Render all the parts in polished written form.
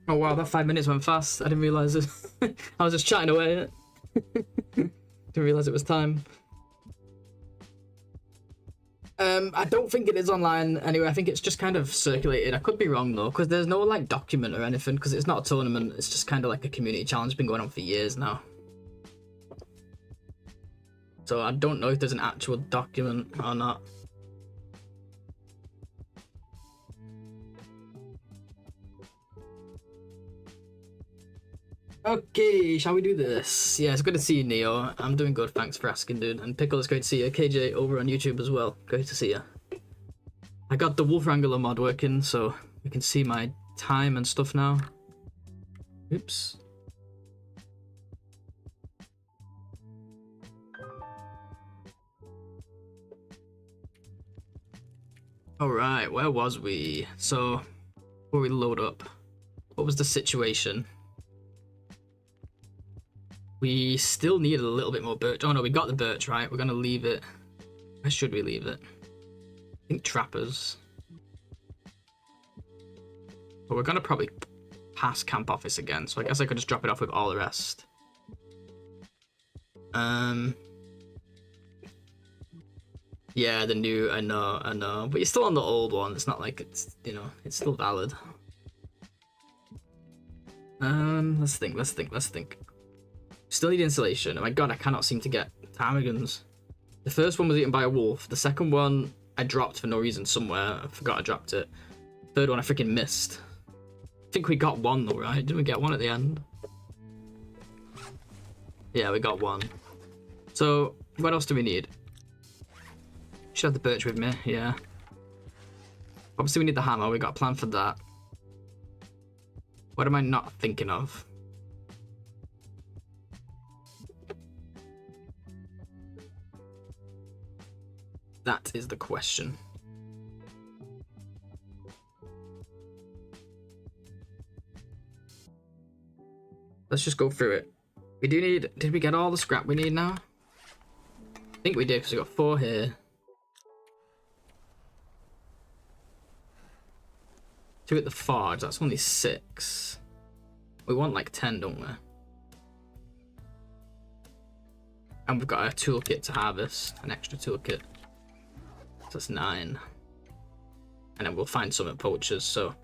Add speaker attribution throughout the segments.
Speaker 1: Oh wow, that 5 minutes went fast. I didn't realize it. I was just chatting away. Didn't realize it was time. I don't think it is online anyway. I think it's just kind of circulated. I could be wrong though, because there's no like document or anything, because it's not a tournament. It's just kind of like a community challenge, been going on for years now. So I don't know if there's an actual document or not. Okay, shall we do this? Yeah, it's good to see you, Neo. I'm doing good, thanks for asking, dude. And Pickle, it's great to see you. KJ over on YouTube as well. Great to see you. I got the Wrangler mod working, so you can see my time and stuff now. Oops. Alright, where was we? So, before we load up, what was the situation? We still need a little bit more birch. Oh no, we got the birch, right? We're gonna leave it. Where should we leave it? I think trappers. But we're gonna probably pass camp office again, so I guess I could just drop it off with all the rest. Yeah, the new, I know. But you're still on the old one. It's not like it's, you know, it's still valid. Let's think. Still need insulation. Oh my god, I cannot seem to get ptarmigans. The first one was eaten by a wolf. The second one I dropped for no reason somewhere. I forgot I dropped it. Third one I freaking missed. I think we got one though, right? Didn't we get one at the end? Yeah, we got one. So, what else do we need? Should have the birch with me, yeah. Obviously we need the hammer. We got a plan for that. What am I not thinking of? That is the question. Let's just go through it. We do need... Did we get all the scrap we need now? I think we did, because we got 4 here. 2 at the forge. That's only 6. We want like 10, don't we? And we've got a toolkit to harvest. An extra toolkit. So that's 9. And then we'll find some at poachers. So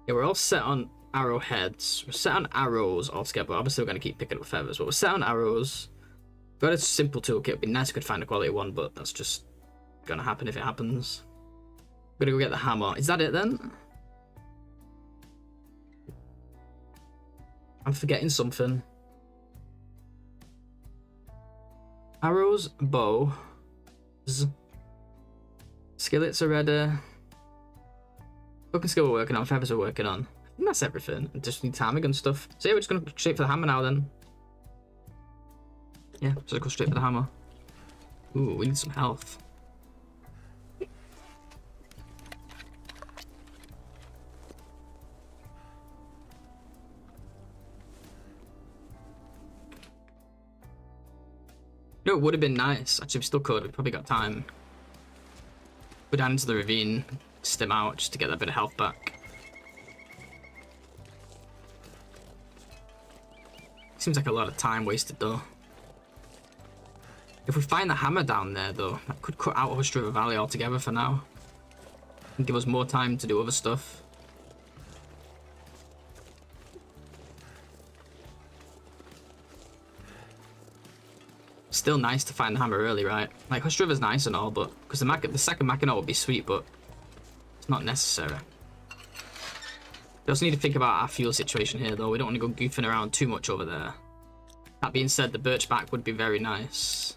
Speaker 1: yeah, we're all set on arrowheads. We're set on arrows altogether. Obviously we're going to keep picking up feathers, but we're set on arrows. Got a simple toolkit. It'd be nice if we could find a quality one, but that's just gonna happen if it happens. I'm gonna go get the hammer. Is that it then? I'm forgetting something. Arrows, bow, skillets are ready. Cooking skill we're working on, feathers we're working on. I think that's everything. I just need ptarmigan stuff. So yeah, we're just gonna go straight for the hammer now then. Yeah, just go straight for the hammer. Ooh, we need some health. You know, it would have been nice. Actually, we still could. We probably got time. Go down into the ravine, stim out, just to get that bit of health back. Seems like a lot of time wasted, though. If we find the hammer down there, though, that could cut out Hush River Valley altogether for now. And give us more time to do other stuff. Still nice to find the hammer early, right? Like, Hush River's nice and all, but... Because the second Mackinac would be sweet, but... It's not necessary. We also need to think about our fuel situation here, though. We don't want to go goofing around too much over there. That being said, the birch back would be very nice.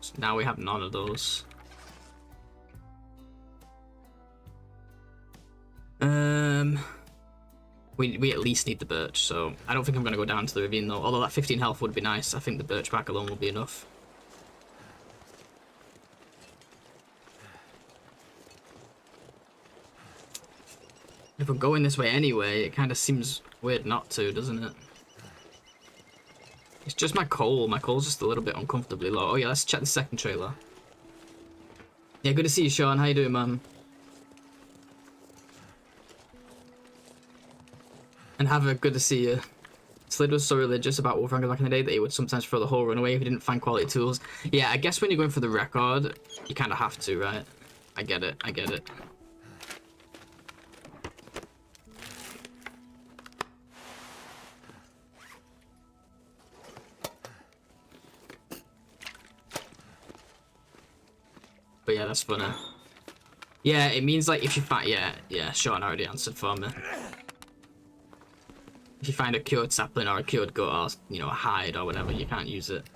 Speaker 1: So now we have none of those. We at least need the birch, so I don't think I'm going to go down to the ravine though. Although that 15 health would be nice. I think the birch back alone will be enough. If we're going this way anyway, it kind of seems weird not to, doesn't it? It's just my coal. My coal's just a little bit uncomfortably low. Oh yeah, let's check the second trailer. Yeah, good to see you, Sean. How you doing, man? And have a good to see you. Slid was so religious about Wolf Wrangler back in the day that he would sometimes throw the whole run away if he didn't find quality tools. Yeah, I guess when you're going for the record, you kind of have to, right? I get it, I get it. But yeah, that's funny. Yeah, it means like if you find, yeah, Sean already answered for me. If you find a cured sapling or a cured goat or, you know, a hide or whatever, you can't use it.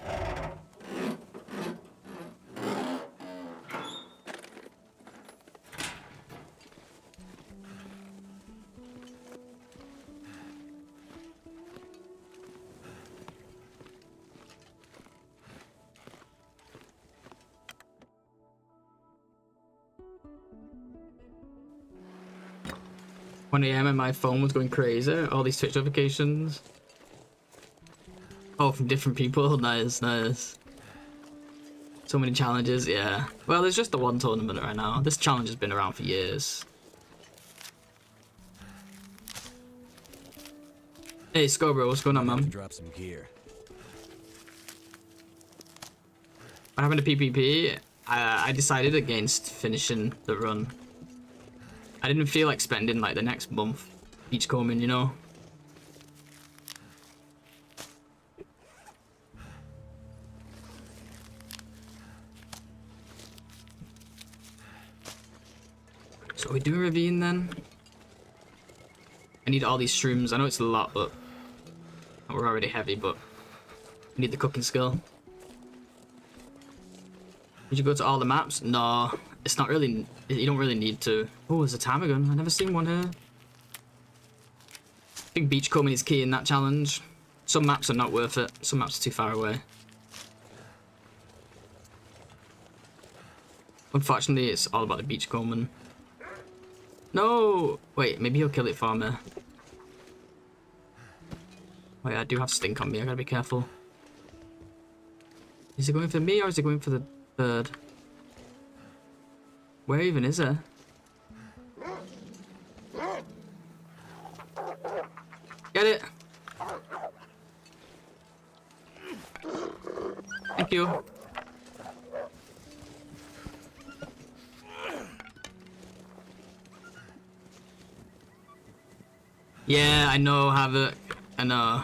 Speaker 1: One AM and my phone was going crazy. All these Twitch notifications. Oh, from different people. Nice, nice. So many challenges, yeah. Well, there's just the one tournament right now. This challenge has been around for years. Hey, Scobro, what's going on, man?
Speaker 2: Drop some gear.
Speaker 1: What happened to PPP? I decided against finishing the run. I didn't feel like spending like the next month beachcombing, you know? So are we doing ravine then? I need all these shrooms. I know it's a lot, but we're already heavy, but I need the cooking skill. Did you go to all the maps? No, it's not really, you don't really need to. Oh, there's a timer gun. I've never seen one here. I think beachcombing is key in that challenge. Some maps are not worth it. Some maps are too far away. Unfortunately, it's all about the beachcombing. No! Wait, maybe he'll kill it for me. Oh yeah, I do have stink on me. I gotta be careful. Is he going for me or is he going for the bird? Where even is it? Get it! Thank you. Yeah, I know, Havoc. I know.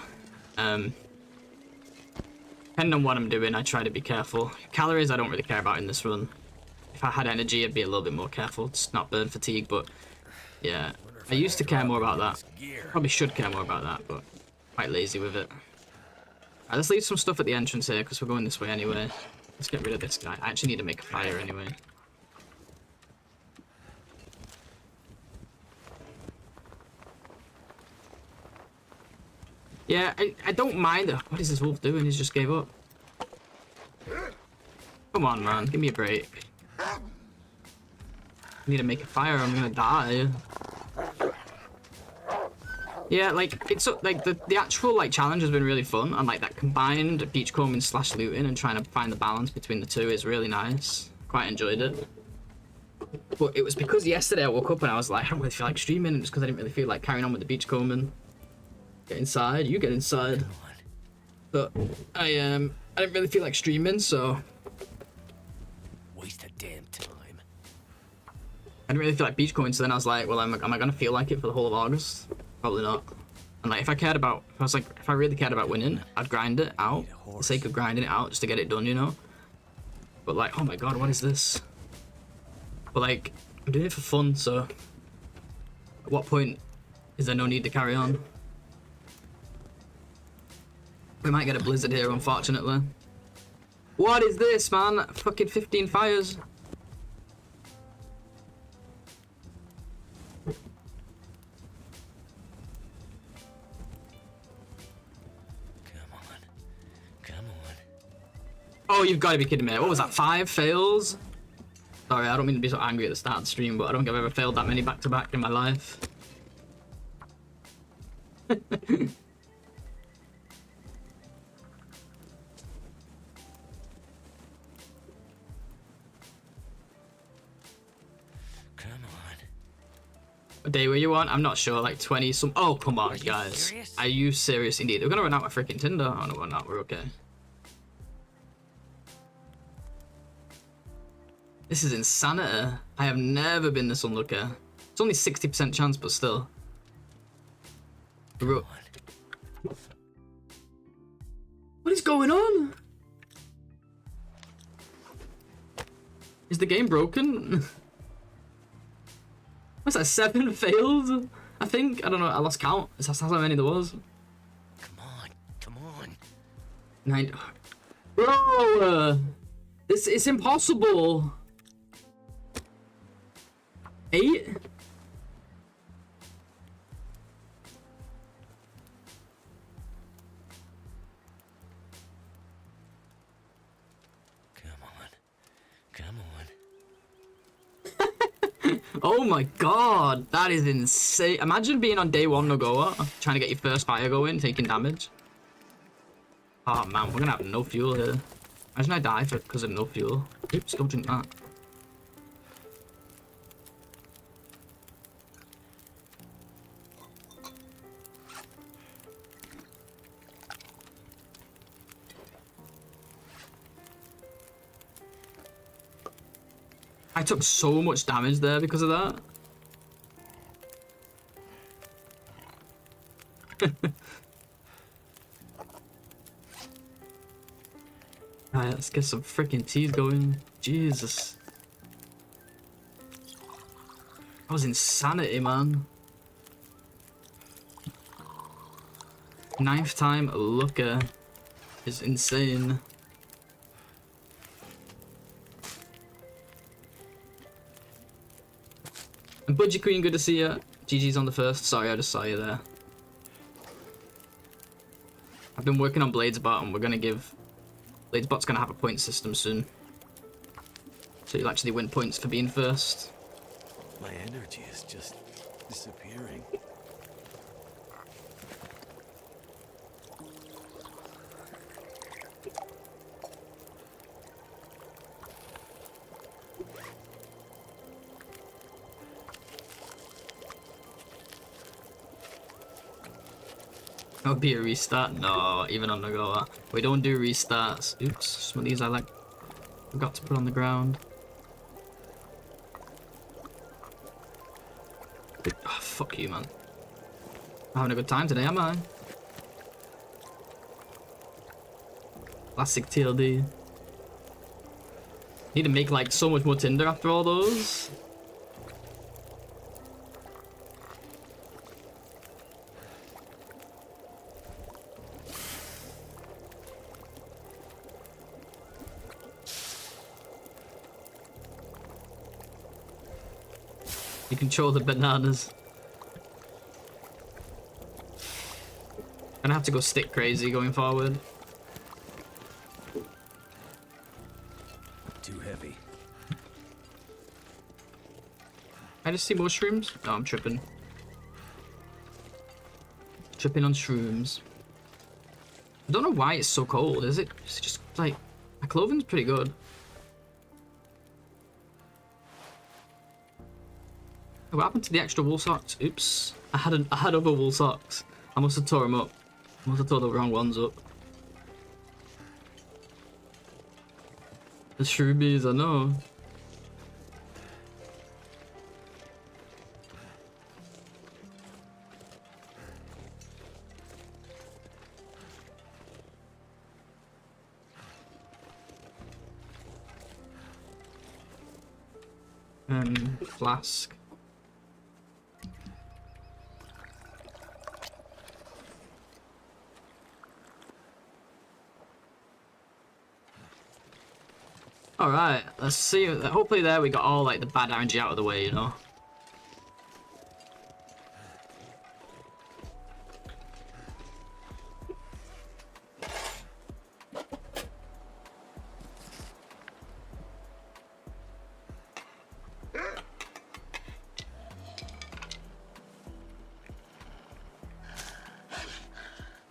Speaker 1: Depending on what I'm doing, I try to be careful. Calories I don't really care about in this run. If I had energy, I'd be a little bit more careful. Just not burn fatigue, but yeah. I used to care more about that. Probably should care more about that, but quite lazy with it. Alright, let's leave some stuff at the entrance here, because we're going this way anyway. Let's get rid of this guy. I actually need to make a fire anyway. Yeah, I don't mind. What is this wolf doing? He's just gave up. Come on, man. Give me a break. I need to make a fire. I'm gonna die. Yeah, like, it's like the actual like challenge has been really fun, and like that combined beachcombing slash looting and trying to find the balance between the two is really nice. Quite enjoyed it. But it was because yesterday I woke up and I was like, I don't really feel like streaming, and just because I didn't really feel like carrying on with the beachcombing. Get inside, you get inside. But I didn't really feel like streaming, so
Speaker 2: Waste of damn time.
Speaker 1: I didn't really feel like beachcombing, so then I was like, well, am I gonna feel like it for the whole of August? Probably not. And like, if I really cared about winning, I'd grind it out for the sake of grinding it out just to get it done, you know? But like, oh my god, what is this? But like, I'm doing it for fun, so at what point is there no need to carry on? We might get a blizzard here, unfortunately. What is this, man? Fucking 15 fires.
Speaker 2: Come on.
Speaker 1: Oh, you've got to be kidding me. What was that, 5 fails? Sorry, I don't mean to be so angry at the start of the stream, but I don't think I've ever failed that many back-to-back in my life. day were you on? I'm not sure, like 20 some. Oh, come on,
Speaker 2: you
Speaker 1: guys.
Speaker 2: serious?
Speaker 1: Are you serious indeed? We're gonna run out of freaking Tinder. Oh, no, we're not. We're okay. This is insanity. I have never been this unlucky. It's only 60% chance, but still. What is going on? Is the game broken? What's that, 7 failed? I think, I don't know, I lost count. That's how many there was.
Speaker 2: Come on.
Speaker 1: 9. Bro! It's impossible. 8?
Speaker 2: Come on.
Speaker 1: Oh my god, that is insane. Imagine being on day 1 no goer, trying to get your first fire going, taking damage. Oh man, we're gonna have no fuel here. Imagine I die because of no fuel. Oops, don't drink that. I took so much damage there because of that. Alright, let's get some freaking teas going. Jesus. That was insanity, man. 9th time looker is insane. And Budgie Queen, good to see you. GG's on the first. Sorry, I just saw you there. I've been working on Bladesbot, and we're gonna give... Bladesbot's gonna have a point system soon. So you'll actually win points for being first.
Speaker 2: My energy is just disappearing.
Speaker 1: That would be a restart? No, even on the go. We don't do restarts. Oops, some of these I like forgot to put on the ground. Oh, fuck you, man. I'm having a good time today, am I? Classic TLD. Need to make like so much more Tinder after all those. You control the bananas. Gonna have to go stick crazy going forward.
Speaker 2: Too heavy.
Speaker 1: I just see mushrooms. No, I'm tripping. Tripping on shrooms. I don't know why it's so cold. Is it? It's just like my clothing's pretty good. What happened to the extra wool socks? Oops. I had other wool socks. I must have tore them up. I must have tore the wrong ones up. The shroomies, I know. Flask. Alright, let's see. Hopefully there we got all like the bad energy out of the way, you know?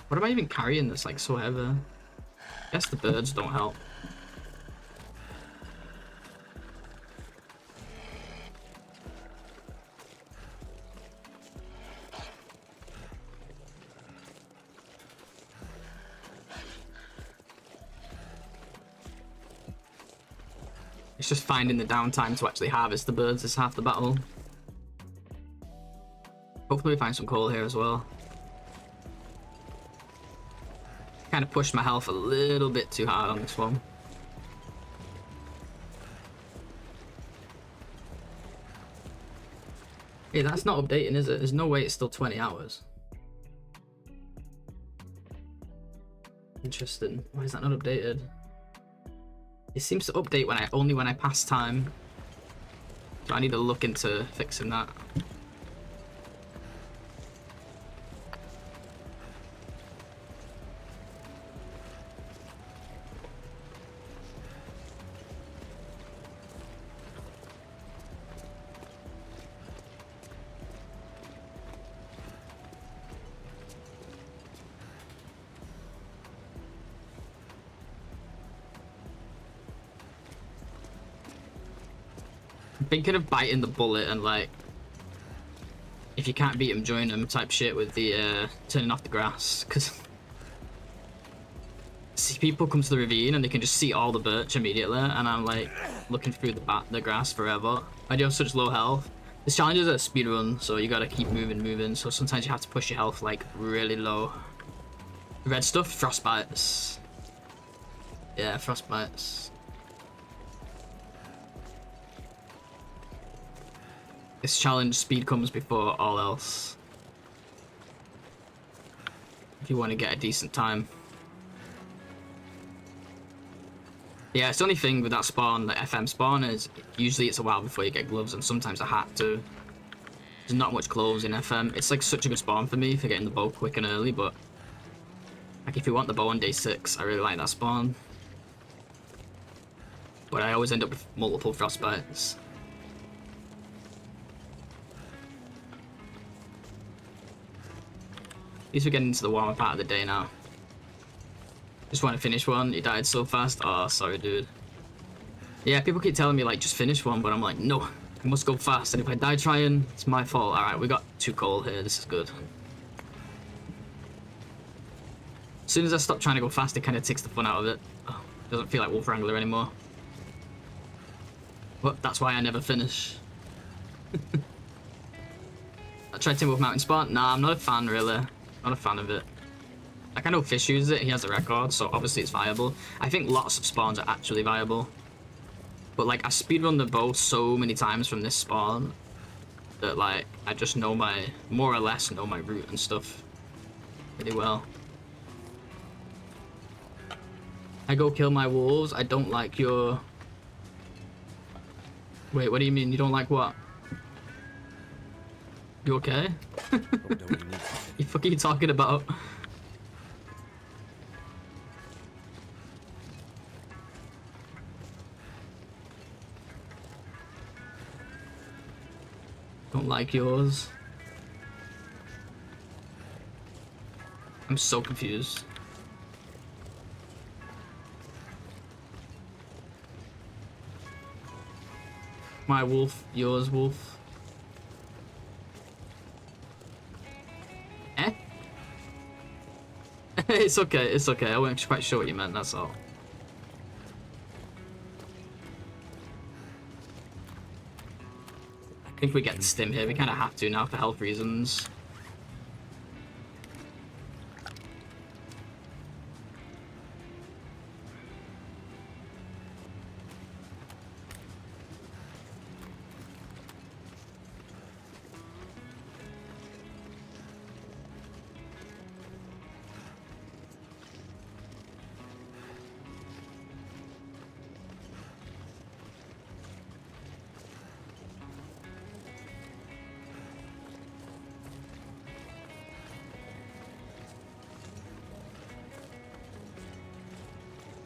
Speaker 1: What am I even carrying that's like so heavy? I guess the birds don't help. It's just finding the downtime to actually harvest the birds is half the battle. Hopefully we find some coal here as well. Kind of pushed my health a little bit too hard on this one. Hey, that's not updating, is it? There's no way it's still 20 hours. Interesting. Why is that not updated? It seems to update when only when I pass time. So I need to look into fixing that. Thinking of biting the bullet and like, if you can't beat him, join him type shit with the turning off the grass, because see people come to the ravine and they can just see all the birch immediately, and I'm like looking through the grass forever. I do have such low health. This challenge is a speedrun, so you gotta keep moving, so sometimes you have to push your health like really low. Red stuff, frostbites. Yeah, frostbites. This challenge, speed comes before all else. If you want to get a decent time. Yeah, it's the only thing with that spawn, the FM spawn, is usually it's a while before you get gloves, and sometimes a hat too. There's not much clothes in FM. It's like such a good spawn for me for getting the bow quick and early, but like if you want the bow on day 6, I really like that spawn. But I always end up with multiple frostbites. At least we're getting into the warmer part of the day now. Just want to finish one. You died so fast. Oh, sorry, dude. Yeah, people keep telling me, like, just finish one, but I'm like, no, I must go fast. And if I die trying, it's my fault. Alright, we got 2 coal here. This is good. As soon as I stop trying to go fast, it kind of takes the fun out of it. Oh, doesn't feel like Wrangler anymore. But that's why I never finish. I tried Timberwolf Mountain Spawn. Nah, I'm not a fan, really. Not a fan of it. Like, I know Fish uses it, he has a record, so obviously it's viable. I think lots of spawns are actually viable. But, like, I speedrun the bow so many times from this spawn that, like, I just know more or less know my route and stuff pretty well. I go kill my wolves. I don't like your... Wait, what do you mean? You don't like what? You okay? The fuck are you talking about? Don't like yours. I'm so confused. My wolf, yours wolf. Eh? It's okay, it's okay. I wasn't quite sure what you meant, that's all. I think we get the stim here. We kind of have to now for health reasons.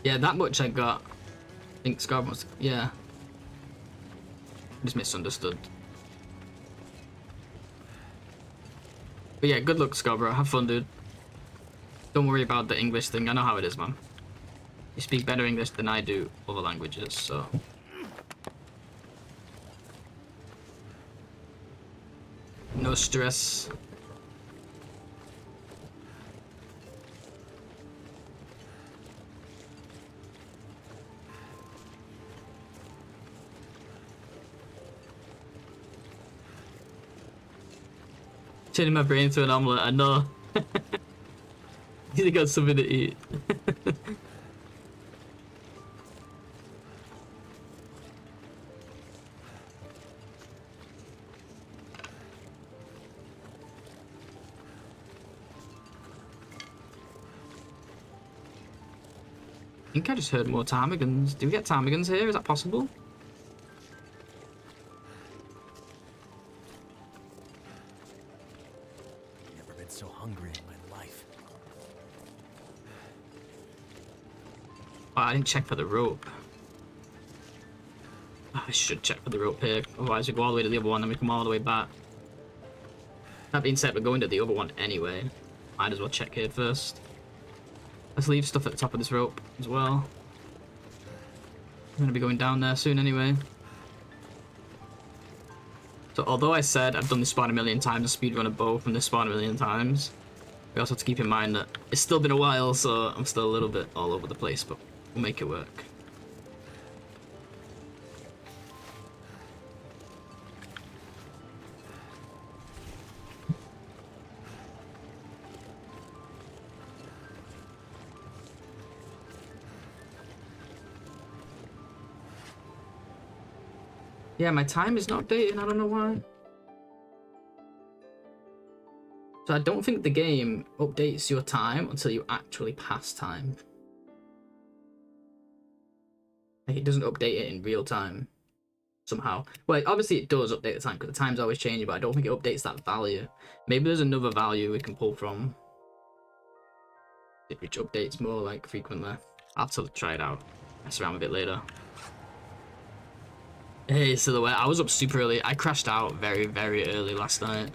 Speaker 1: Yeah, that much I got. I think Scarborough was... Yeah. Just misunderstood. But yeah, good luck, Scarborough. Have fun, dude. Don't worry about the English thing. I know how it is, man. You speak better English than I do other languages, so... No stress. Turning my brain to an omelette, I know. He's got something to eat. I think I just heard more ptarmigans. Do we get ptarmigans here? Is that possible?
Speaker 2: Never been so hungry in my life.
Speaker 1: Oh, I didn't check for the rope. Oh, I should check for the rope here. Otherwise we go all the way to the other one and we come all the way back. That being said, we're going to the other one anyway. Might as well check here first. Let's leave stuff at the top of this rope as well. I'm going to be going down there soon anyway. So although I said I've done this spawn a million times, and speedrun a bow from this spawn a million times, we also have to keep in mind that it's still been a while, so I'm still a little bit all over the place, but we'll make it work. Yeah, my time is not updating, I don't know why. So I don't think the game updates your time until you actually pass time. Like, it doesn't update it in real time somehow. Well, obviously it does update the time because the time's always changing, but I don't think it updates that value. Maybe there's another value we can pull from, which updates more like frequently. I'll have to try it out, mess around with it later. Hey, Silhouette, I was up super early. I crashed out very, very early last night.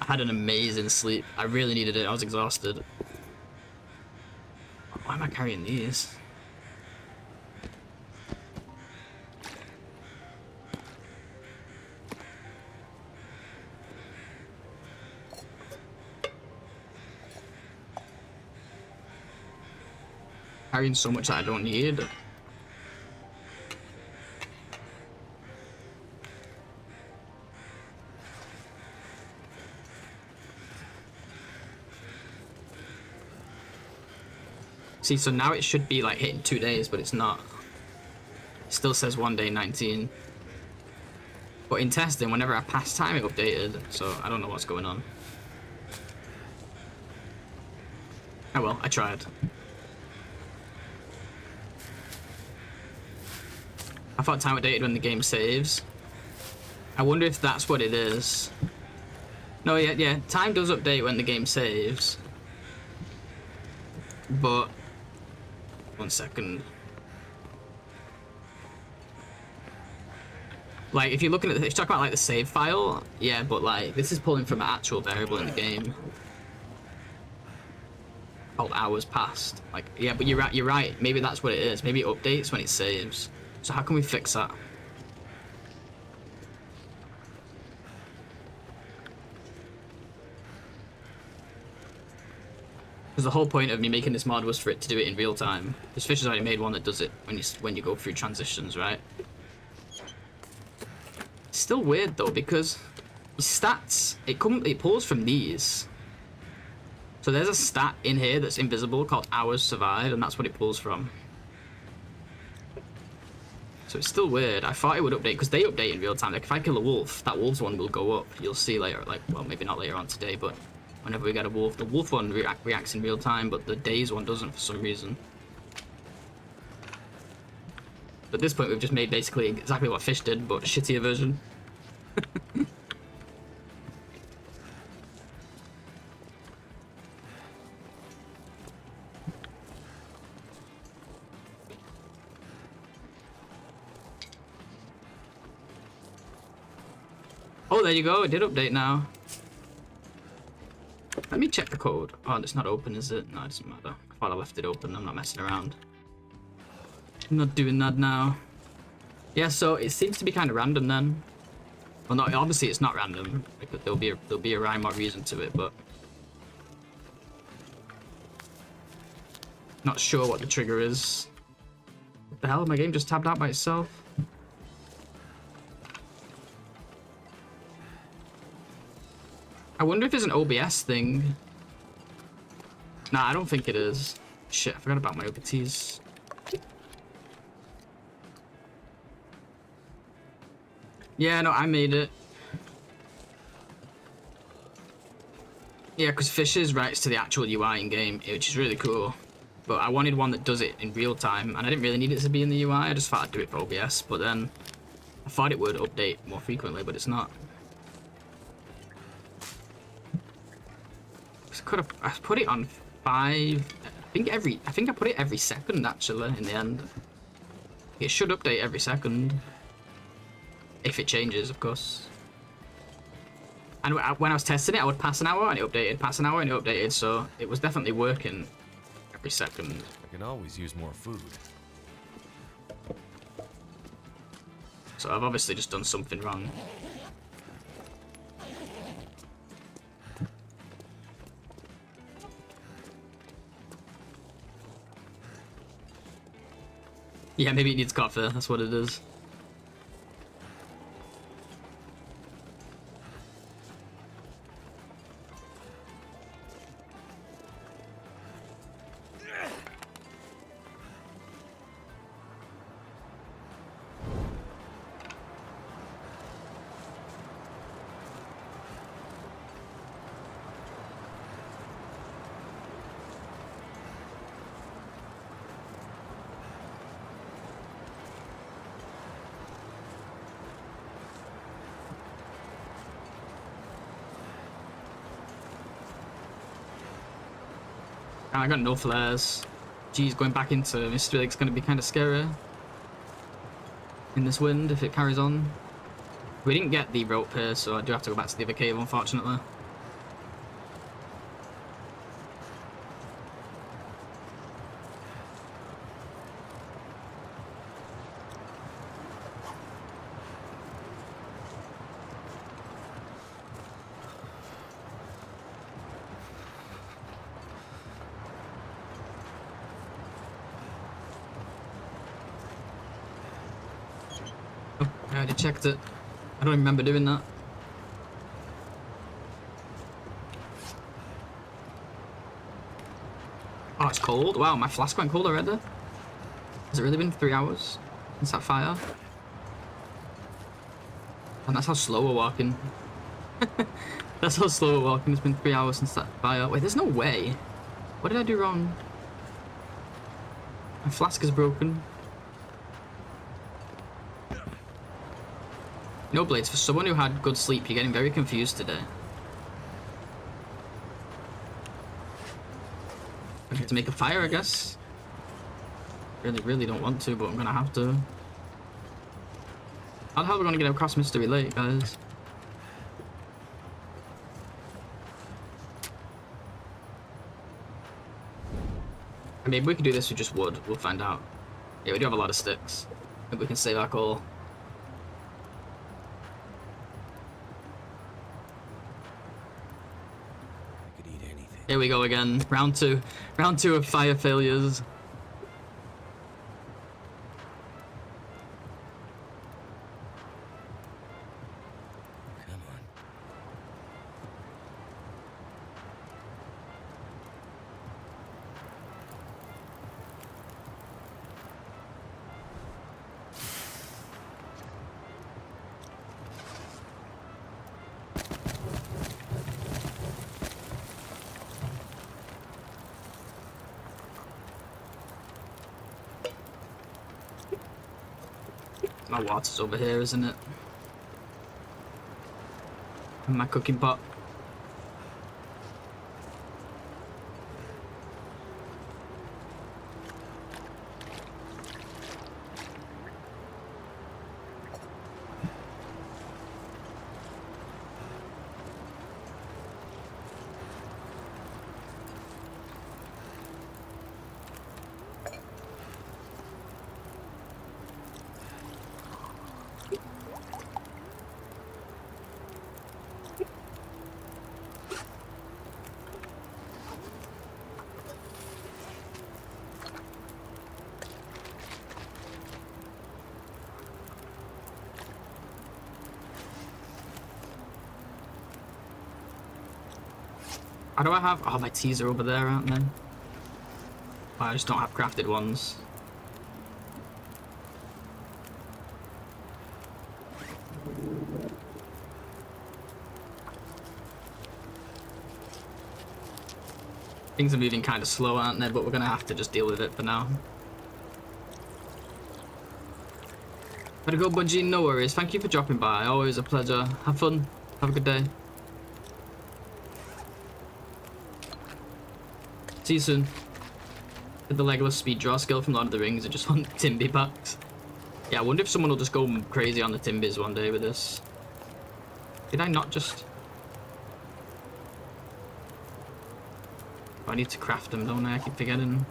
Speaker 1: I had an amazing sleep. I really needed it. I was exhausted. Why am I carrying these? Carrying so much that I don't need. See, so now it should be like hitting 2 days, but it's not. It still says 1 day 19. But in testing, whenever I pass time, it updated, so I don't know what's going on. Oh well, I tried. I thought time updated when the game saves. I wonder if that's what it is. No, yeah, time does update when the game saves. But 1 second. Like, if you're looking at if you're talking about like the save file, yeah, but like this is pulling from an actual variable in the game called hours passed. Like, yeah, but you're right. Maybe that's what it is. Maybe it updates when it saves. So how can we fix that? Because the whole point of me making this mod was for it to do it in real time. This fish has already made one that does it when you go through transitions, right? It's still weird though, because stats it pulls from these. So there's a stat in here that's invisible called hours survived, and that's what it pulls from. So it's still weird. I thought it would update because they update in real time. Like if I kill a wolf, that wolf's one will go up. You'll see later, like, well, maybe not later on today, but whenever we get a wolf, the wolf one reacts in real time, but the days one doesn't for some reason. But at this point, we've just made basically exactly what fish did, but a shittier version. Oh, there you go. It did update now. Let me check the code. Oh, it's not open, is it? No, it doesn't matter. I thought I left it open. I'm not messing around. I'm not doing that now. Yeah, so it seems to be kind of random then. Well, no, obviously it's not random. Because there'll be a rhyme or reason to it, but not sure what the trigger is. What the hell? My game just tabbed out by itself. I wonder if it's an OBS thing. Nah, I don't think it is. Shit, I forgot about my OBTs. Yeah, no, I made it. Yeah, because Fishes writes to the actual UI in game, which is really cool. But I wanted one that does it in real time, and I didn't really need it to be in the UI. I just thought I'd do it for OBS, but then I thought it would update more frequently, but it's not. I put it on 5. I think I put it every second actually. In the end, it should update every second if it changes, of course. And when I was testing it, I would pass an hour and it updated, pass an hour and it updated, so it was definitely working every second.
Speaker 2: I can always use more food.
Speaker 1: So I've obviously just done something wrong. Yeah, maybe it needs coffee, that's what it is. I got no flares. Geez, going back into Mystery Lake's gonna be kind of scary in this wind if it carries on. We didn't get the rope here, so I do have to go back to the other cave, unfortunately. I already checked it. I don't remember doing that. Oh, it's cold. Wow, my flask went cold already. Has it really been 3 hours since that fire? And that's how slow we're walking. That's how slow we're walking. It's been 3 hours since that fire. Wait, there's no way. What did I do wrong? My flask is broken. No, Blades, for someone who had good sleep, you're getting very confused today. I have to make a fire, I guess. Really don't want to, but I'm gonna have to. How the hell are we gonna get across Mystery Lake, guys? Maybe we could do this with just wood. We'll find out. Yeah, we do have a lot of sticks. Maybe we can save our coal. Here we go again. Round two. Round 2 of fire failures.
Speaker 2: Come on.
Speaker 1: My water's over here, isn't it? And my cooking pot. How do I have... Oh, my teas are over there, aren't they? Oh, I just don't have crafted ones. Things are moving kind of slow, aren't they? But we're going to have to just deal with it for now. Gotta go, Bungie. No worries. Thank you for dropping by. Always a pleasure. Have fun. Have a good day. See you soon. With the Legolas speed draw skill from Lord of the Rings and just hunt Timby packs. Yeah, I wonder if someone will just go crazy on the Timbys one day with this. Did I not just... I need to craft them, don't I? I keep forgetting.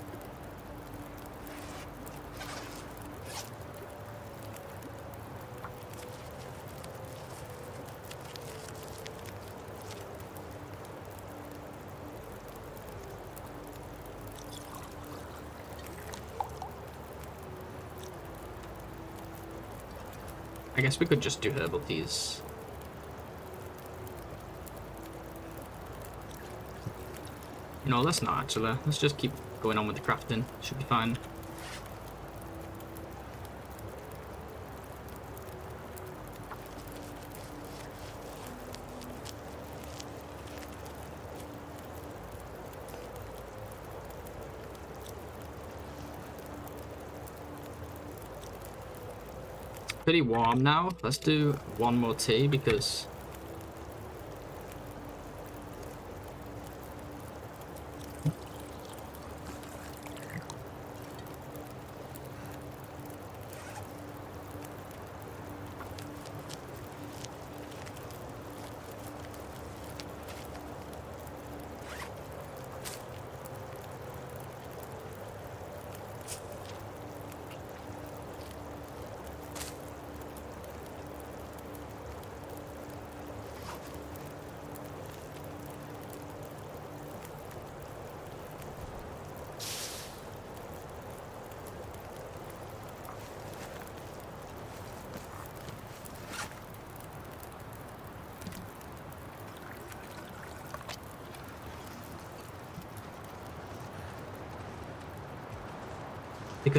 Speaker 1: I guess we could just do herbal teas. You know, let's not actually. Let's just keep going on with the crafting. Should be fine. Pretty warm now. Let's do one more tea because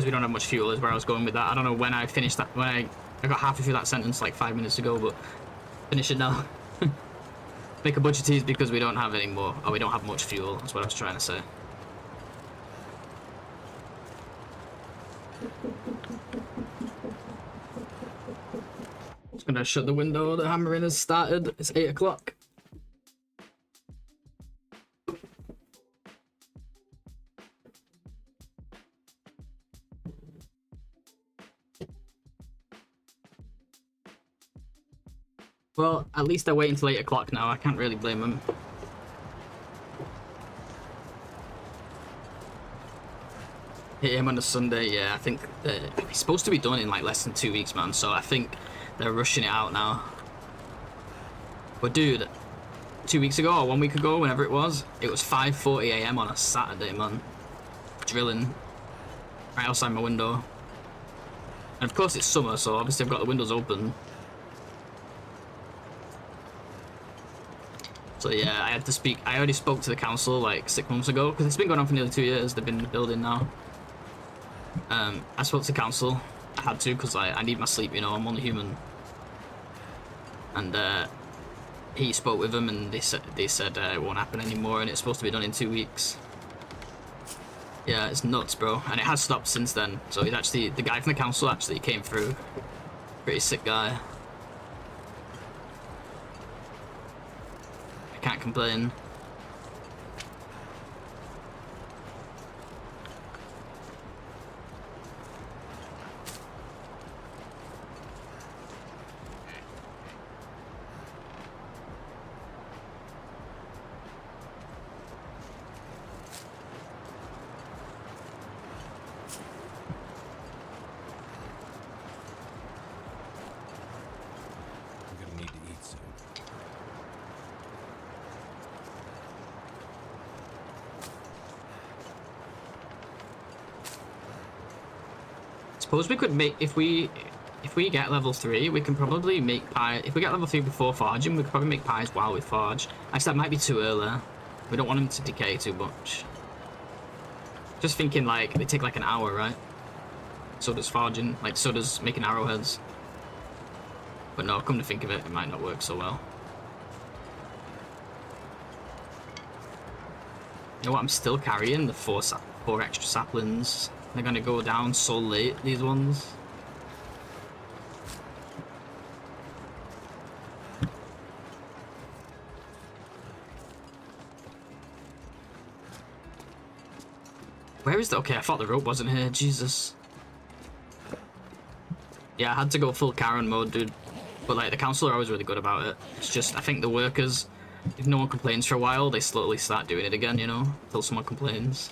Speaker 1: we don't have much fuel is where I was going with that. I don't know when I finished that, when I got halfway through that sentence like 5 minutes ago, but finish it now. Make a bunch of teas because we don't have any more, or we don't have much fuel, that's what I was trying to say. Just gonna shut the window, the hammering has started, it's 8 o'clock. Well, at least I wait until 8 o'clock now. I can't really blame him. Hit him on a Sunday, yeah. I think it's supposed to be done in like less than 2 weeks, man. So I think they're rushing it out now. But dude, 2 weeks ago or 1 week ago, whenever it was 5:40 AM on a Saturday, man. Drilling right outside my window. And of course it's summer, so obviously I've got the windows open. So yeah, I had to speak. I already spoke to the council like 6 months ago because it's been going on for nearly 2 years. They've been building now. I spoke to council. I had to because I need my sleep. You know, I'm only human. And he spoke with them, and they said it won't happen anymore, and it's supposed to be done in 2 weeks. Yeah, it's nuts, bro. And it has stopped since then. So he's actually the guy from the council actually came through. Pretty sick guy. Can't complain. Suppose we could make, if we get level 3, we can probably make pie. If we get level 3 before forging, we could probably make pies while we forge. Actually, that might be too early. We don't want them to decay too much. Just thinking like they take like an hour, right? So does forging, like so does making arrowheads. But no, come to think of it, it might not work so well. You know what, I'm still carrying the four extra saplings. They're gonna go down so late, these ones. Where is the... Okay, I thought the rope wasn't here. Jesus. Yeah, I had to go full Karen mode, dude. But, like, the council are always really good about it. It's just, I think the workers, if no one complains for a while, they slowly start doing it again, you know? Until someone complains.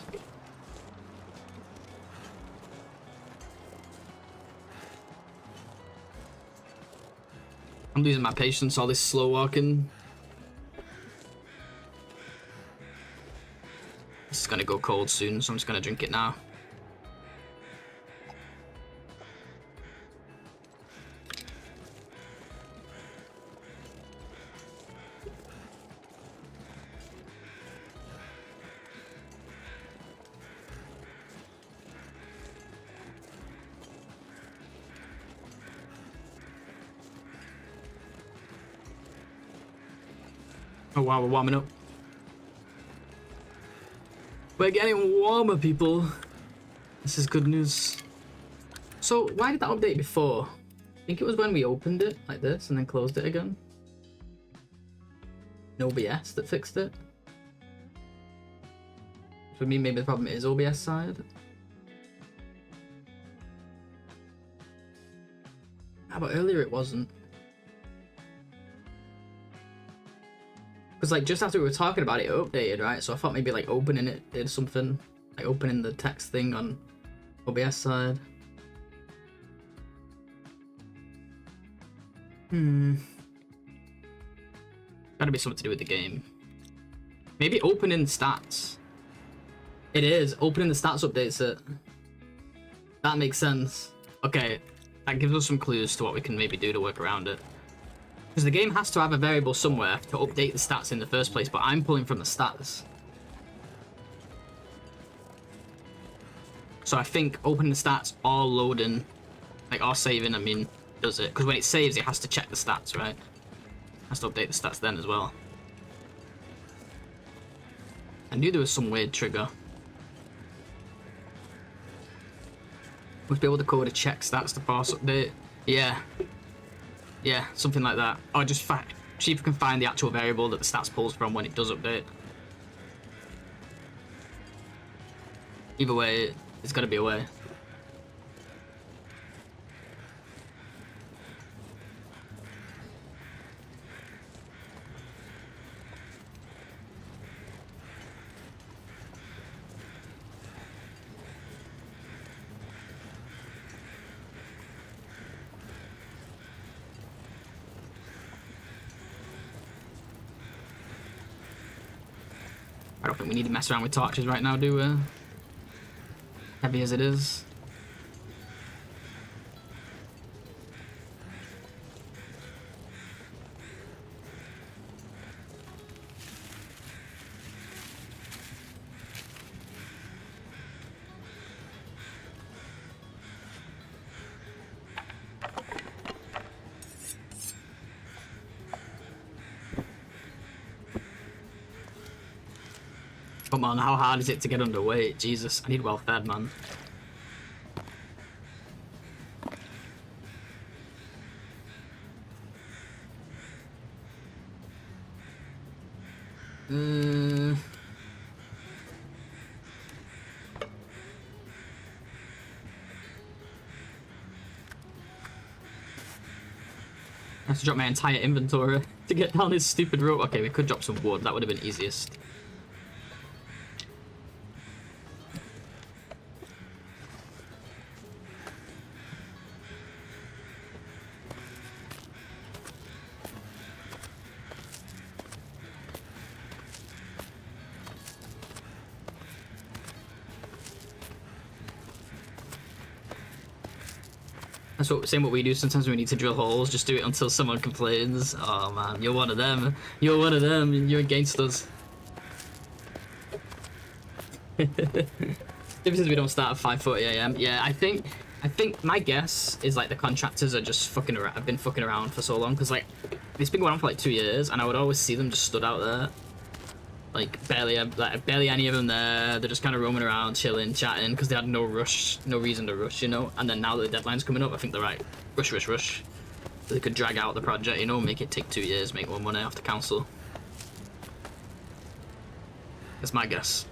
Speaker 1: I'm losing my patience, all this slow walking. This is gonna go cold soon, so I'm just gonna drink it now. Oh wow, we're warming up. We're getting warmer, people. This is good news. So, why did that update before? I think it was when we opened it, like this, and then closed it again. No OBS that fixed it. For me, maybe the problem is OBS side. How about earlier it wasn't? Because like just after we were talking about it, it updated, right? So I thought maybe like opening it did something, like opening the text thing on OBS side. Gotta be something to do with the game. Maybe opening stats. It is. Opening the stats updates it. That makes sense. Okay, that gives us some clues to what we can maybe do to work around it. Because the game has to have a variable somewhere to update the stats in the first place, but I'm pulling from the stats. So I think opening the stats or loading, like or saving, I mean, does it. Because when it saves, it has to check the stats, right? It has to update the stats then as well. I knew there was some weird trigger. Must be able to code a check stats to force update. Yeah. Yeah, something like that. Or just see if we can find the actual variable that the stats pulls from when it does update. Either way, there's got to be a way. I don't think we need to mess around with torches right now, do we? Heavy as it is. Come on, how hard is it to get underweight? Jesus, I need well fed, man. I have to drop my entire inventory to get down this stupid rope. Okay, we could drop some wood. That would have been easiest. That's what same what we do sometimes when we need to drill holes, just do it until someone complains. Oh man, you're one of them. You're one of them, you're against us. Maybe since we don't start at 5:40 a.m. Yeah, I think my guess is like the contractors are just fucking around. I've been fucking around for so long because like it's been going on for like 2 years, and I would always see them just stood out there, like barely any of them there. They're just kind of roaming around, chilling, chatting, because they had no rush, no reason to rush, you know. And then now that the deadline's coming up, I think they're right. Rush. They could drag out the project, you know, make it take 2 years, make more money off the council. That's my guess.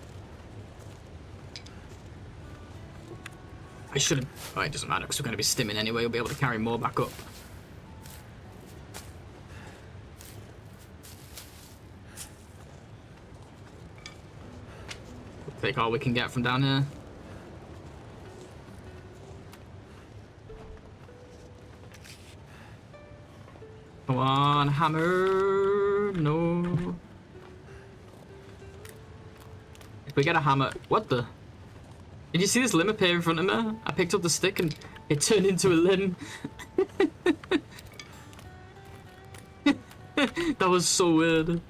Speaker 1: I should have. Oh, it doesn't matter because we're going to be stimming anyway. We'll be able to carry more back up. We'll take all we can get from down here. Come on, hammer. No. If we get a hammer. What the? Did you see this limb appear in front of me? I picked up the stick and it turned into a limb. That was so weird.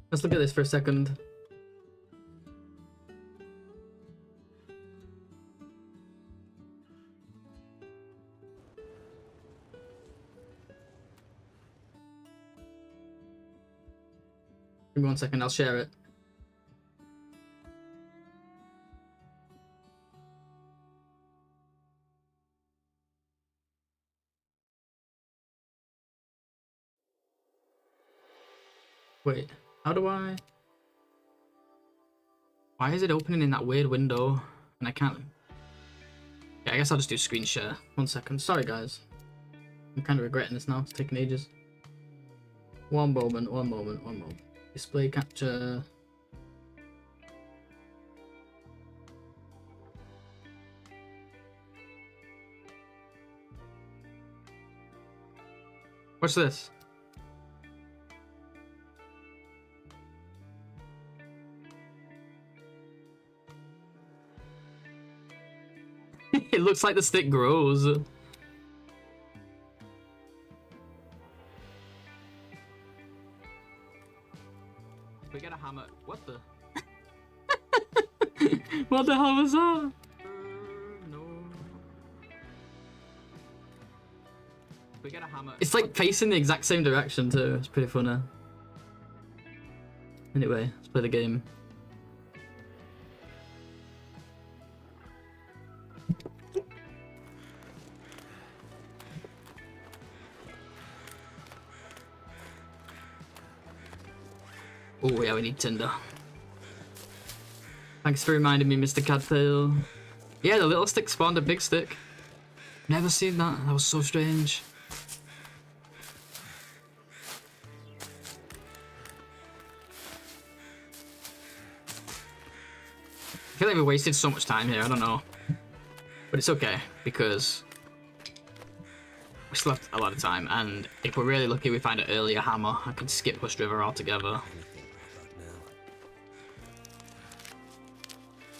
Speaker 1: Let's look at this for a second. Give me 1 second, I'll share it. Wait, how do I... Why is it opening in that weird window? And I can't... Yeah, I guess I'll just do screen share. 1 second. Sorry, guys. I'm kind of regretting this now. It's taking ages. One moment. Display capture. What's this? It looks like the stick grows. We get a hammer. What the? What the hell was that? No. We get a hammer. It's like facing the exact same direction too. It's pretty funny. Anyway, let's play the game. Oh yeah, we need tinder. Thanks for reminding me, Mr. Cadtail. Yeah, the little stick spawned a big stick. Never seen that. That was so strange. I feel like we wasted so much time here. I don't know, but it's okay because we still have a lot of time. And if we're really lucky, we find an earlier hammer. I can skip Hush River altogether.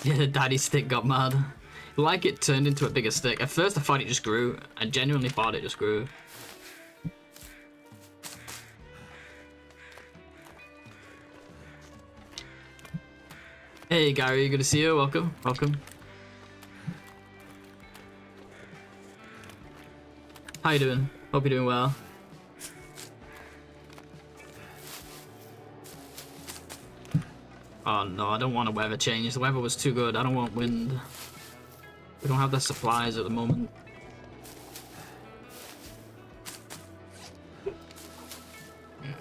Speaker 1: Yeah, the daddy stick got mad. Like it turned into a bigger stick. At first I thought it just grew. I genuinely thought it just grew. Hey Gary, good to see you. Welcome. How you doing? Hope you're doing well. Oh no, I don't want a weather change. The weather was too good. I don't want wind. We don't have the supplies at the moment. I'm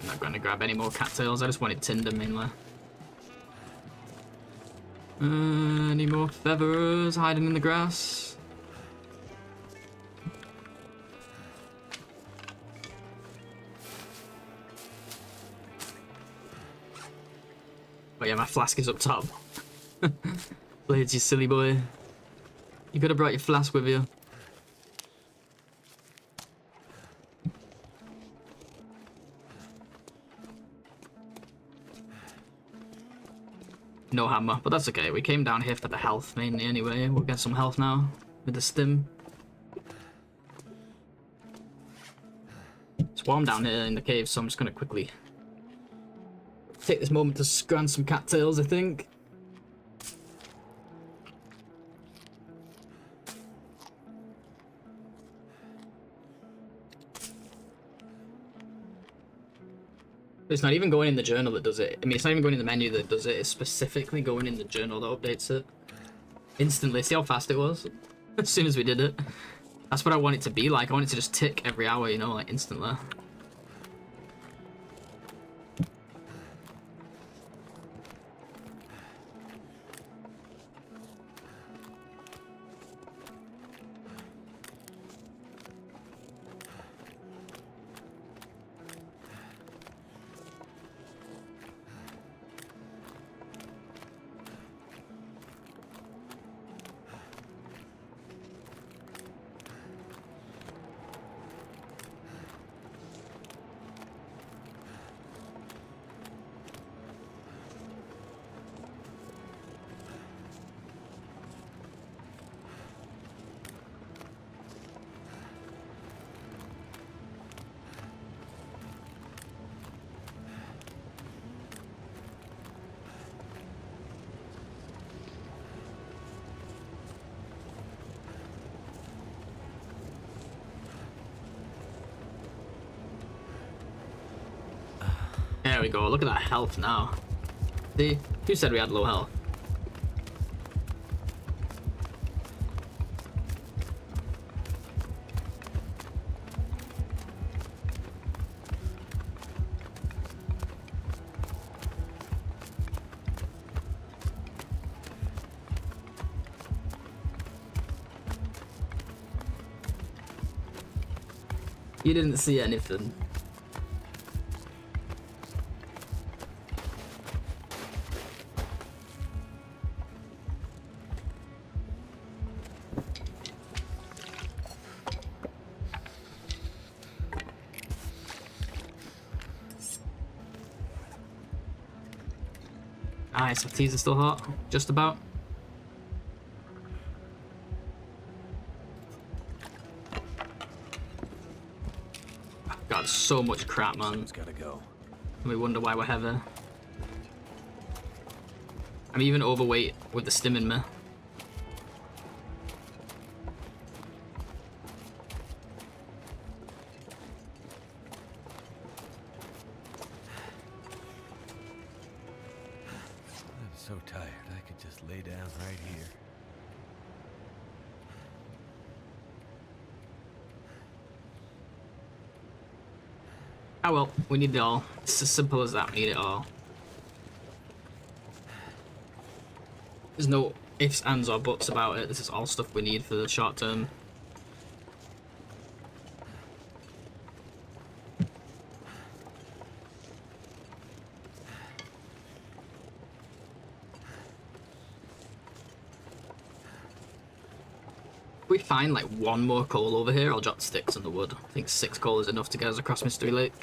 Speaker 1: not going to grab any more cattails. I just wanted tinder mainly. Any more feathers hiding in the grass? Oh yeah, my flask is up top. Blades, you silly boy. You could have brought your flask with you. No hammer, but that's okay. We came down here for the health mainly anyway. We'll get some health now with the stim. It's warm down here in the cave, so I'm just gonna quickly take this moment to scran some cattails, I think. It's not even going in the journal that does it. I mean, it's not even going in the menu that does it. It's specifically going in the journal that updates it. Instantly. See how fast it was? As soon as we did it. That's what I want it to be like. I want it to just tick every hour, you know, like instantly. There we go. Look at that health now. See? Who said we had low health? You didn't see anything. Nice, our teas are still hot. Just about. God, so much crap, man.
Speaker 2: Someone's gotta go.
Speaker 1: And we wonder why we're heavy. I'm even overweight with the stim in me.
Speaker 2: I'm so tired. I could just lay down right here.
Speaker 1: Ah well, we need it all. It's as simple as that, we need it all. There's no ifs, ands, or buts about it. This is all stuff we need for the short term. If we find like one more coal over here, I'll drop sticks on the wood. I think 6 coal is enough to get us across Mystery Lake.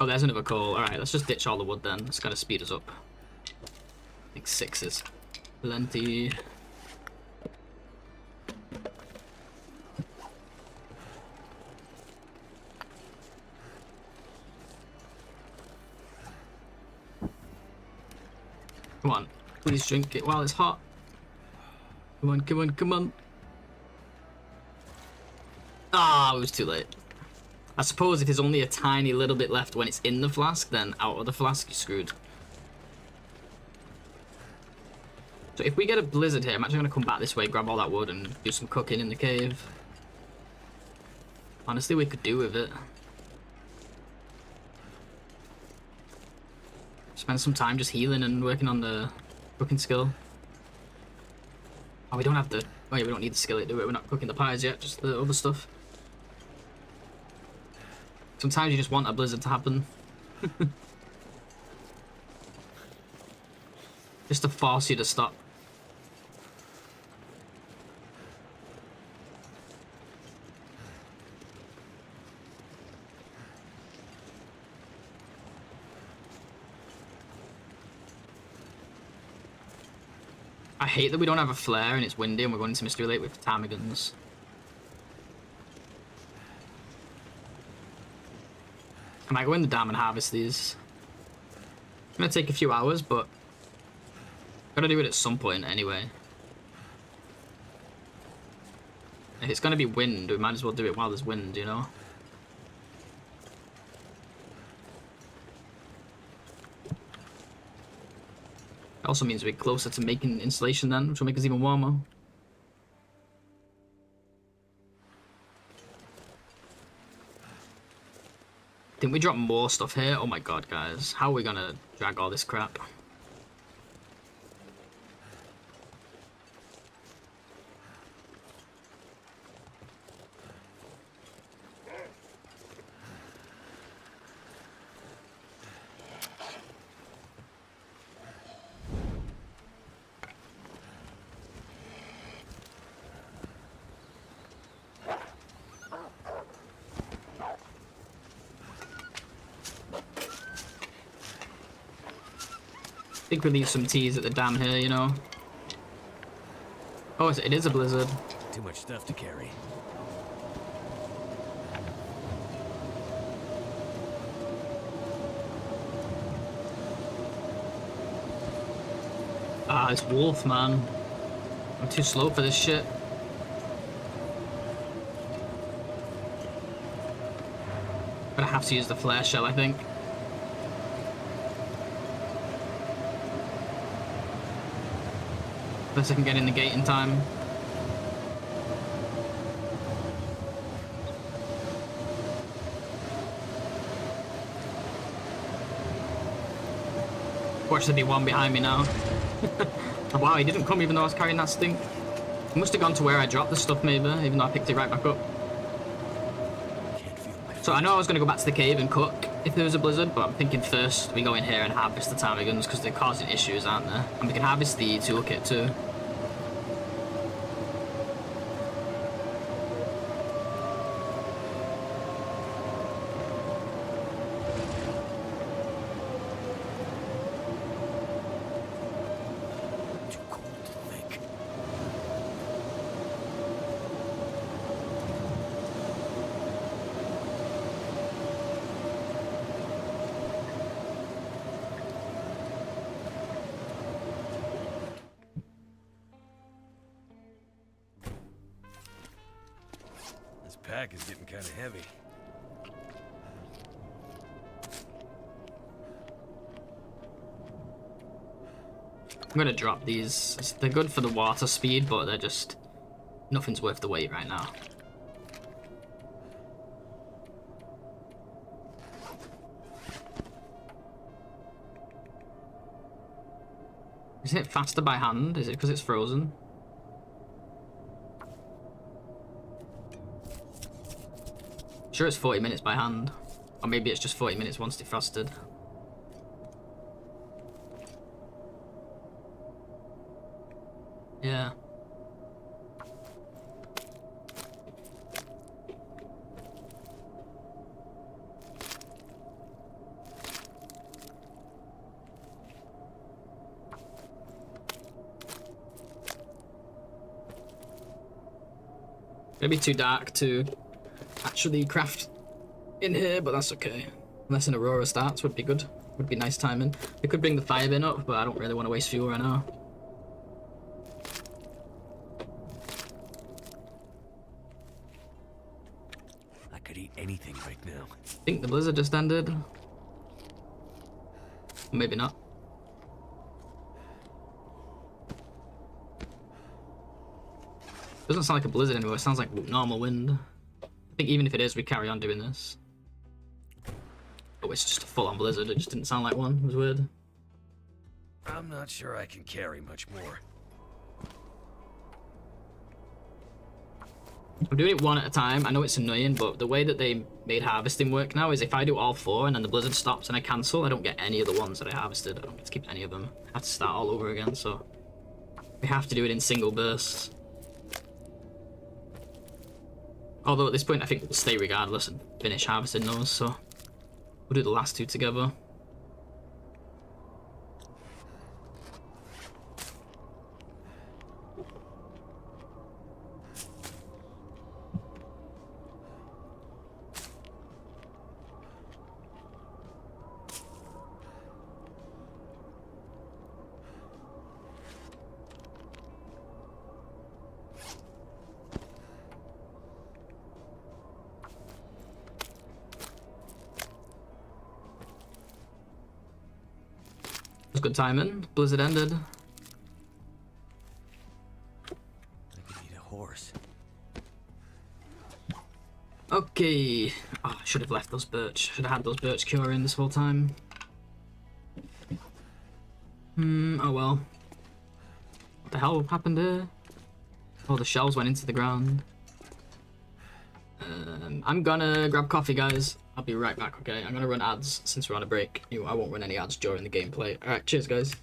Speaker 1: there's another coal. Alright, let's just ditch all the wood then. It's gotta speed us up. I think 6 is plenty. Come on, please drink it while it's hot. Come on, come on, come on. Ah, it was too late. I suppose if there's only a tiny little bit left when it's in the flask, then out of the flask, you're screwed. So if we get a blizzard here, I'm actually going to come back this way, grab all that wood, and do some cooking in the cave. Honestly, we could do with it. Spend some time just healing and working on the cooking skill. Oh, we don't have the... Oh yeah, we don't need the skillet, do we? We're not cooking the pies yet, just the other stuff. Sometimes you just want a blizzard to happen. Just to force you to stop. I hate that we don't have a flare and it's windy and we're going into Mystery Lake with ptarmigans. I might go in the dam and harvest these. It's gonna take a few hours, but gotta do it at some point anyway. If it's gonna be wind, we might as well do it while there's wind, you know? It also means we're closer to making insulation then, which will make us even warmer. Didn't we drop more stuff here? Oh my god, guys. How are we gonna drag all this crap? I think we leave some teas at the dam here, you know. Oh, it is a blizzard.
Speaker 2: Too much stuff to carry.
Speaker 1: Ah, it's wolf, man. I'm too slow for this shit. Gonna have to use the flare shell, I think. Unless I can get in the gate in time. Watch there be one behind me now. Oh, wow, he didn't come even though I was carrying that stink. He must have gone to where I dropped the stuff maybe, even though I picked it right back up. So I know I was going to go back to the cave and cook if there was a blizzard, but I'm thinking first we go in here and harvest the ptarmigans because they're causing issues, aren't they? And we can harvest the toolkit too.
Speaker 2: Pack is getting kind of heavy.
Speaker 1: I'm gonna drop these. They're good for the water speed, but they're just... nothing's worth the weight right now. Is it faster by hand? Is it because it's frozen? Sure, it's 40 minutes by hand. Or maybe it's just 40 minutes once defrosted. Yeah. Maybe too dark to actually craft in here, but that's okay. Unless an Aurora starts would be good. Would be nice timing. We could bring the fire bin up, but I don't really want to waste fuel right now.
Speaker 2: I could eat anything right now.
Speaker 1: I think the blizzard just ended. Maybe not. Doesn't sound like a blizzard anymore, it sounds like normal wind. I think even if it is, we carry on doing this. Oh, it's just a full-on blizzard, it just didn't sound like one, it was weird.
Speaker 2: I'm not sure I can carry much more.
Speaker 1: I'm doing it one at a time. I know it's annoying, but the way that they made harvesting work now is if I do all 4 and then the blizzard stops and I cancel, I don't get any of the ones that I harvested. I don't get to keep any of them. I have to start all over again, so we have to do it in single bursts. Although at this point I think we'll stay regardless and finish harvesting those, so we'll do the last 2 together. Good timing. Blizzard ended.
Speaker 2: I could eat a horse.
Speaker 1: Okay. Oh, I should have left those birch. Should have had those birch curing this whole time. Oh well. What the hell happened here? Oh, the shells went into the ground. I'm gonna grab coffee, guys. I'll be right back, okay? I'm gonna run ads since we're on a break. I won't run any ads during the gameplay. Alright, cheers, guys.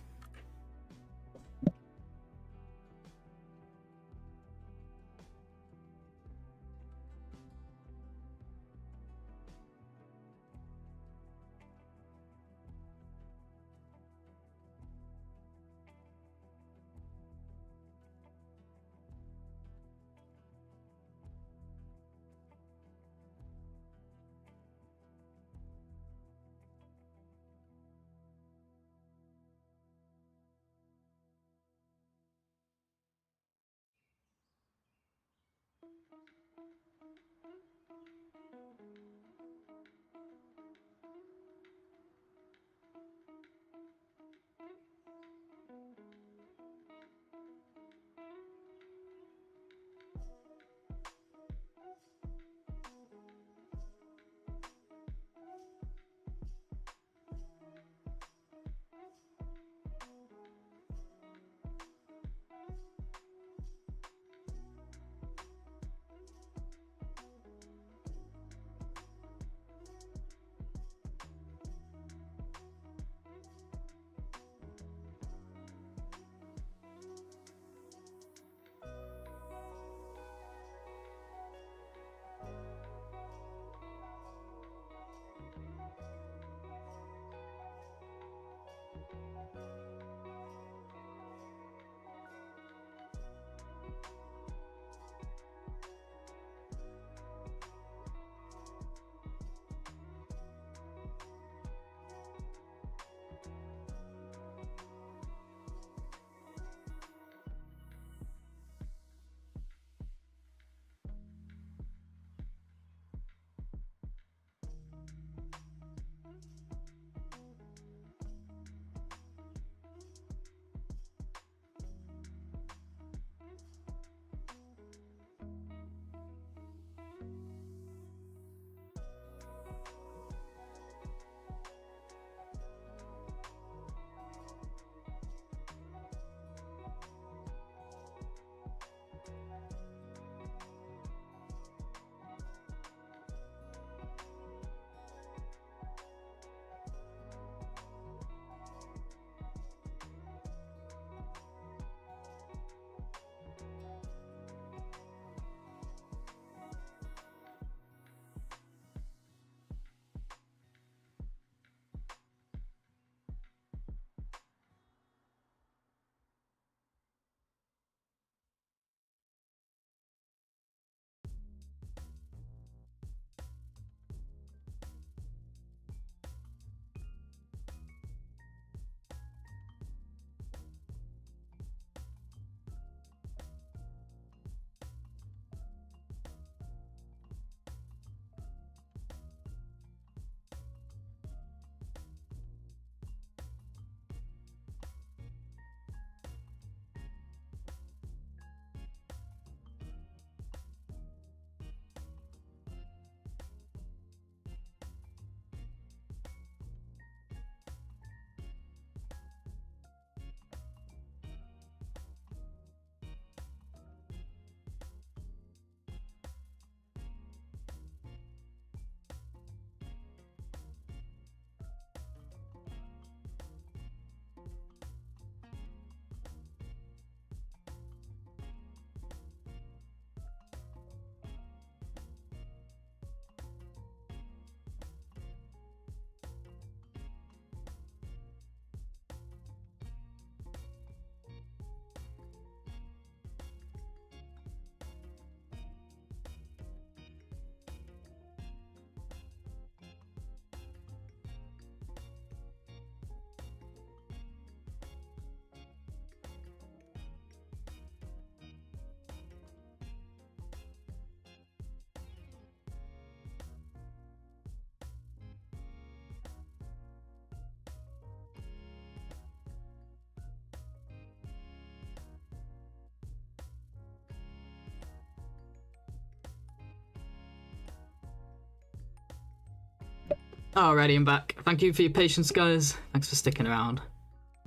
Speaker 1: Alrighty, I'm back. Thank you for your patience, guys. Thanks for sticking around.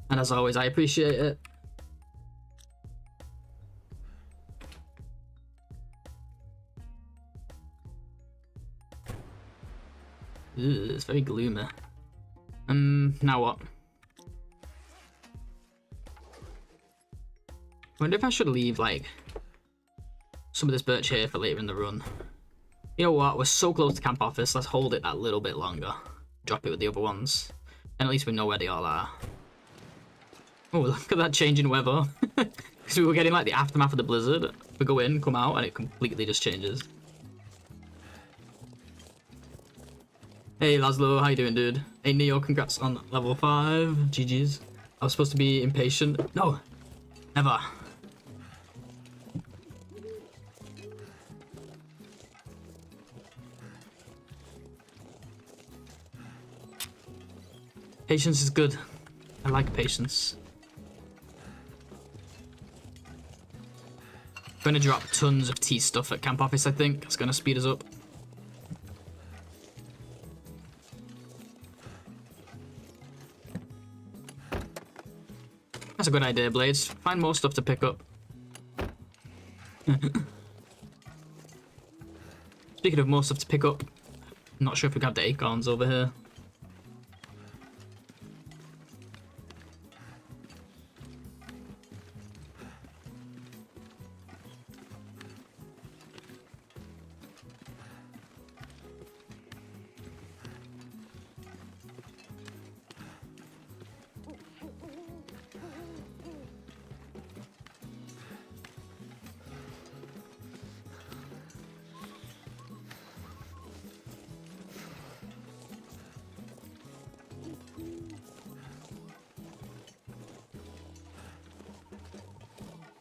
Speaker 1: And as always, I appreciate it. Ugh, it's very gloomy. Now what? I wonder if I should leave, like, some of this birch here for later in the run. You know what? We're so close to camp office. Let's hold it that little bit longer. Drop it with the other ones. And at least we know where they all are. Oh, look at that change in weather. Because we were getting, like, the aftermath of the blizzard. We go in, come out, and it completely just changes. Hey Laszlo, how you doing, dude? Hey Neo, congrats on level 5. GG's. I was supposed to be impatient. No, never. Patience is good. I like patience. I'm gonna drop tons of tea stuff at camp office, I think. It's gonna speed us up. That's a good idea, Blades. Find more stuff to pick up. Speaking of more stuff to pick up, I'm not sure if we got the acorns over here.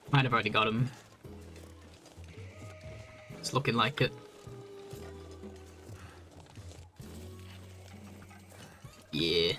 Speaker 1: Might have already got him. It's looking like it. Yeah.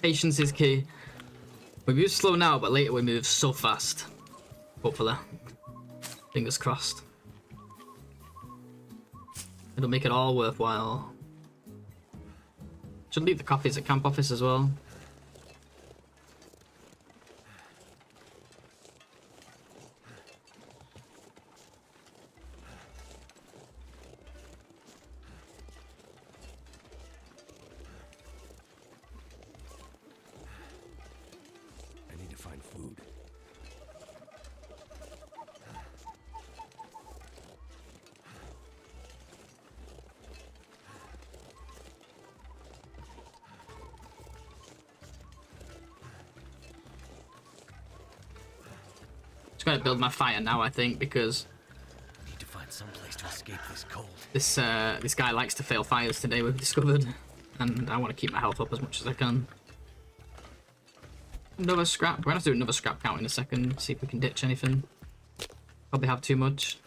Speaker 1: Patience is key. We move slow now, but later we move so fast. Hopefully. Fingers crossed. It'll make it all worthwhile. Should leave the coffees at camp office as well. Gonna build my fire now, I think, because
Speaker 2: need to find some place to escape this cold.
Speaker 1: This guy likes to fail fires today, we've discovered, and I want to keep my health up as much as I can. Another scrap. We're gonna have to do another scrap count in a second, see if we can ditch anything. Probably have too much.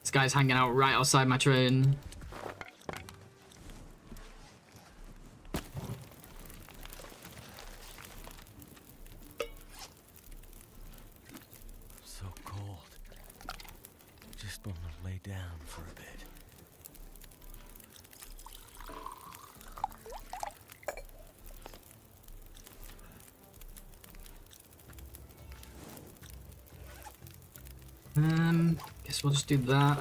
Speaker 1: This guy's hanging out right outside my train.
Speaker 2: So cold. Just want to lay down for a bit.
Speaker 1: Guess we'll just do that.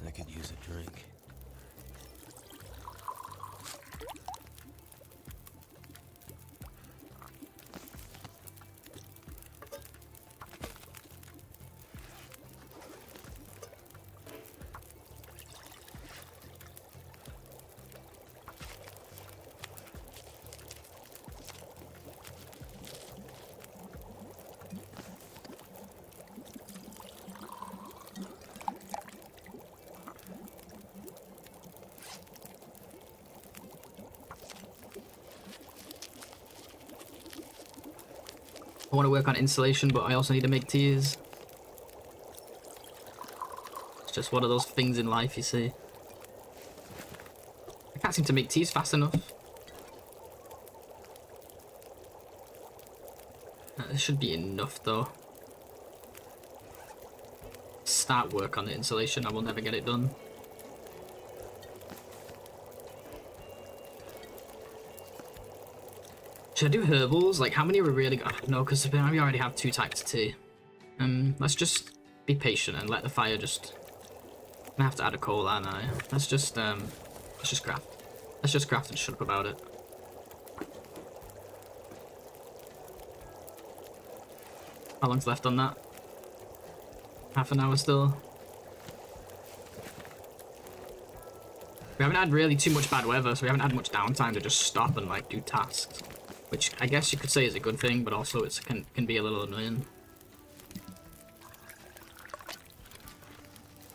Speaker 2: I could use a drink.
Speaker 1: I want to work on insulation, but I also need to make teas. It's just one of those things in life, you see. I can't seem to make teas fast enough. This should be enough, though. Start work on the insulation, I will never get it done. Should I do herbals? Like, how many are we really got? No, because we already have 2 types of tea. Let's just be patient and let the fire just... I'm gonna have to add a coal, aren't I? Let's just craft. Let's just craft and shut up about it. How long's left on that? Half an hour still. We haven't had really too much bad weather, so we haven't had much downtime to just stop and, like, do tasks. Which I guess you could say is a good thing, but also it can be a little annoying.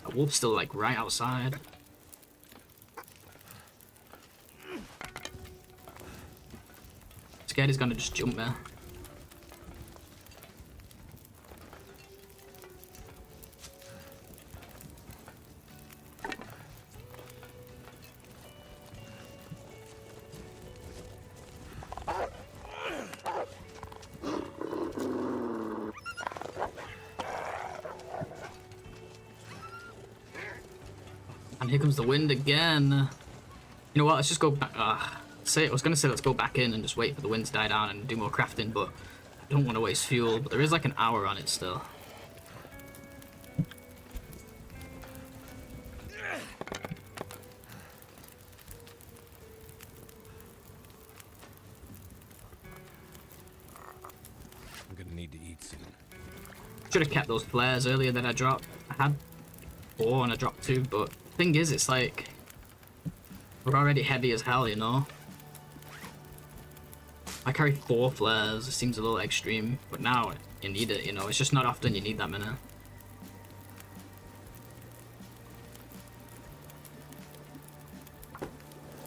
Speaker 1: A wolf's still, like, right outside. Scared he's gonna just jump there. And here comes the wind again. You know what? Let's just go back. I was gonna say let's go back in and just wait for the wind to die down and do more crafting, but I don't want to waste fuel. But there is like an hour on it still.
Speaker 2: I'm gonna need to eat soon.
Speaker 1: Should have kept those flares earlier that I dropped. I had 4 and I dropped 2, but the thing is, it's like we're already heavy as hell, you know. I carry 4 flares. It seems a little extreme, but now you need it, you know. It's just not often you need that many.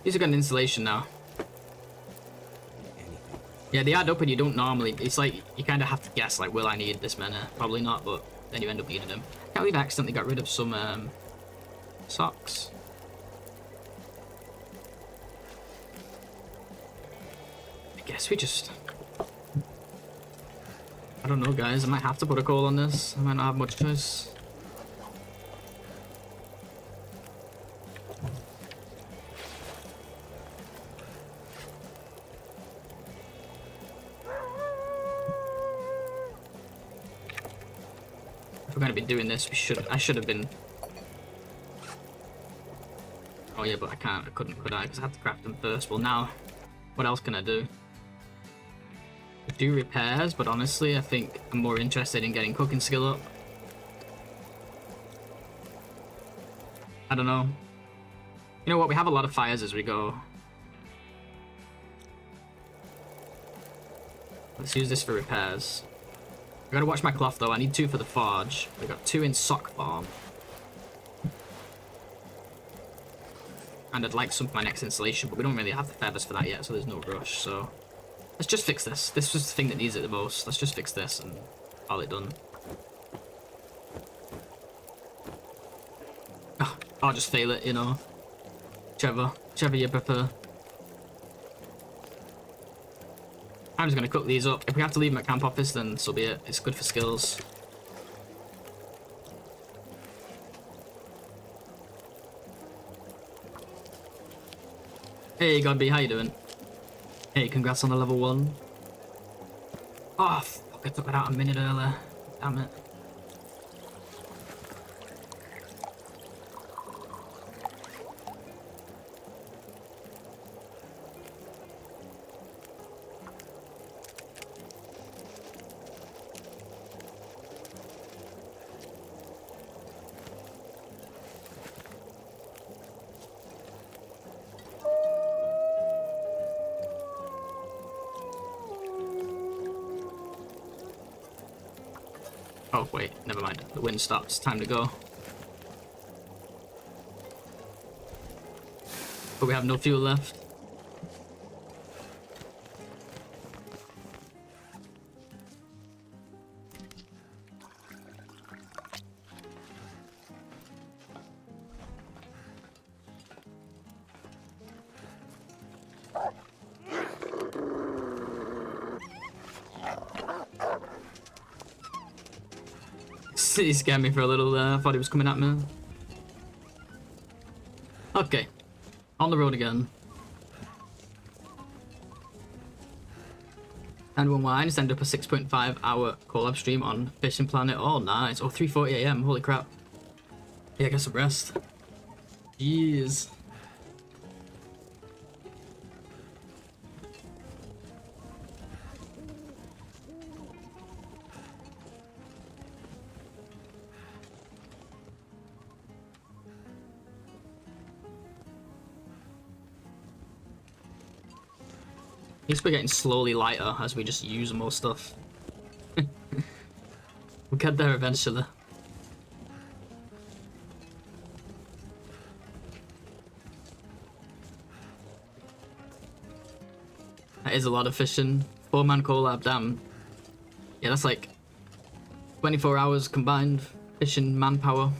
Speaker 1: These are good insulation now. Yeah, they add up and you don't normally... It's like, you kind of have to guess, like, will I need this many? Probably not, but then you end up needing them. Can't believe I accidentally got rid of some, socks. I guess we just... I don't know, guys. I might have to put a coal on this. I might not have much choice. We're going to be doing this. I should have been. Oh yeah, but I couldn't, could I? Because I had to craft them first. Well, now, what else can I do? Do repairs, but honestly, I think I'm more interested in getting cooking skill up. I don't know. You know what? We have a lot of fires as we go. Let's use this for repairs. I gotta watch my cloth though. I need 2 for the forge. We got 2 in sock form. And I'd like some for my next installation, but we don't really have the feathers for that yet, so there's no rush. So let's just fix this. This was the thing that needs it the most. Let's just fix this and call it done. Oh, I'll just fail it, you know. Whichever you prefer. I'm just gonna cook these up. If we have to leave them at camp office, then so be it. It's good for skills. Hey, Godby, how you doing? Hey, congrats on the level 1. Oh, fuck, I took it out a minute earlier. Damn it. Oh, wait, never mind. The wind stops. Time to go. But we have no fuel left. He scared me for a little there. I thought he was coming at me. Okay. On the road again. And when I signed up a 6.5 hour collab stream on Fishing Planet. Oh, nice. Oh, 3:40 AM. Holy crap. Yeah, get some rest. Jeez. At least we're getting slowly lighter as we just use more stuff. We'll get there eventually. That is a lot of fishing. 4-man collab, damn. Yeah, that's like 24 hours combined fishing manpower.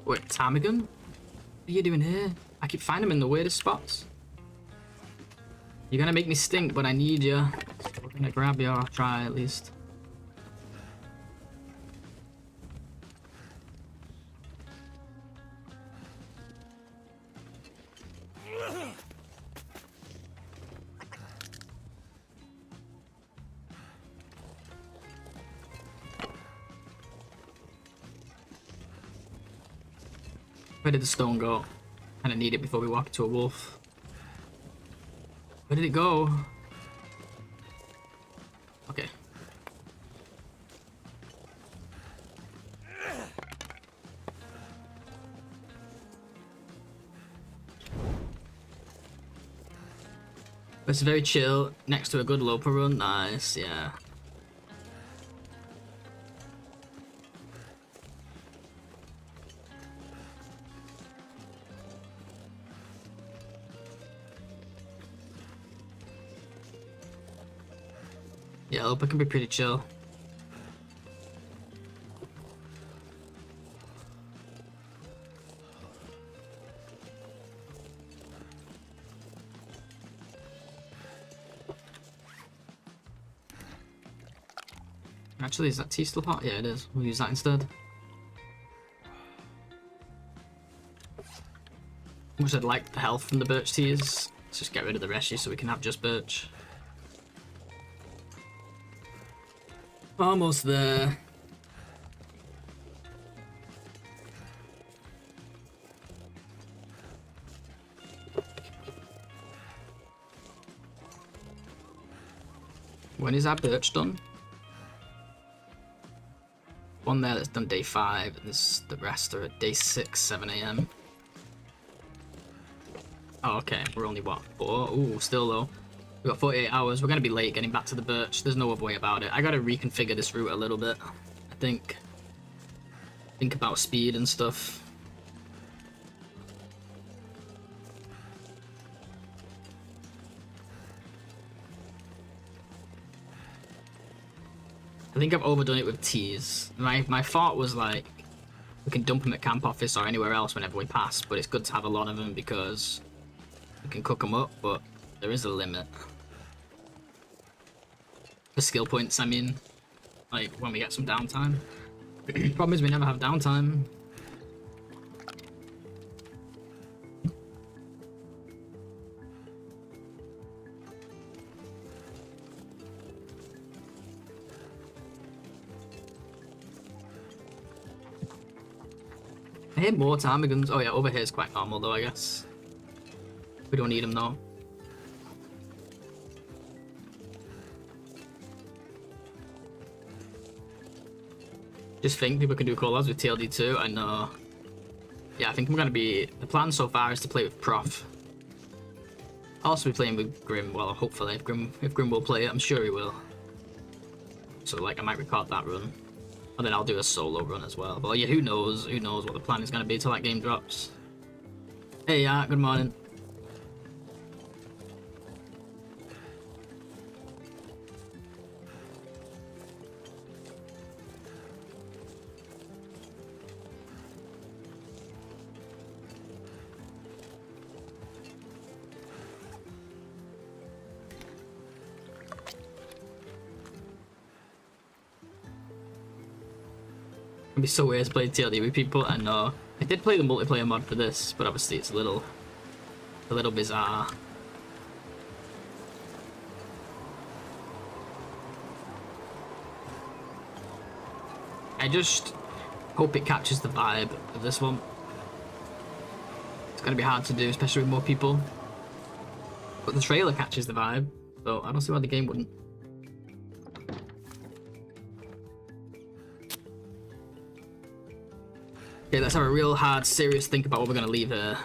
Speaker 1: Wait, ptarmigan? What are you doing here? I keep finding them in the weirdest spots. You're gonna make me stink, but I need you. So we're gonna grab you, I'll try at least. Where did the stone go? Kinda need it before we walk into a wolf. Where did it go? Okay. It's very chill, next to a good loper run. Nice, yeah. Yeah, loper can be pretty chill. Actually, is that tea still hot? Yeah, it is. We'll use that instead. Much I'd like the health from the birch teas. Let's just get rid of the reshy so we can have just birch. Almost there. When is our birch done? One there that's done day 5, and the rest are at day 6, 7 AM. Oh, okay, we're only what, 4? Ooh, still low. We've got 48 hours. We're going to be late getting back to the birch. There's no other way about it. I got to reconfigure this route a little bit, I think. Think about speed and stuff. I think I've overdone it with teas. My thought was like, we can dump them at camp office or anywhere else whenever we pass, but it's good to have a lot of them because we can cook them up, but there is a limit. The skill points, I mean, like when we get some downtime. Problem is we never have downtime. I hit more ptarmigans. Oh yeah, over here is quite normal though, I guess. We don't need them though. Just think people can do call-outs with TLD2. I know. Yeah, I think I'm gonna be. The plan so far is to play with Prof. I'll also be playing with Grim. Well, hopefully, if Grim will play it, I'm sure he will. So like, I might record that run. And then I'll do a solo run as well. But yeah, who knows? Who knows what the plan is going to be till that game drops. Hey, good morning. It'd be so weird to play TLD with people. I know. I did play the multiplayer mod for this, but obviously it's a little bizarre. I just hope it captures the vibe of this one. It's gonna be hard to do, especially with more people. But the trailer catches the vibe, so I don't see why the game wouldn't. Okay, let's have a real hard, serious think about what we're gonna leave here.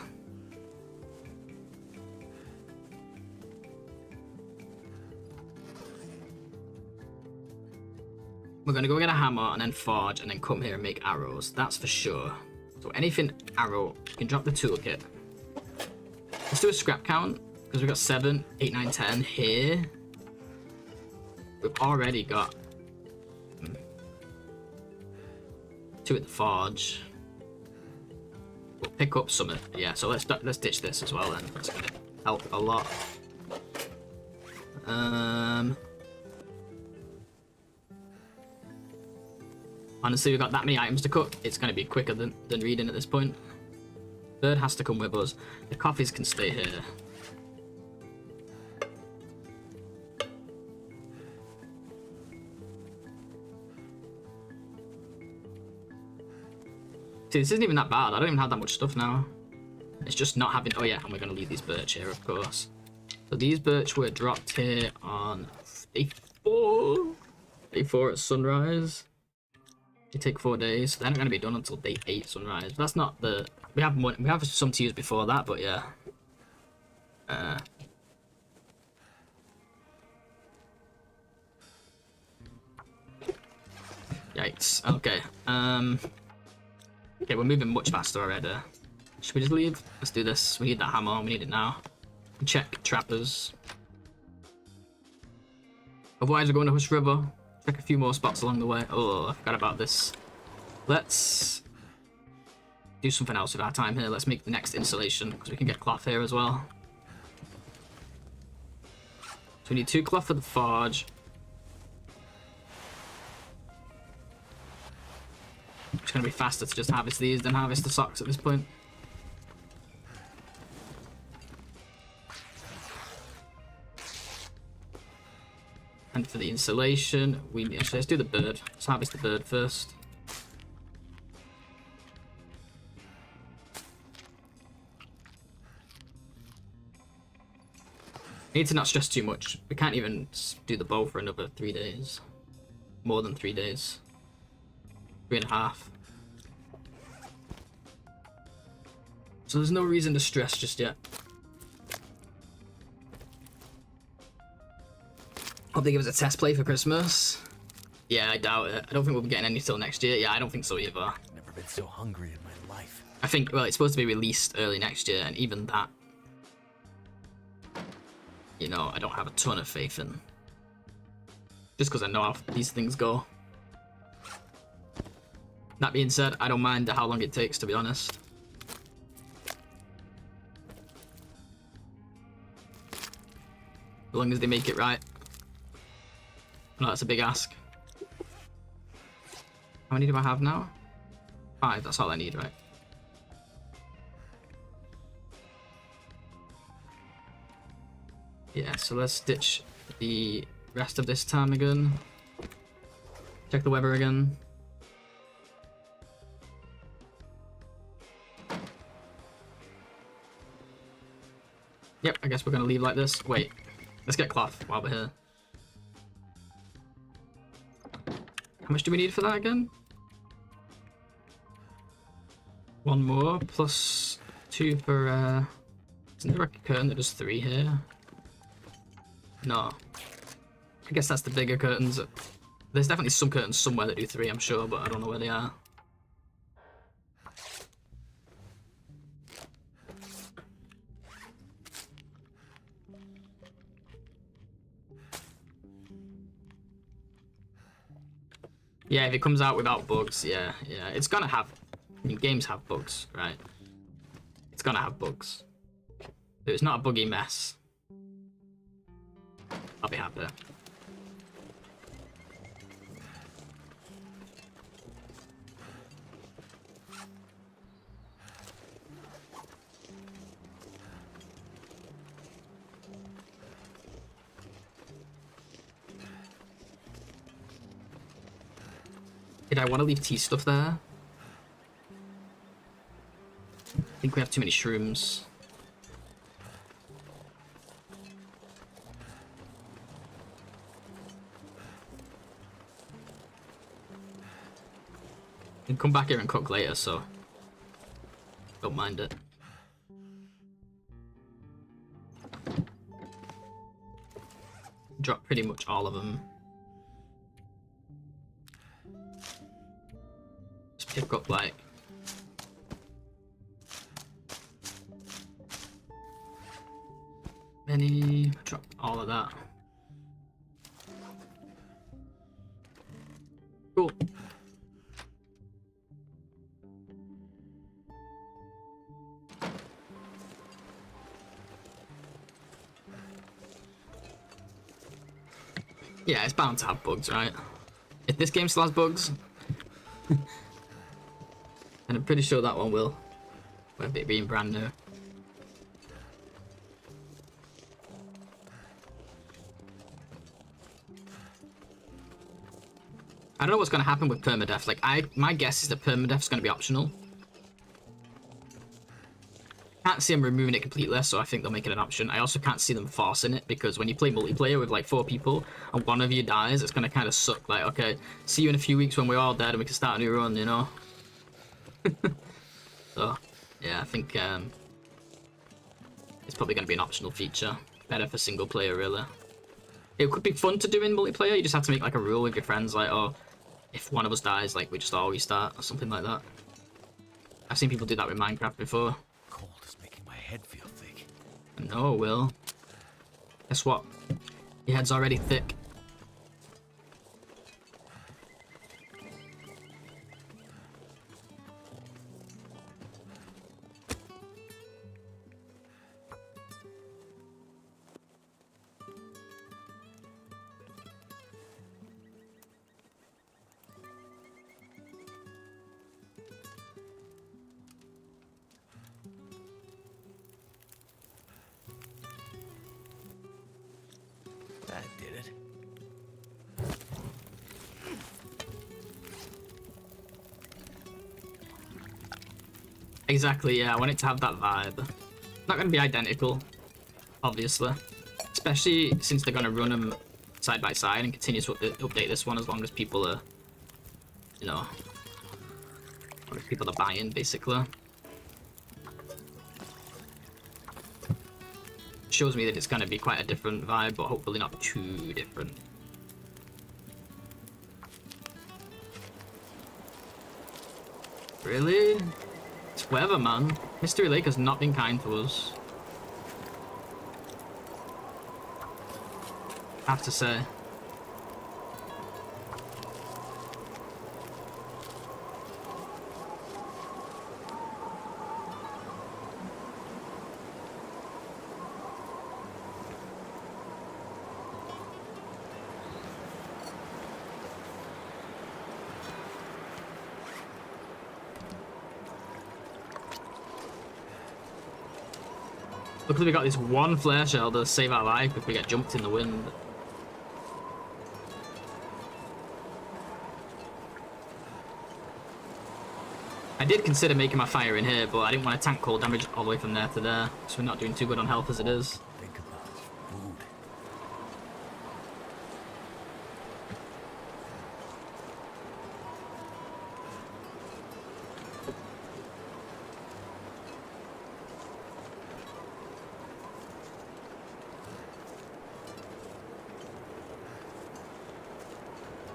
Speaker 1: We're gonna go get a hammer and then forge and then come here and make arrows. That's for sure. So anything arrow, you can drop the toolkit. Let's do a scrap count because we've got 7, 8, 9, 10 here. We've already got 2 at the forge. We'll pick up some. Yeah, so let's ditch this as well then. That's gonna help a lot. Honestly, we've got that many items to cook. It's gonna be quicker than reading at this point. Bird has to come with us. The coffees can stay here. See, this isn't even that bad. I don't even have that much stuff now. It's just not having... Oh yeah, and we're going to leave these birch here, of course. So these birch were dropped here on day 4. Day 4 at sunrise. They take 4 days. So they're not going to be done until day 8 sunrise. But that's not the... We have some to use before that, but yeah. Yikes. Okay. Okay, we're moving much faster already. Should we just leave? Let's do this. We need that hammer. We need it now. Check trappers. Otherwise, we're going to Hush River. Check a few more spots along the way. Oh, I forgot about this. Let's do something else with our time here. Let's make the next installation because we can get cloth here as well. So we need 2 cloth for the forge. It's going to be faster to just harvest these than harvest the socks at this point. And for the insulation, actually let's do the bird. Let's harvest the bird first. We need to not stress too much. We can't even do the bow for another 3 days. More than 3 days. 3.5. So there's no reason to stress just yet. Hope they give us a test play for Christmas. Yeah, I doubt it. I don't think we'll be getting any till next year. Yeah, I don't think so either.
Speaker 2: Never been so hungry in my life.
Speaker 1: I think, well, it's supposed to be released early next year, and even that, you know, I don't have a ton of faith in. Just because I know how these things go. That being said, I don't mind how long it takes, to be honest. As long as they make it right. No, that's a big ask. How many do I have now? 5, that's all I need, right? Yeah, so let's ditch the rest of this time again. Check the weather again. Yep, I guess we're gonna leave like this. Wait, let's get cloth while we're here. How much do we need for that again? 1 more, plus 2 for, isn't there a curtain that does 3 here? No. I guess that's the bigger curtains. There's definitely some curtains somewhere that do 3, I'm sure, but I don't know where they are. Yeah, if it comes out without bugs, yeah, it's gonna have. I mean, games have bugs, right? It's gonna have bugs. If it's not a buggy mess, I'll be happy. Did I want to leave tea stuff there? I think we have too many shrooms. We can come back here and cook later, so don't mind it. Drop pretty much all of them. Just pick up like many, drop all of that. Cool. Yeah, it's bound to have bugs, right? If this game still has bugs, and I'm pretty sure that one will, with it being brand new. I don't know what's going to happen with permadeath. Like, my guess is that permadeath is going to be optional. Can't see them removing it completely, so I think they'll make it an option. I also can't see them forcing it, because when you play multiplayer with like 4 people and one of you dies, it's going to kind of suck. Like, okay, see you in a few weeks when we're all dead and we can start a new run, you know? So, yeah, I think it's probably going to be an optional feature. Better for single player, really. It could be fun to do in multiplayer. You just have to make like a rule with your friends, like, oh, if one of us dies, like, we just always start, or something like that. I've seen people do that with Minecraft before.
Speaker 2: Cold is making my head feel thick.
Speaker 1: No, Will. Guess what? Your head's already thick.
Speaker 2: That did it.
Speaker 1: Exactly, yeah, I want it to have that vibe. Not going to be identical, obviously. Especially since they're going to run them side by side and continue to update this one as long as people are, you know, as long as people are buying, basically. Shows me that it's going to be quite a different vibe, but hopefully not too different. Really? It's weather, man. Mystery Lake has not been kind to us, I have to say. Luckily we got this one flare shell to save our life if we get jumped in the wind. I did consider making my fire in here, but I didn't want to tank cold damage all the way from there to there, so we're not doing too good on health as it is.
Speaker 2: Think about food.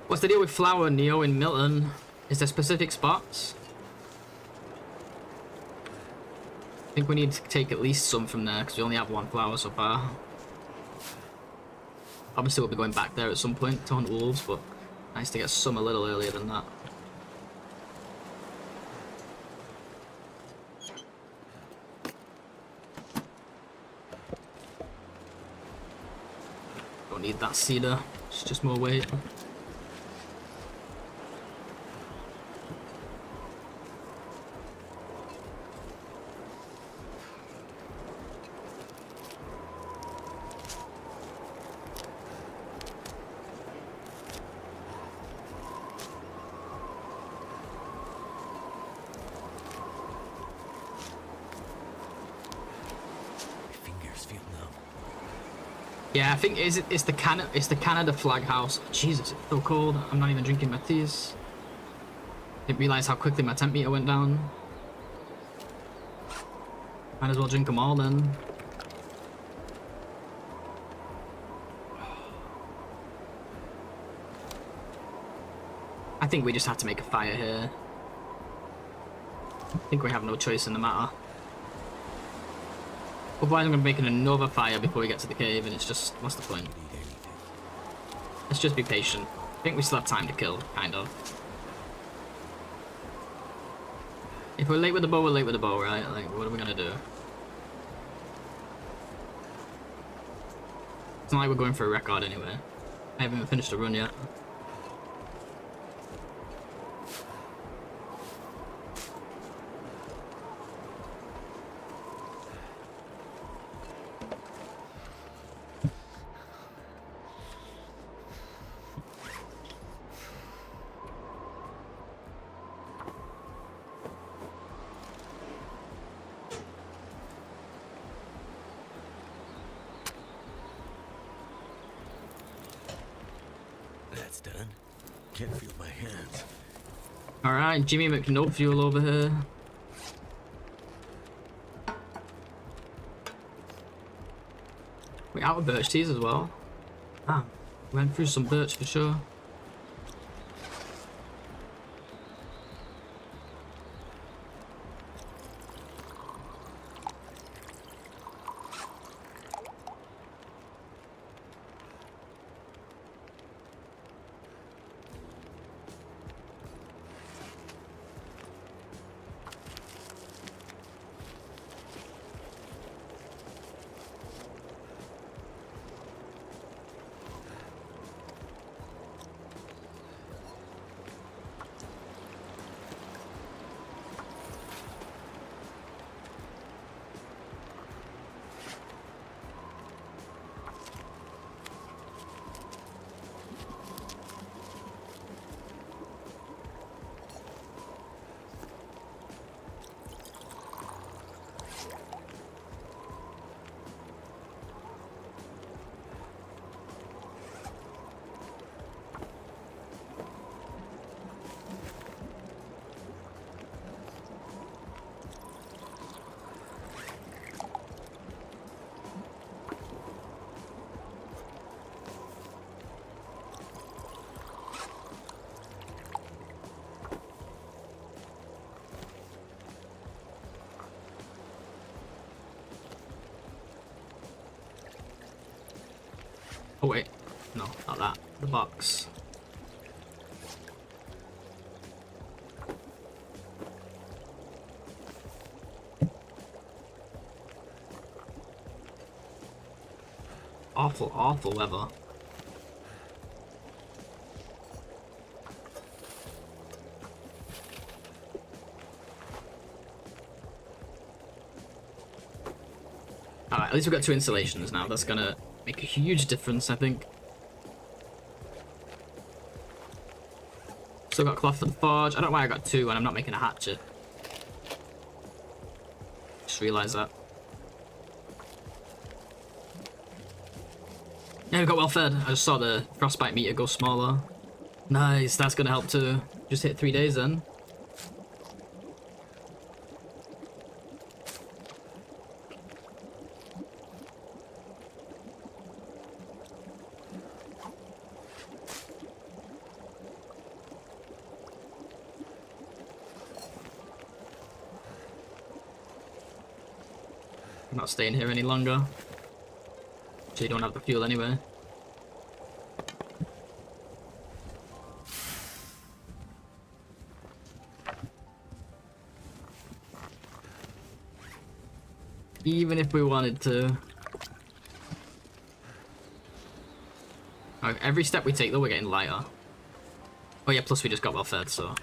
Speaker 1: What's the deal with flour, Neo, in Milton? Is there specific spots? I think we need to take at least some from there because we only have one flower so far. Obviously we'll be going back there at some point to hunt wolves, but nice to get some a little earlier than that. Don't need that cedar, it's just more weight. Yeah, I think it's the Canada flag house. Jesus, it's so cold. I'm not even drinking my teas. Didn't realize how quickly my temp meter went down. Might as well drink them all then. I think we just have to make a fire here. I think we have no choice in the matter. Otherwise I'm going to be making another fire before we get to the cave, and it's just, what's the point? Let's just be patient. I think we still have time to kill, kind of. If we're late with the bow, we're late with the bow, right? Like, what are we going to do? It's not like we're going for a record anyway. I haven't even finished a run yet.
Speaker 2: That's done. Can't feel my hands.
Speaker 1: Alright, Jimmy McNofuel over here. We're out of birch teas as well. Ah, went through some birch for sure. Oh wait, no, not that. The box. Awful, awful weather. Alright, at least we've got 2 installations now. That's gonna make a huge difference, I think. Still got cloth for the forge. I don't know why I got 2 and I'm not making a hatchet. Just realised that. Yeah, we got well fed. I just saw the frostbite meter go smaller. Nice, that's gonna help too. Just hit 3 days then. I'm not staying here any longer. So you don't have the fuel anyway. Even if we wanted to. Every step we take though, we're getting lighter. Oh yeah, plus we just got well fed, so.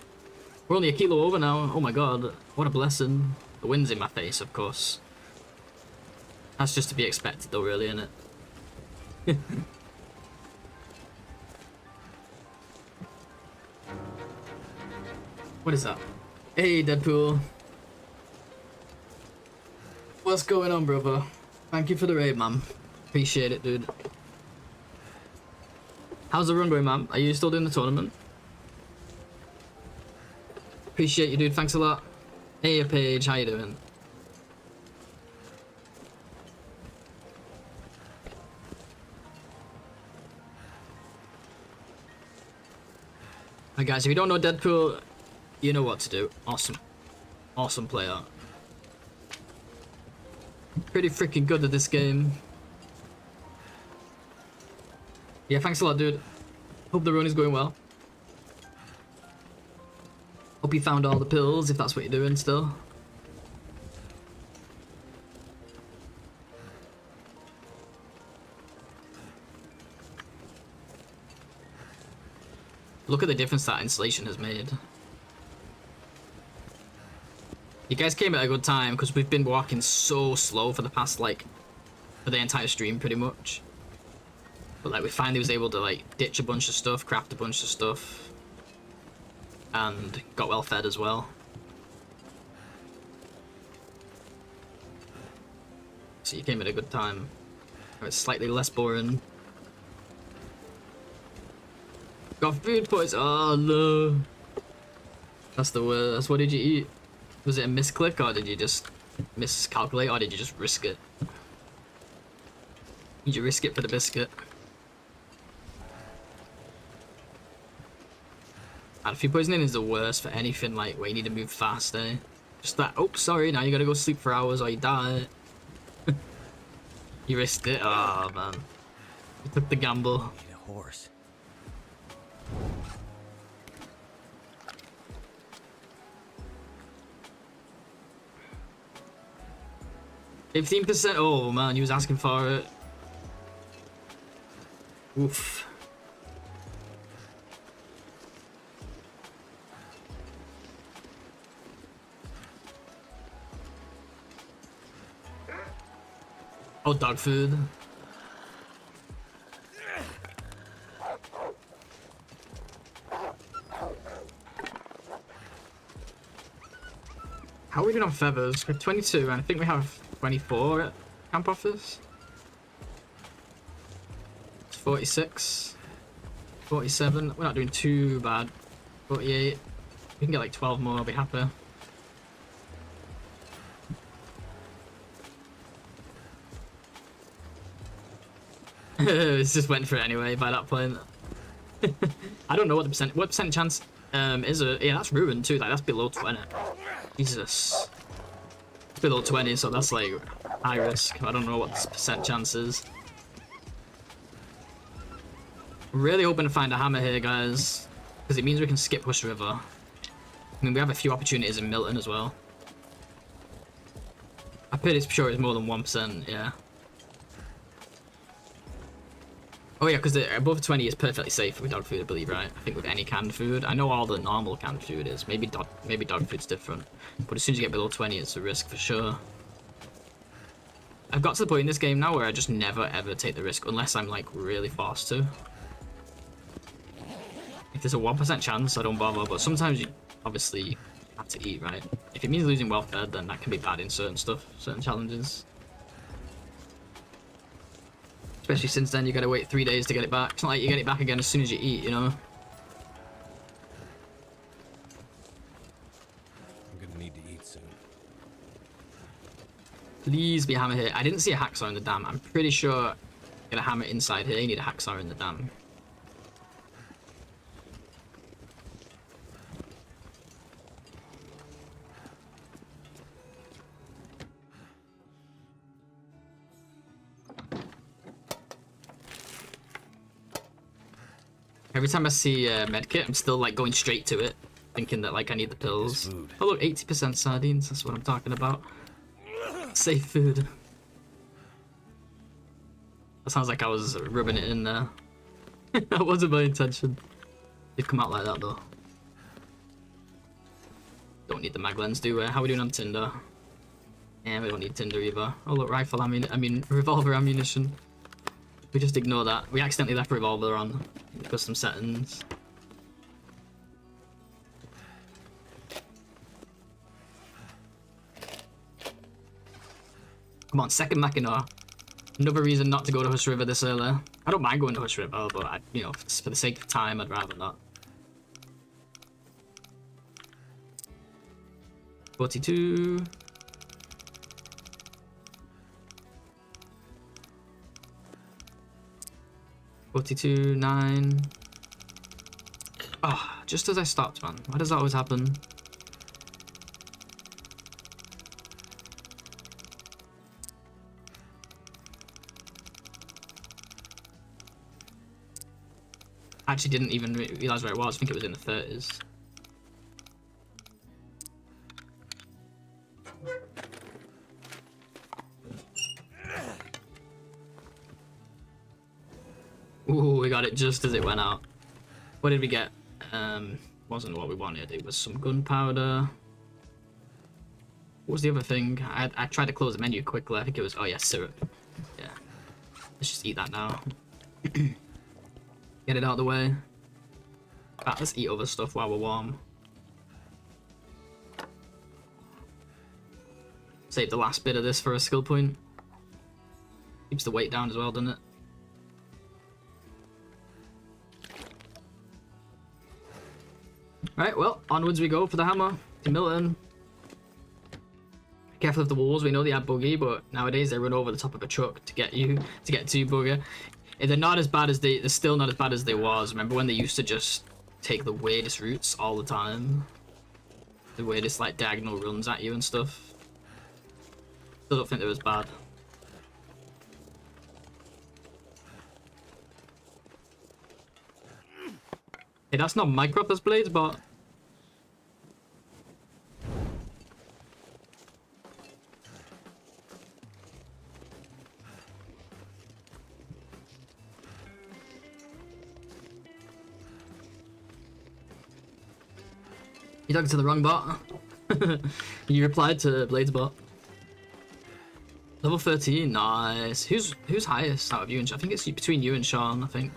Speaker 1: We're only a kilo over now. Oh my god, what a blessing. The wind's in my face, of course. That's just to be expected though, really, isn't it? What is that? Hey, Deadpool. What's going on, brother? Thank you for the raid, man. Appreciate it, dude. How's the run going, man? Are you still doing the tournament? Appreciate you, dude. Thanks a lot. Hey, Paige. How you doing? Alright, guys. If you don't know Deadpool, you know what to do. Awesome. Awesome player. Pretty freaking good at this game. Yeah, thanks a lot, dude. Hope the run is going well. Hope you found all the pills, if that's what you're doing still. Look at the difference that insulation has made. You guys came at a good time, because we've been walking so slow for the past, like, for the entire stream, pretty much. But, like, we finally was able to, like, ditch a bunch of stuff, craft a bunch of stuff. And got well fed as well. So you came at a good time. It's slightly less boring. Got food poison. Oh no. That's the worst. What did you eat? Was it a misclick, or did you just miscalculate, or did you just risk it? Did you risk it for the biscuit? And food poisoning is the worst for anything like where you need to move fast, eh? Just that, oh sorry, now you gotta go sleep for hours or you die. You risked it? Oh man. You took the gamble.
Speaker 2: Need a horse.
Speaker 1: %. Oh man, he was asking for it. Oof. Oh, dog food. How are we doing on feathers? We have 22, and I think we have 24 at camp office. It's 46. 47. We're not doing too bad. 48. We can get like 12 more, I'll be happy. It just went for it anyway by that point. I don't know what the percent chance is it? Yeah, that's ruined too, like that's below 20. Jesus. It's below 20, so that's like high risk. I don't know what the percent chance is. I'm really hoping to find a hammer here, guys, because it means we can skip Hush River. I mean, we have a few opportunities in Milton as well. I'm pretty sure it's more than 1%, yeah. Oh yeah, because above 20 is perfectly safe with dog food, I believe, right? I think with any canned food. I know all the normal canned food is. Maybe dog food's different. But as soon as you get below 20, it's a risk for sure. I've got to the point in this game now where I just never ever take the risk unless I'm like really forced to. If there's a 1% chance, I don't bother, but sometimes you obviously have to eat, right? If it means losing welfare, then that can be bad in certain stuff, certain challenges. Especially since then you gotta wait 3 days to get it back. It's not like you get it back again as soon as you eat, you know?
Speaker 2: I'm gonna need to eat soon.
Speaker 1: Please be a hammer here. I didn't see a hacksaw in the dam. I'm pretty sure get a hammer inside here. You need a hacksaw in the dam. Every time I see a medkit, I'm still like going straight to it, thinking that like I need the pills. Oh look, 80% sardines, that's what I'm talking about. Safe food. That sounds like I was rubbing it in there. That wasn't my intention. It'd come out like that though. Don't need the mag lens, do we? How are we doing on Tinder? Yeah, we don't need Tinder either. Oh look, rifle ammunition, I mean revolver ammunition. We just ignore that. We accidentally left revolver on in the custom settings. Come on, second Mackinac. Another reason not to go to Hush River this early. I don't mind going to Hush River, but I, you know, for the sake of time, I'd rather not. 42. $42, 9. Oh, just as I stopped, man. Why does that always happen? I actually didn't even realize where it was. I think it was in the 30s. Ooh, we got it just as it went out. What did we get? Wasn't what we wanted. It was some gunpowder. What was the other thing? I tried to close the menu quickly. I think it was, oh yeah, syrup. Yeah. Let's just eat that now. Get it out of the way. Right, let's eat other stuff while we're warm. Save the last bit of this for a skill point. Keeps the weight down as well, doesn't it? Right, well, onwards we go for the hammer. To Milton. Careful of the wolves. We know they have buggy, but nowadays they run over the top of a truck to get you, to get to buggy. They're not as bad as they're still not as bad as they was. Remember when they used to just take the weirdest routes all the time? The weirdest like diagonal runs at you and stuff. Still don't think they was bad. Hey, that's not Minecraft's blades, but you talking to the wrong bot? You replied to Blades bot. Level 13, nice. Who's highest out of you and Sean? I think it's between you and Sean, I think.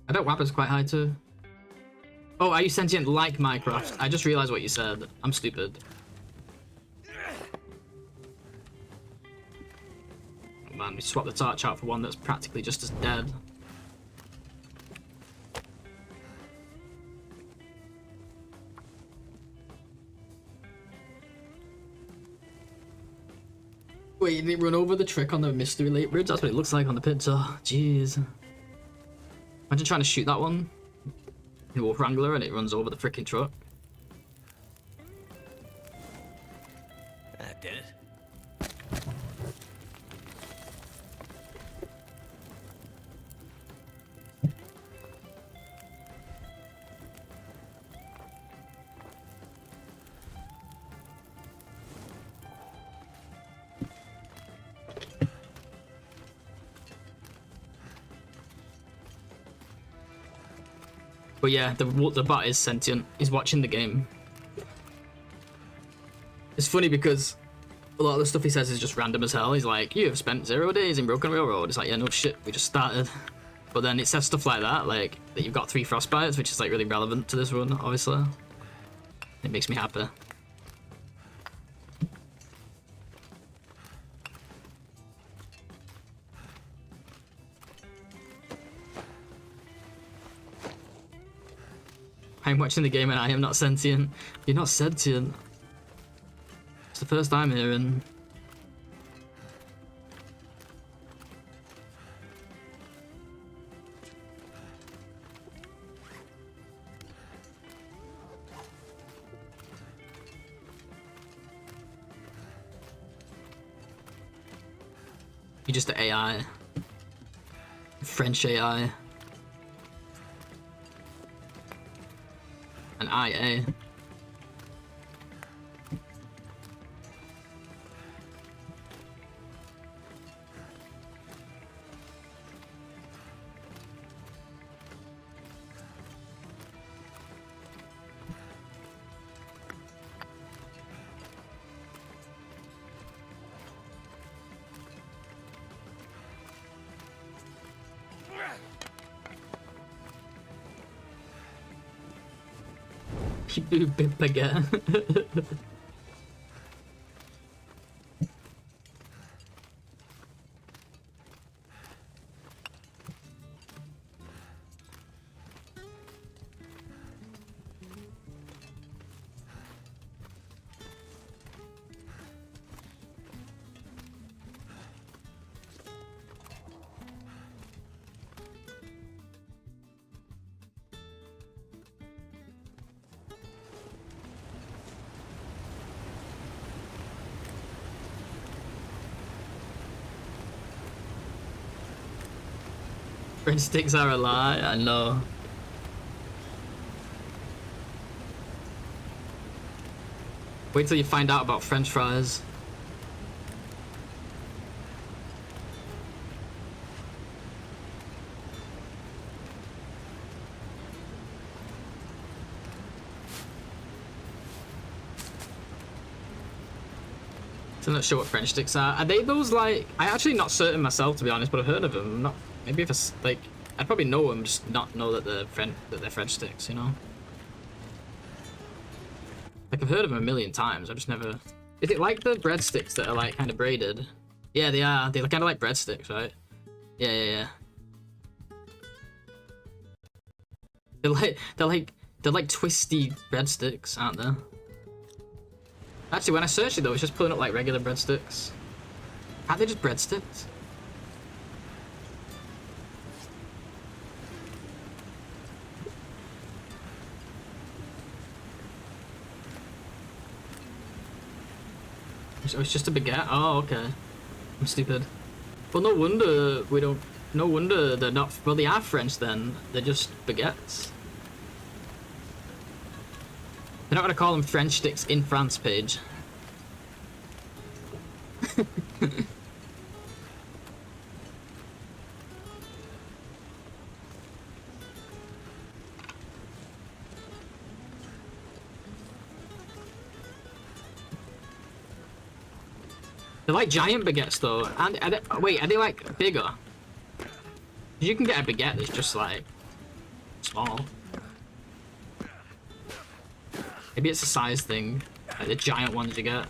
Speaker 1: I bet Wapper's quite high too. Oh, are you sentient like Minecraft? I just realized what you said. I'm stupid. Oh, man, we swapped the torch out for one that's practically just as dead. Wait, you didn't run over the trick on the mystery lake bridge? That's what it looks like on the picture. Jeez. Imagine trying to shoot that one in Wolf Wrangler and it runs over the freaking truck.
Speaker 2: That did it.
Speaker 1: But yeah, the bot is sentient. He's watching the game. It's funny because a lot of the stuff he says is just random as hell. He's like, you have spent 0 days in Broken Railroad. It's like, yeah, no shit, we just started. But then it says stuff like that, like that you've got 3 frostbites, which is like really relevant to this run, obviously. It makes me happy. I'm watching the game and I am not sentient. You're not sentient. It's the first time hearing. You're just an AI. French AI. An IA. Big baguette. French sticks are a lie, I know. Wait till you find out about French fries. I'm not sure what French sticks are. Are they those like... I'm actually not certain myself, to be honest, but I've heard of them. I'm not... Maybe if it's like... I'd probably know them, just not know that they're French sticks, you know? Like, I've heard of them a million times, I've just never... Is it like the breadsticks that are like kind of braided? Yeah, they are. They're kind of like breadsticks, right? Yeah. They're like twisty breadsticks, aren't they? Actually, when I searched it though, it's just pulling up like regular breadsticks. Aren't they just breadsticks? Oh, it's just a baguette? Oh, okay. I'm stupid. Well, no wonder we don't... No wonder they're not... Well, they are French then. They're just baguettes. They're not gonna call them French sticks in France, Paige. They're like giant baguettes though. And wait, are they like bigger? You can get a baguette that's just like small. Maybe it's a size thing, like the giant ones you get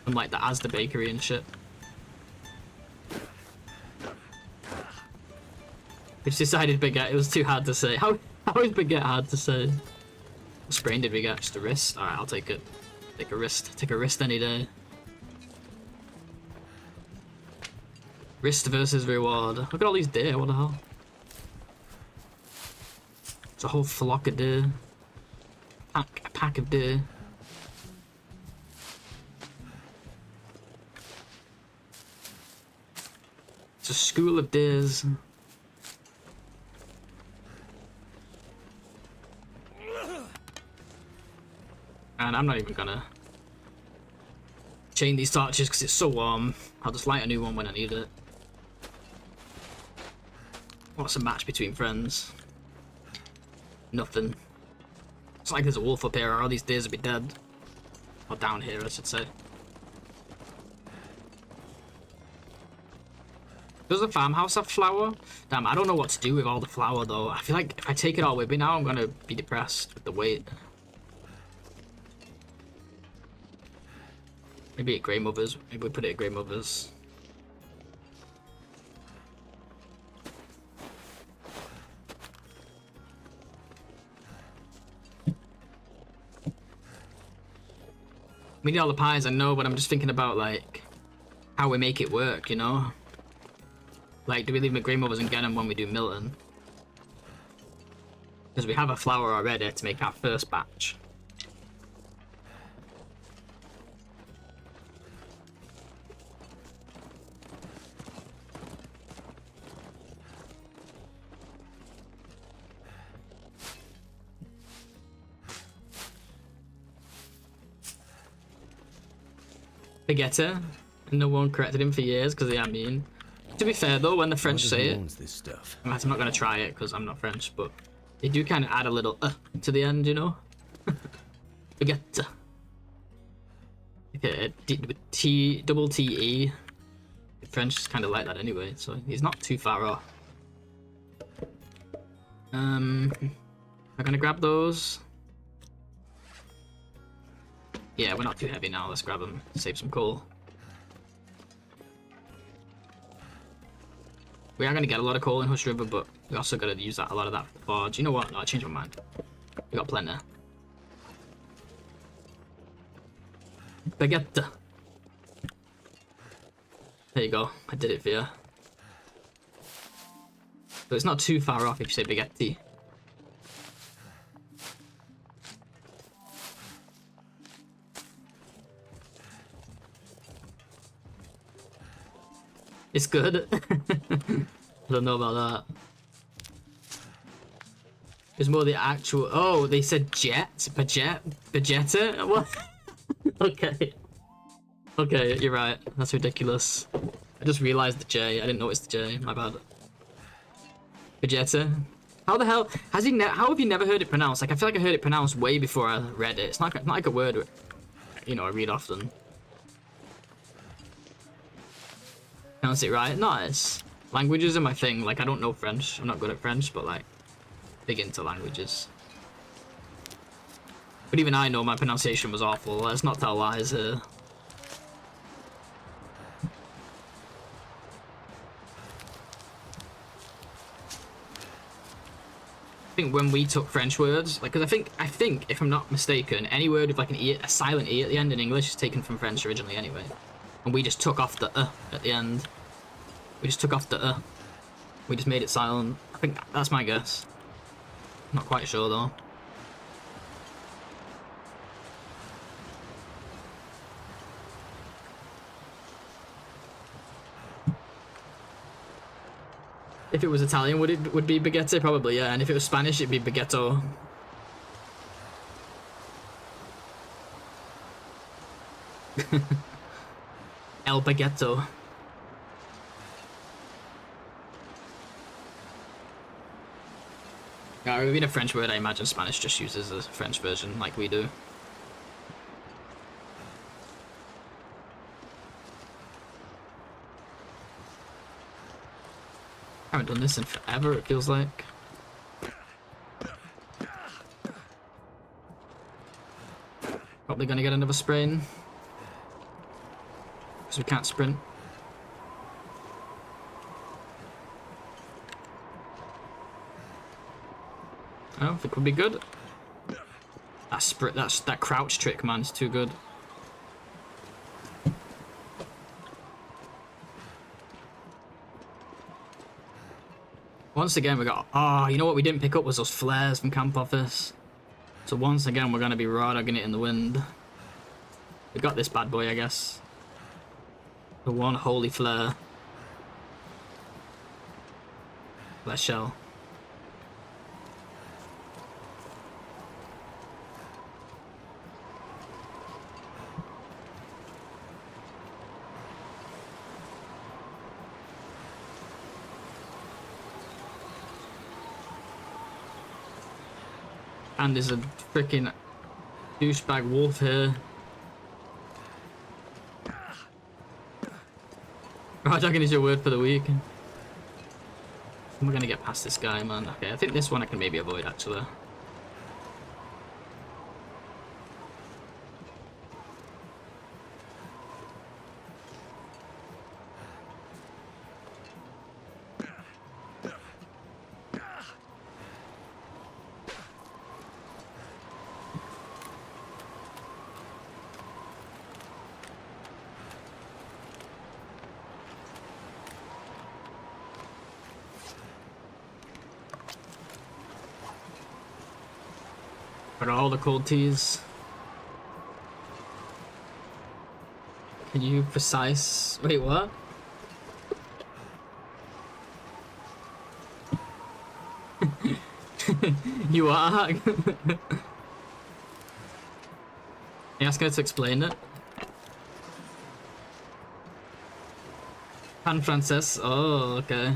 Speaker 1: from like the Asda bakery and shit. We've decided baguette. It was too hard to say. How is baguette hard to say? What sprain did we get? Just a wrist. All right, I'll take it. Take a wrist. Take a wrist any day. Wrist versus reward. Look at all these deer. What the hell? It's a whole flock of deer. A pack of deer. It's a school of deers. And I'm not even gonna chain these torches because it's so warm. I'll just light a new one when I need it. What's a match between friends? Nothing. It's like there's a wolf up here, or all these deers would be dead. Or down here, I should say. Does the farmhouse have flour? Damn, I don't know what to do with all the flour though. I feel like if I take it all with me now, I'm gonna be depressed with the weight. Maybe at Grey Mother's. Maybe we put it at Grey Mother's. We need all the pies, I know, but I'm just thinking about like how we make it work, you know? Like, do we leave them at Grey Mother's and get them when we do Milton? Because we have a flour already to make our first batch. Spaghetti, and no one corrected him for years because they are mean. To be fair though, when the French say it,
Speaker 2: this stuff?
Speaker 1: I'm not gonna try it because I'm not French, but they do kind of add a little to the end, you know. Spaghetti. Okay, double T E. The French is kind of like that anyway, so he's not too far off. I'm gonna grab those. Yeah, we're not too heavy now. Let's grab them, save some coal. We are going to get a lot of coal in Hush River, but we also got to use a lot of that for the forge. You know what? No, I changed my mind. We got plenty. Spaghetti. There you go. I did it for you. So it's not too far off if you say spaghetti. It's good. I don't know about that. It's more the actual. Oh, they said jet, Vegeta. What? Okay. Okay, you're right. That's ridiculous. I just realized the J. I didn't notice the J. My bad. Vegeta. How the hell has he? How have you never heard it pronounced? Like I feel like I heard it pronounced way before I read it. It's not like a word, you know, I read often. Pronounce it right. Nice. Languages are my thing. Like, I don't know French. I'm not good at French, but like, big into languages. But even I know my pronunciation was awful. Let's not tell lies here. I think when we took French words, like, because I think if I'm not mistaken, any word with like an e, a silent e at the end in English is taken from French originally anyway. And we just took off the at the end. We just took off the We just made it silent. I think that's my guess. Not quite sure though. If it was Italian, would be baguette? Probably, yeah. And if it was Spanish, it'd be baguetto. El baguetto. Yeah, it would be a French word. I imagine Spanish just uses a French version like we do. I haven't done this in forever, it feels like. Probably gonna get another sprain. Because we can't sprint. I don't think we'll be good. That crouch trick, man, is too good. Once again, we got. Oh, you know what we didn't pick up was those flares from camp office. So once again, we're gonna be raw dogging it in the wind. We got this bad boy, I guess. The one holy flare. Flare shell. And there's a freaking douchebag wolf here. Raw dogging is your word for the week. We're gonna get past this guy, man. Okay, I think this one I can maybe avoid, actually. Got all the cold teas. Can you precise? Wait, what? You are? You asking her to explain it? Pan Frances. Oh, okay.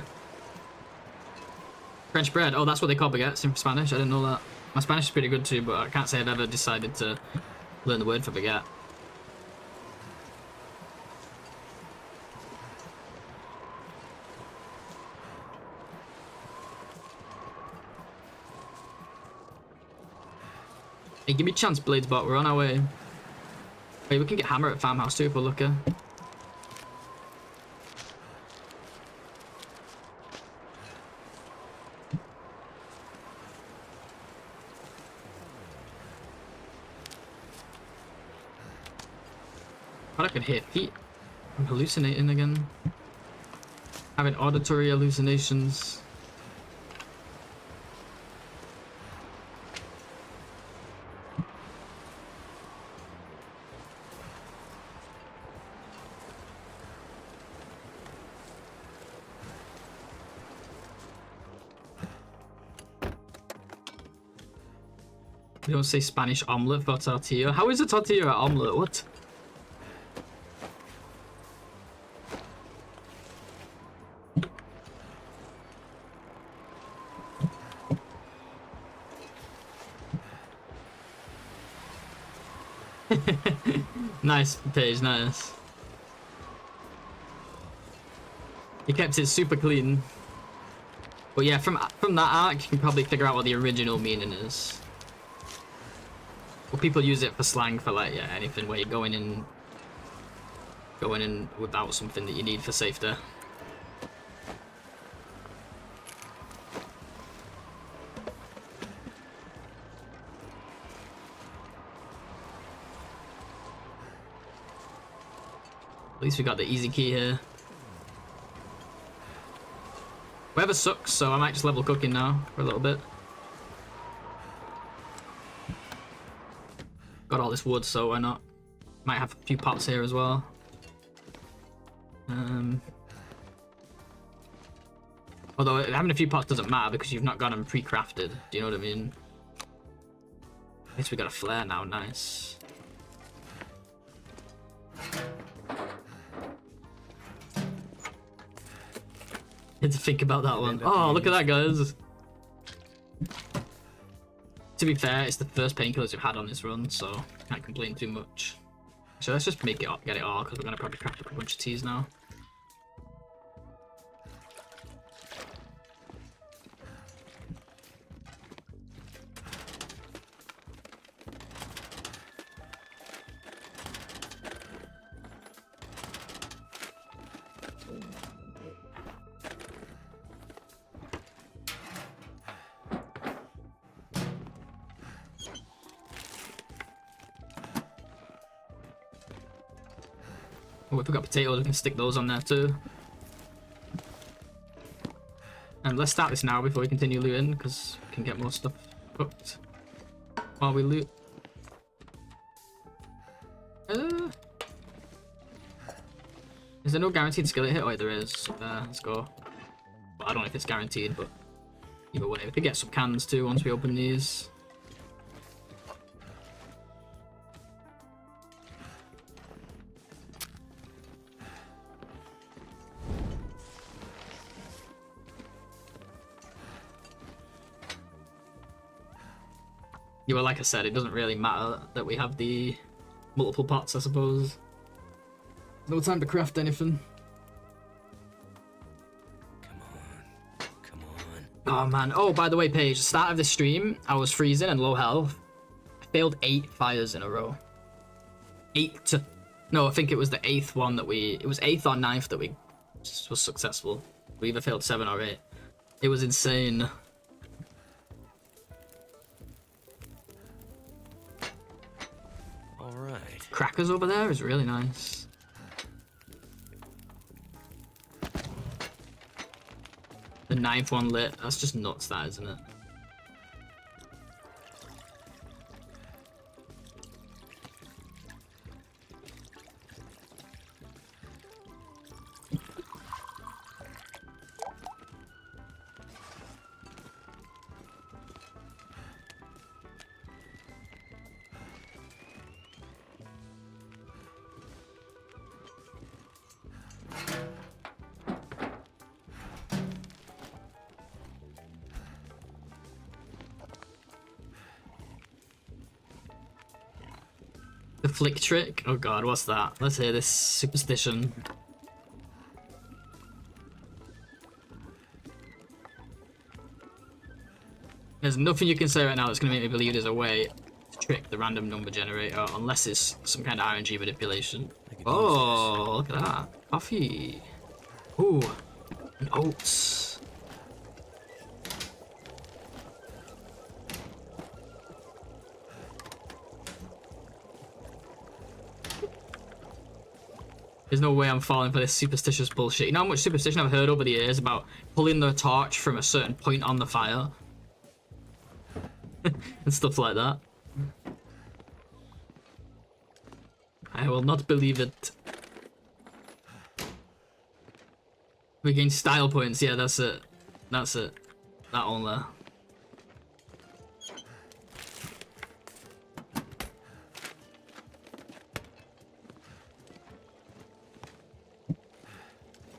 Speaker 1: French bread. Oh, that's what they call baguettes in Spanish. I didn't know that. My Spanish is pretty good too, but I can't say I've ever decided to learn the word for baguette. Hey, give me a chance, Bladesbot. We're on our way. Wait, we can get hammer at farmhouse too if we're lucky. I can hear feet. I'm hallucinating again. Having auditory hallucinations. They don't say Spanish omelette for tortilla. How is a tortilla an omelette? What? Nice, Paige, nice. He kept it super clean. But yeah, from that arc, you can probably figure out what the original meaning is. Well, people use it for slang for like, yeah, anything where you're going in without something that you need for safety. At least we got the easy key here. Weather sucks, so I might just level cooking now for a little bit. Got all this wood, so why not? Might have a few pots here as well. Although having a few pots doesn't matter because you've not got them pre-crafted. Do you know what I mean? At least we got a flare now, nice. Had to think about that one. Oh, look at that, guys. To be fair, it's the first painkillers we've had on this run, so can't complain too much. So let's just make it get it all, because we're gonna probably craft up a bunch of teas now. Oh, if we got potatoes, we can stick those on there too. And let's start this now before we continue looting, because we can get more stuff cooked while we loot. Is there no guaranteed skillet hit? Oh, there is. Let's go. Well, I don't know if it's guaranteed, but either way, we could get some cans too once we open these. Yeah, well, like I said, it doesn't really matter that we have the multiple pots, I suppose. No time to craft anything.
Speaker 2: Come on. Come on.
Speaker 1: Oh man. Oh, by the way, Paige, the start of the stream, I was freezing and low health. I failed 8 fires in a row. 8 to... No, I think it was the 8th one that we... It was 8th or 9th that we was successful. We either failed 7 or 8. It was insane.
Speaker 2: All right.
Speaker 1: Crackers over there is really nice. The 9th one lit. That's just nuts, that, isn't it? The flick trick? Oh god, what's that? Let's hear this superstition. There's nothing you can say right now that's going to make me believe there's a way to trick the random number generator, unless it's some kind of RNG manipulation. Oh, look at that. Coffee. Ooh, and oats. There's no way I'm falling for this superstitious bullshit. You know how much superstition I've heard over the years about pulling the torch from a certain point on the fire? And stuff like that. I will not believe it. We gain style points. Yeah, that's it. That's it. That only.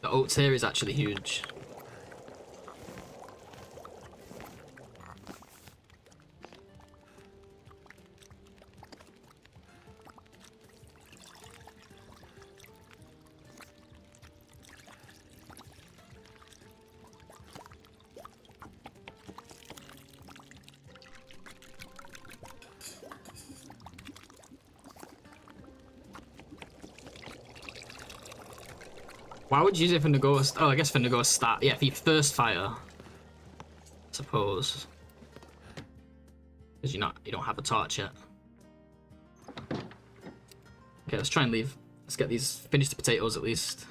Speaker 1: The oats here is actually huge. Why would you use it for Nago's? Oh, I guess for Nago's start. Yeah, for your first fire. I suppose. Because you don't have a torch yet. Okay, let's try and leave. Let's get these, finish the potatoes at least.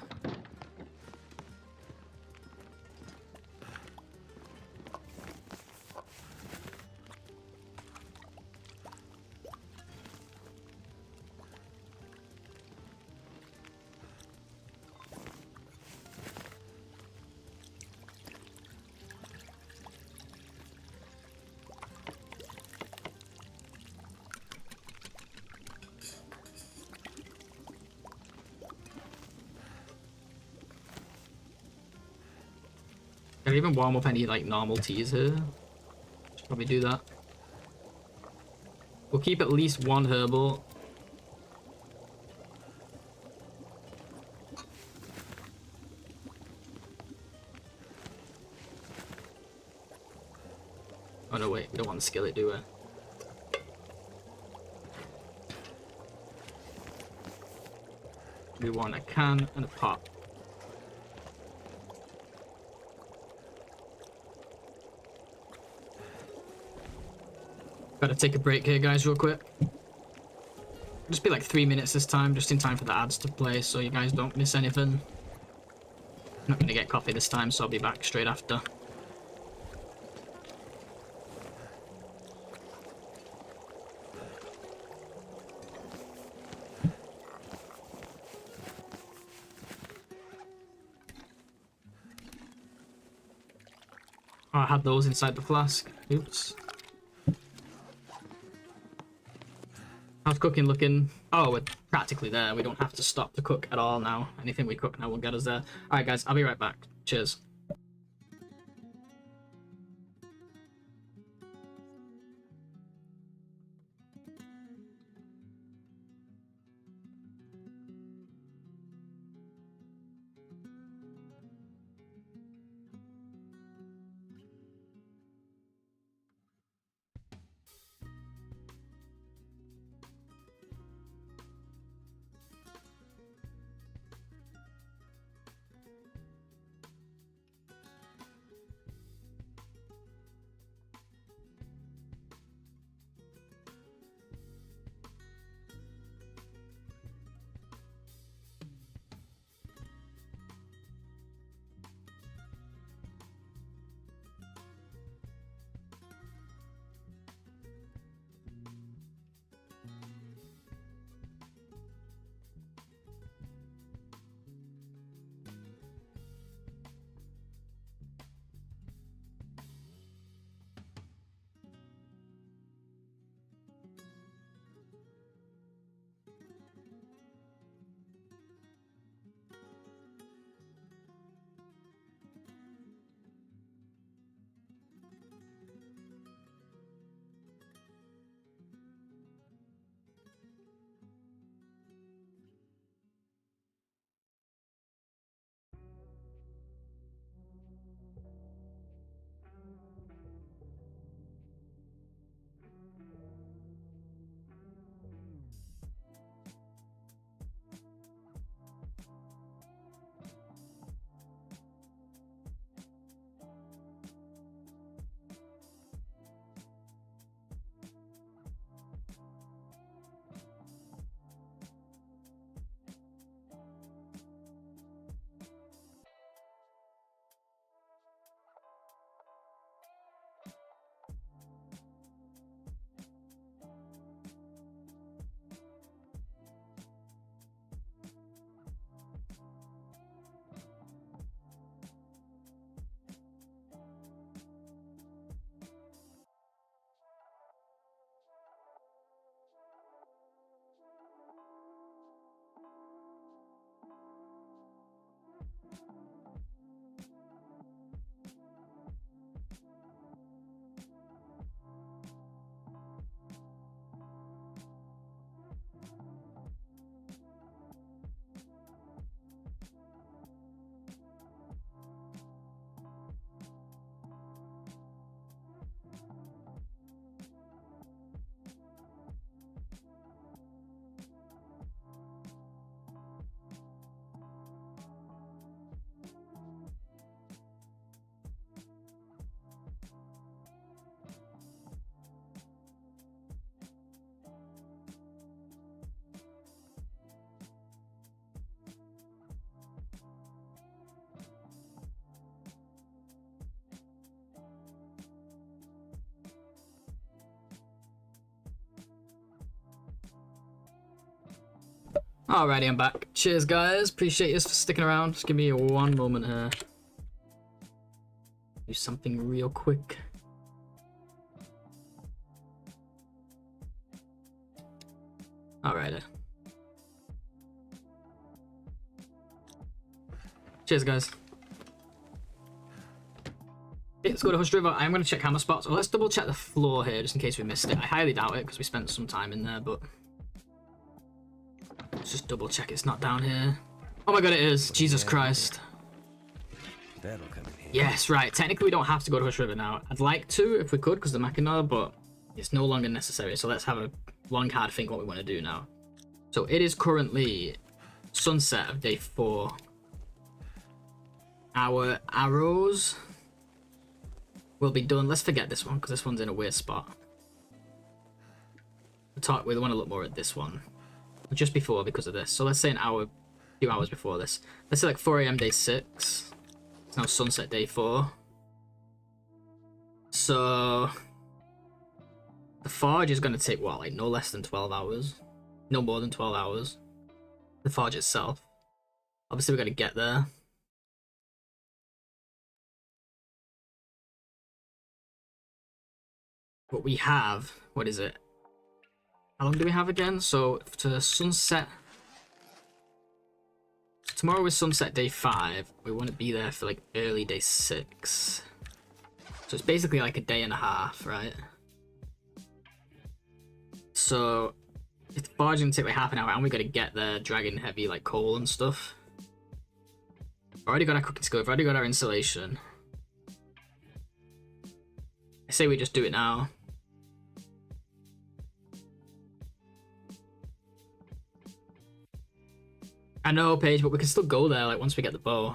Speaker 1: Can I even warm up any like normal teas here? Should probably do that. We'll keep at least one herbal. Oh no, wait, we don't want the skillet, do we? We want a can and a pot. Gotta take a break here, guys, real quick. Just be like 3 minutes this time, just in time for the ads to play, so you guys don't miss anything. I'm not gonna get coffee this time, so I'll be back straight after. Oh, I had those inside the flask. Oops. How's cooking looking? Oh, we're practically there. We don't have to stop to cook at all now. Anything we cook now will get us there. Alright guys, I'll be right back. Cheers. Alrighty, I'm back. Cheers, guys. Appreciate you for sticking around. Just give me one moment here. Do something real quick. Alrighty. Cheers, guys. Okay, let's go to Hush River. I'm going to check hammer spots. Well, let's double check the floor here just in case we missed it. I highly doubt it because we spent some time in there, but let's just double check it's not down here. Oh my god, it is. Jesus Christ.
Speaker 2: That'll come in handy.
Speaker 1: Yes, right. Technically, we don't have to go to Hush River now. I'd like to if we could because the Mackinac, but it's no longer necessary. So let's have a long, hard think what we want to do now. So it is currently sunset of day 4. Our arrows will be done. Let's forget this one because this one's in a weird spot. We want to look more at this one just before because of this. So let's say an hour, 2 hours before this. Let's say like 4 AM day 6. It's now sunset day 4. So the forge is going to take what, like no less than 12 hours, no more than 12 hours. The forge itself. Obviously, we're going to get there. But we have, what is it? How long do we have again? So to sunset. Tomorrow is sunset day 5. We want to be there for like early day 6. So it's basically like a day and a half, right? So it's forging going to take like half an hour, and we got to get there dragging heavy like coal and stuff. Already got our cooking skill. We've already got our installation. I say we just do it now. I know, Paige, but we can still go there like once we get the bow.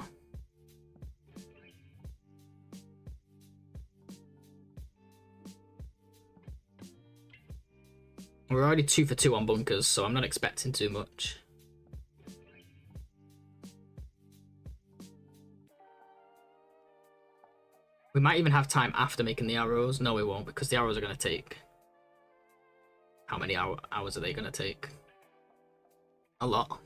Speaker 1: We're already 2 for 2 on bunkers, so I'm not expecting too much. We might even have time after making the arrows. No, we won't, because the arrows are going to take... How many hours are they going to take? A lot.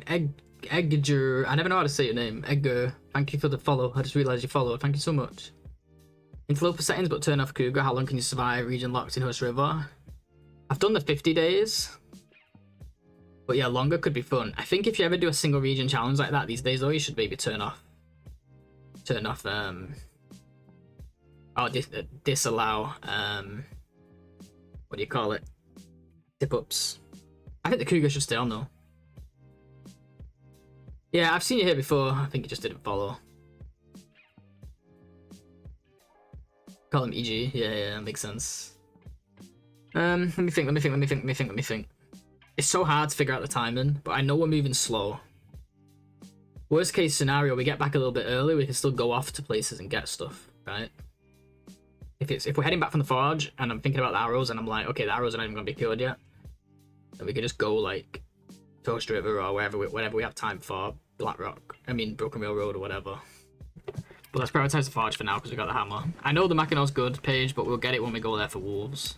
Speaker 1: An Edgar, I never know how to say your name. Edgar, thank you for the follow. I just realised you followed. Thank you so much. Interloper settings, but turn off Cougar. How long can you survive? Region locked in Hush River. I've done the 50 days. But yeah, longer could be fun. I think if you ever do a single region challenge like that these days, though, you should maybe turn off, disallow, what do you call it? Tip-ups. I think the Cougar should stay on, though. Yeah, I've seen you here before. I think you just didn't follow. Call him EG. Yeah, makes sense. Let me think. It's so hard to figure out the timing, but I know we're moving slow. Worst case scenario, we get back a little bit early, we can still go off to places and get stuff, right? If we're heading back from the forge and I'm thinking about the arrows and I'm like, okay, the arrows are not even gonna be cured yet, then we could just go like Toast River or wherever we have time for. Broken Railroad or whatever. But let's prioritize the forge for now because we got the hammer. I know the Mackinaw's good, Paige, but we'll get it when we go there for wolves.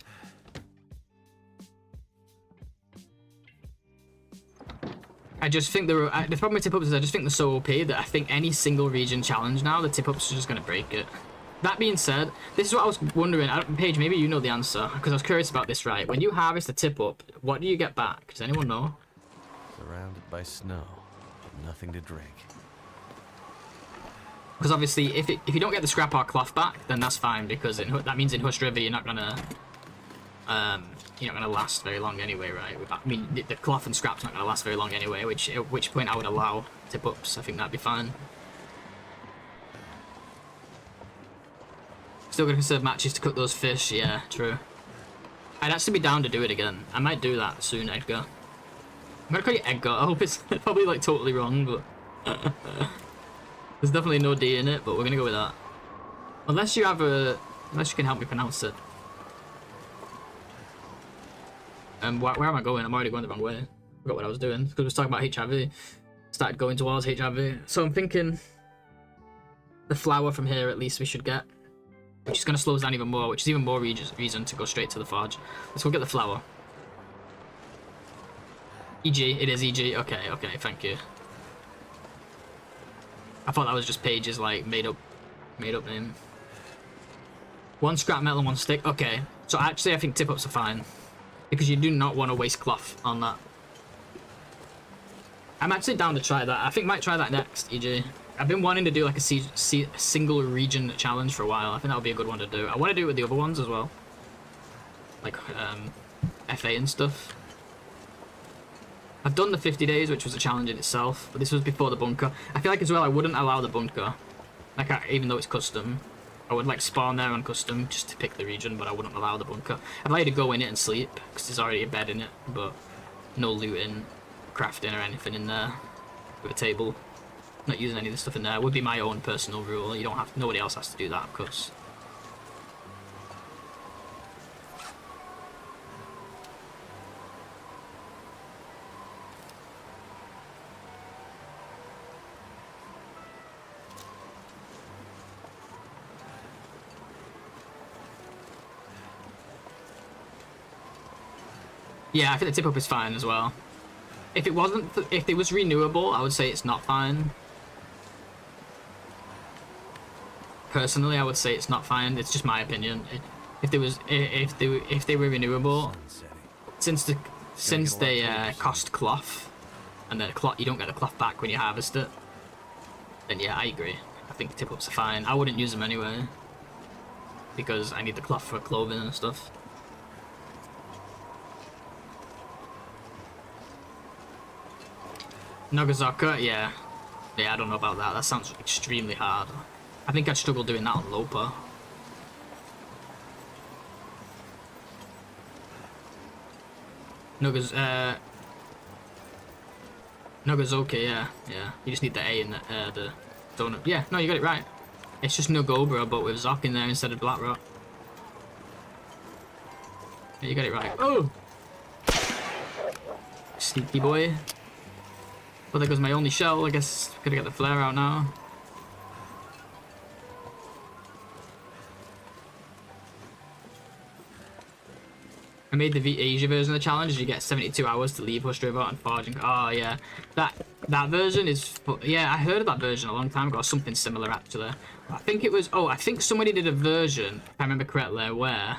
Speaker 1: I just think the problem with tip-ups is I just think they're so OP that I think any single region challenge now, the tip-ups are just going to break it. That being said, this is what I was wondering. Paige, maybe you know the answer, because I was curious about this, right? When you harvest a tip-up, what do you get back? Does anyone know?
Speaker 2: Surrounded by snow, but nothing to drink.
Speaker 1: Because obviously, if you don't get the scrap or cloth back, then that's fine, because that means in Hush River you're not gonna last very long anyway, right? I mean, the cloth and scrap's not gonna last very long anyway. At which point I would allow tip-ups. I think that'd be fine. Still gonna conserve matches to cook those fish. Yeah, true. I'd actually be down to do it again. I might do that soon, Edgar. I'm gonna call you Edgar. I hope it's probably like totally wrong, but there's definitely no D in it. But we're gonna go with that. Unless you can help me pronounce it. Where am I going? I'm already going the wrong way. Forgot what I was doing because we was talking about HIV. Started going towards HIV. So I'm thinking the flour from here at least we should get. which is going to slow us down even more, which is even more reason to go straight to the forge. Let's go get the flour. EG, it is EG. Okay, okay, thank you. I thought that was just Paige's like made up name. 1 scrap metal and 1 stick. Okay, so actually I think tip-ups are fine because you do not want to waste cloth on that. I'm actually down to try that. I think I might try that next, EG. I've been wanting to do like a single region challenge for a while. I think that would be a good one to do. I want to do it with the other ones as well, like FA and stuff. I've done the 50 days, which was a challenge in itself, but this was before the bunker. I feel like as well I wouldn't allow the bunker, like even though it's custom. I would like spawn there on custom just to pick the region, but I wouldn't allow the bunker. I'd like to go in it and sleep because there's already a bed in it, but no looting, crafting, or anything in there with a table. Not using any of the stuff in there. It would be my own personal rule. You don't have, nobody else has to do that, of course. Yeah, I think the tip up is fine as well. If it wasn't, if it was renewable, I would say it's not fine. Personally, I would say it's not fine. It's just my opinion. If they were renewable, since they cost cloth, and the cloth you don't get the cloth back when you harvest it, then yeah, I agree. I think tip ups are fine. I wouldn't use them anyway because I need the cloth for clothing and stuff. Nagasaka, yeah, I don't know about that. That sounds extremely hard. I think I'd struggle doing that on Loper. Nagazoka, yeah. You just need the A in the donut. Yeah, no, you got it right. It's just Nogobra, but with Zoc in there instead of Blackrock. Yeah, you got it right. Oh! Sneaky boy. Well, there goes my only shell. I guess gotta get the flare out now. I made the Asia version of the challenge. You get 72 hours to leave Hush River and forge. And, oh yeah, that version is. Yeah, I heard of that version a long time ago. Something similar actually. I think it was. Oh, I think somebody did a version, if I remember correctly, where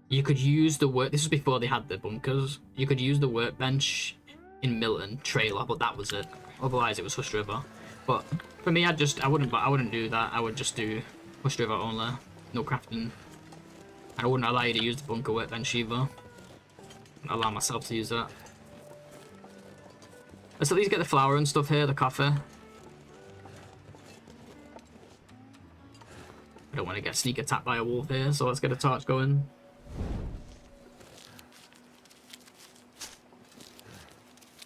Speaker 1: you could use the work. This was before they had the bunkers. You could use the workbench in Milton trailer, but that was it. Otherwise, it was Hush River. But for me, I wouldn't do that. I would just do Hush River only, no crafting. I wouldn't allow you to use the bunker workbench either. I wouldn't allow myself to use that. Let's at least get the flour and stuff here, the coffee. I don't want to get sneak attacked by a wolf here, so let's get a torch going.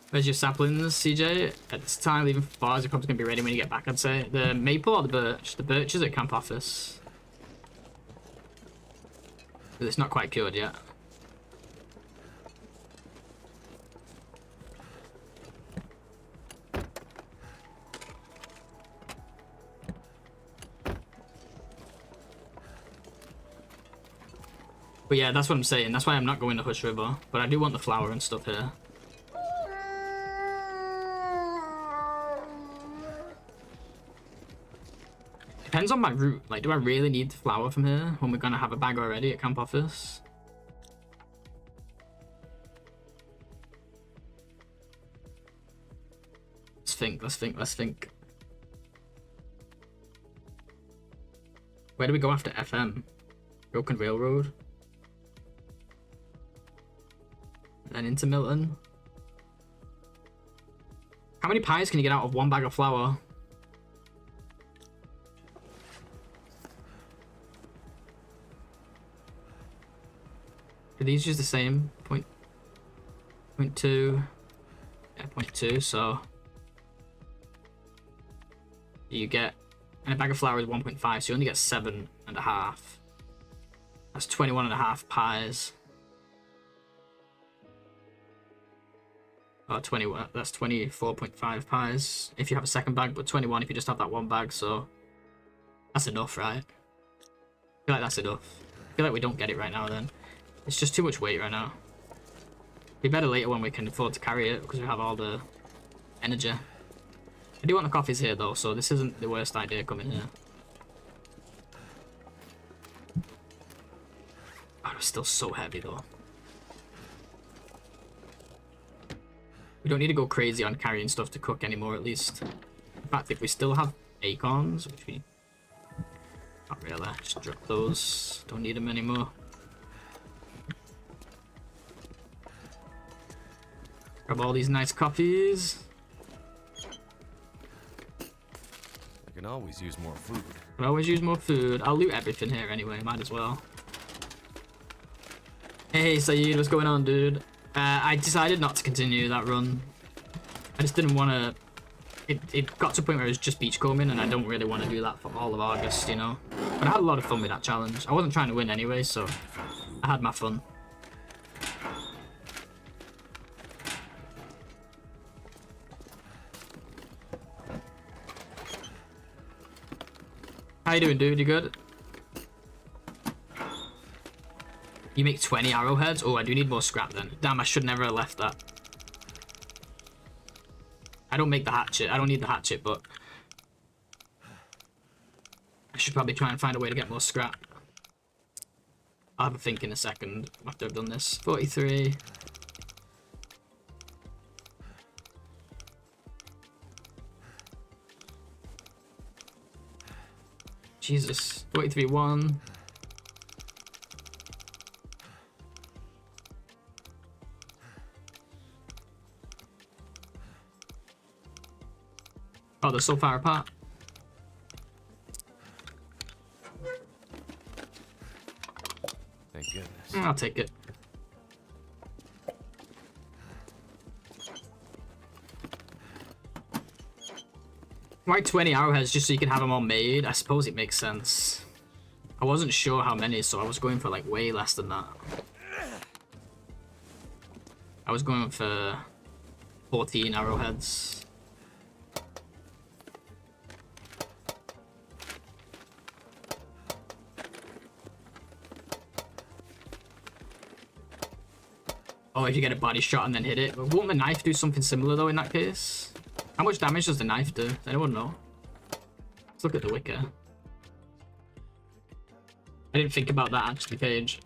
Speaker 1: Where's your saplings, CJ? At this time, leaving for bars, you're probably going to be ready when you get back, I'd say. The maple or the birch? The birch is at camp office. But it's not quite cured yet. But yeah, that's what I'm saying. That's why I'm not going to Hush River. But I do want the flour and stuff here. Depends on my route. Like, do I really need the flour from here when we're gonna have a bag already at camp office? Let's think. Where do we go after FM? Broken Railroad? And then into Milton? How many pies can you get out of one bag of flour? Are these just the same? Point 2. Yeah, 0.2, so you get, and a bag of flour is 1.5, so you only get 7.5. That's 21.5 pies. Oh, 21, that's 24.5 pies if you have a second bag, but 21 if you just have that one bag, so that's enough, right? feel like that's enough. I feel like we don't get it right now then. It's just too much weight right now. Be better later when we can afford to carry it because we have all the energy. I do want the coffees here though, so this isn't the worst idea coming here. Oh, it's still so heavy though. We don't need to go crazy on carrying stuff to cook anymore at least. In fact, if we still have acorns, which we... Not really, just drop those. Don't need them anymore. Grab all these nice coffees.
Speaker 2: I can always use more food.
Speaker 1: Can always use more food. I'll loot everything here anyway, might as well. Hey Saeed, what's going on, dude? I decided not to continue that run. I just didn't want to... It got to a point where it was just beachcombing, and I don't really want to do that for all of August, you know? But I had a lot of fun with that challenge. I wasn't trying to win anyway, so I had my fun. How you doing, dude? You good? You make 20 arrowheads? Oh, I do need more scrap then. Damn, I should never have left that. I don't make the hatchet. I don't need the hatchet, but I should probably try and find a way to get more scrap. I'll have a think in a second after I've done this. 43. Jesus. 43, 1. Oh, they're so far apart.
Speaker 2: Thank goodness.
Speaker 1: I'll take it. Why 20 arrowheads just so you can have them all made? I suppose it makes sense. I wasn't sure how many, so I was going for like way less than that. I was going for 14 arrowheads. Oh, if you get a body shot and then hit it. Won't the knife do something similar though in that case? How much damage does the knife do? Does anyone know? Let's look at the wicker. I didn't think about that actually, Paige.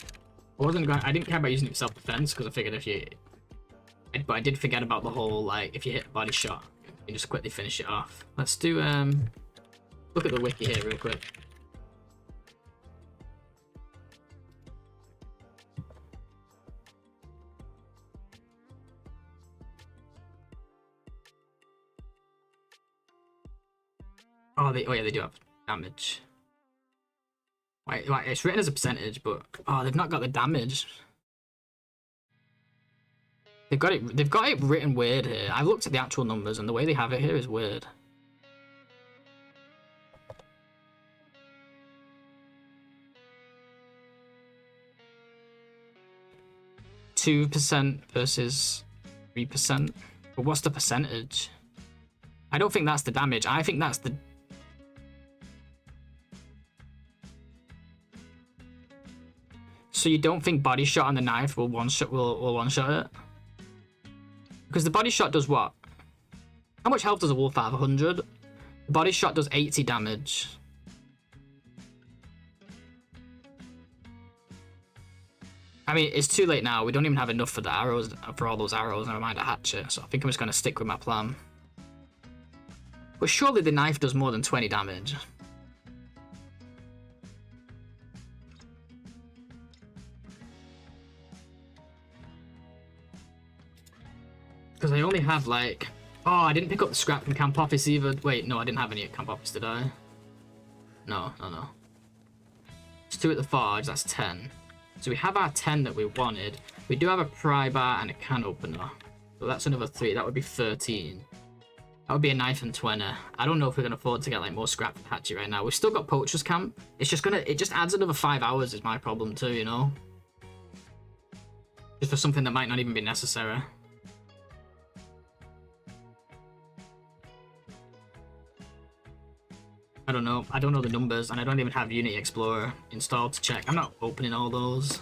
Speaker 1: I didn't care about using it for self-defense because I figured if you... But I did forget about the whole, like, if you hit a body shot, you can just quickly finish it off. Let's do, look at the wiki here real quick. Oh, yeah, they do have damage. Wait, it's written as a percentage, but oh, they've not got the damage. They've got it written weird here. I've looked at the actual numbers, and the way they have it here is weird. %2 versus 3%. But what's the percentage? I don't think that's the damage. I think that's the... So you don't think body shot on the knife will one-shot it? Because the body shot does what? How much health does a wolf have? 100? The body shot does 80 damage. I mean, it's too late now. We don't even have enough for the arrows, for all those arrows, never mind a hatchet. So I think I'm just going to stick with my plan. But surely the knife does more than 20 damage. Because I only have like... Oh, I didn't pick up the scrap from Camp Office either. Wait, no, I didn't have any at Camp Office, did I? No. It's 2 at the forge, that's 10. So we have our 10 that we wanted. We do have a pry bar and a can opener. So that's another 3, that would be 13. That would be a knife and 20. I don't know if we can afford to get like more scrap for Hatchet right now. We've still got Poacher's Camp. It's just gonna... It just adds another 5 hours is my problem too, you know? Just for something that might not even be necessary. I don't know. I don't know the numbers, and I don't even have Unity Explorer installed to check. I'm not opening all those.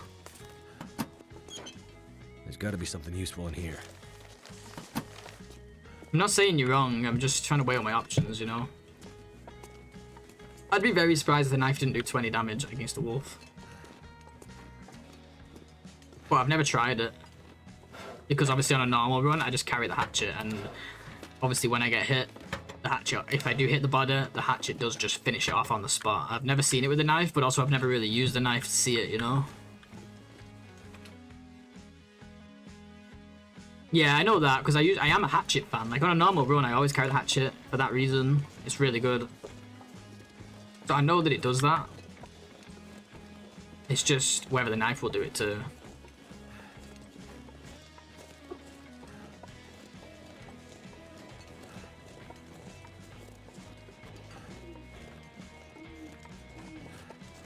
Speaker 2: There's got to be something useful in here.
Speaker 1: I'm not saying you're wrong. I'm just trying to weigh out my options, you know? I'd be very surprised if the knife didn't do 20 damage against a wolf. But I've never tried it. Because obviously on a normal run, I just carry the hatchet, and obviously when I get hit, the hatchet, if I do hit the body, the hatchet does just finish it off on the spot. I've never seen it with a knife, but also I've never really used the knife to see it, you know? Yeah, I know that, because I am a hatchet fan. Like on a normal run, I always carry the hatchet for that reason. It's really good. So I know that it does that. It's just whether the knife will do it too.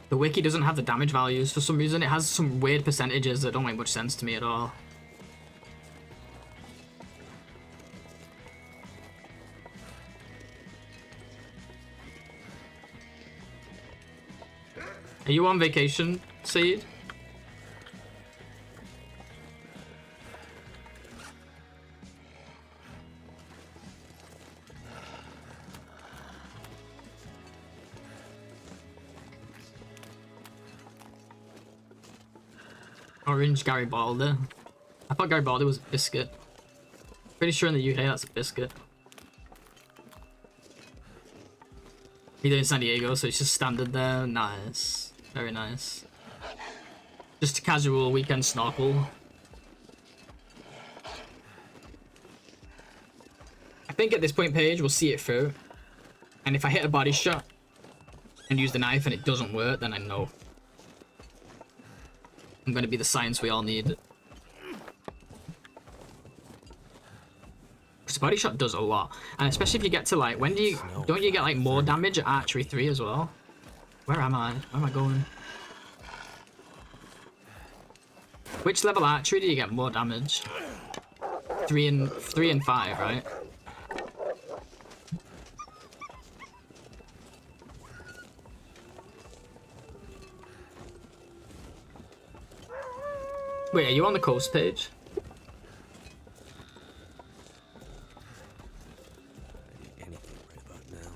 Speaker 1: The wiki doesn't have the damage values for some reason. It has some weird percentages that don't make much sense to me at all. Are you on vacation, Seed? Orange Garibaldi. I thought Garibaldi was a biscuit. Pretty sure in the UK that's a biscuit. Either in San Diego, so it's just standard there. Nice. Very nice. Just a casual weekend snorkel. I think at this point, Paige, we'll see it through. And if I hit a body shot and use the knife and it doesn't work, then I know. I'm gonna be the science we all need. Because body shot does a lot. And especially if you get to like, when do you, don't you get like more damage at archery 3 as well? Where am I? Where am I going? Which level archery do you get more damage? 3 and 5, right? Wait, are you on the coast page?
Speaker 2: Anything right about now.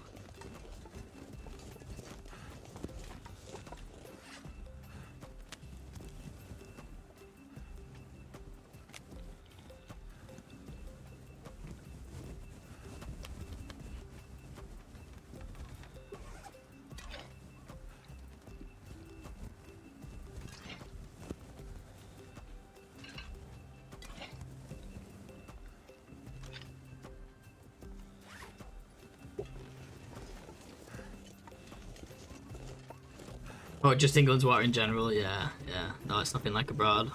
Speaker 1: Oh, just England's water in general, yeah, yeah. No, it's nothing like abroad.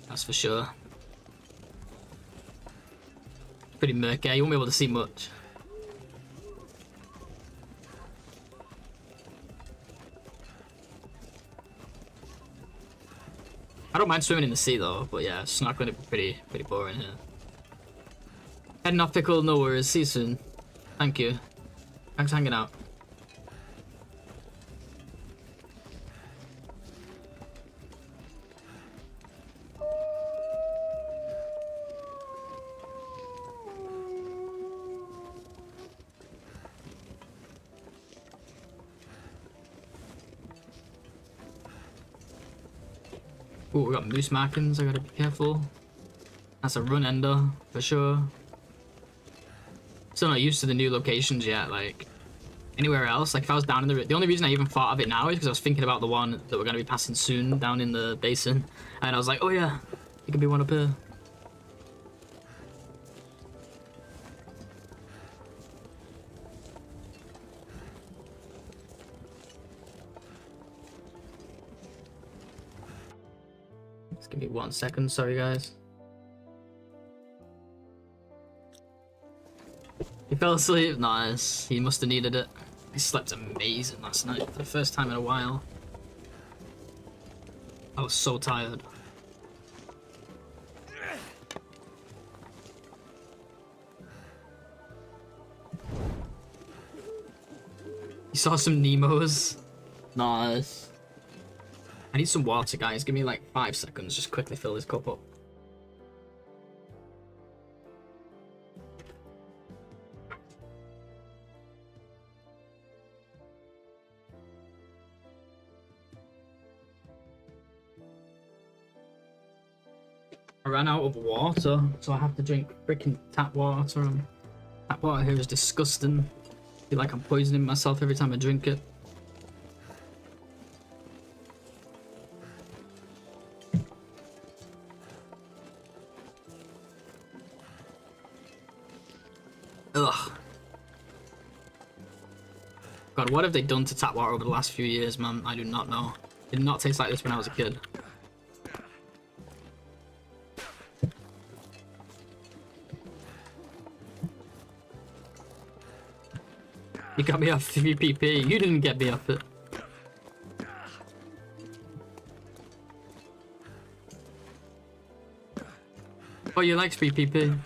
Speaker 1: That's for sure. Pretty murky, you won't be able to see much. I don't mind swimming in the sea though, but yeah, it's not going to be pretty boring here. Heading off pickle, no worries, see you soon. Thank you. Thanks for hanging out. Ooh, we got moose markings, I gotta be careful. That's a run ender, for sure. Still not used to the new locations yet, like, anywhere else. Like, if I was down in the only reason I even thought of it now is because I was thinking about the one that we're gonna be passing soon down in the basin. And I was like, oh yeah, it could be one up here. Just give me 1 second, sorry guys. He fell asleep? Nice. He must have needed it. He slept amazing last night for the first time in a while. I was so tired. You saw some Nemos. Nice. I need some water, guys. Give me like 5 seconds. Just quickly fill this cup up. I ran out of water, so I have to drink freaking tap water. And tap water here is disgusting. I feel like I'm poisoning myself every time I drink it. Ugh. God, what have they done to tap water over the last few years, man? I do not know. It did not taste like this when I was a kid. You got me off 3PP. You didn't get me off it. Oh, you like 3PP?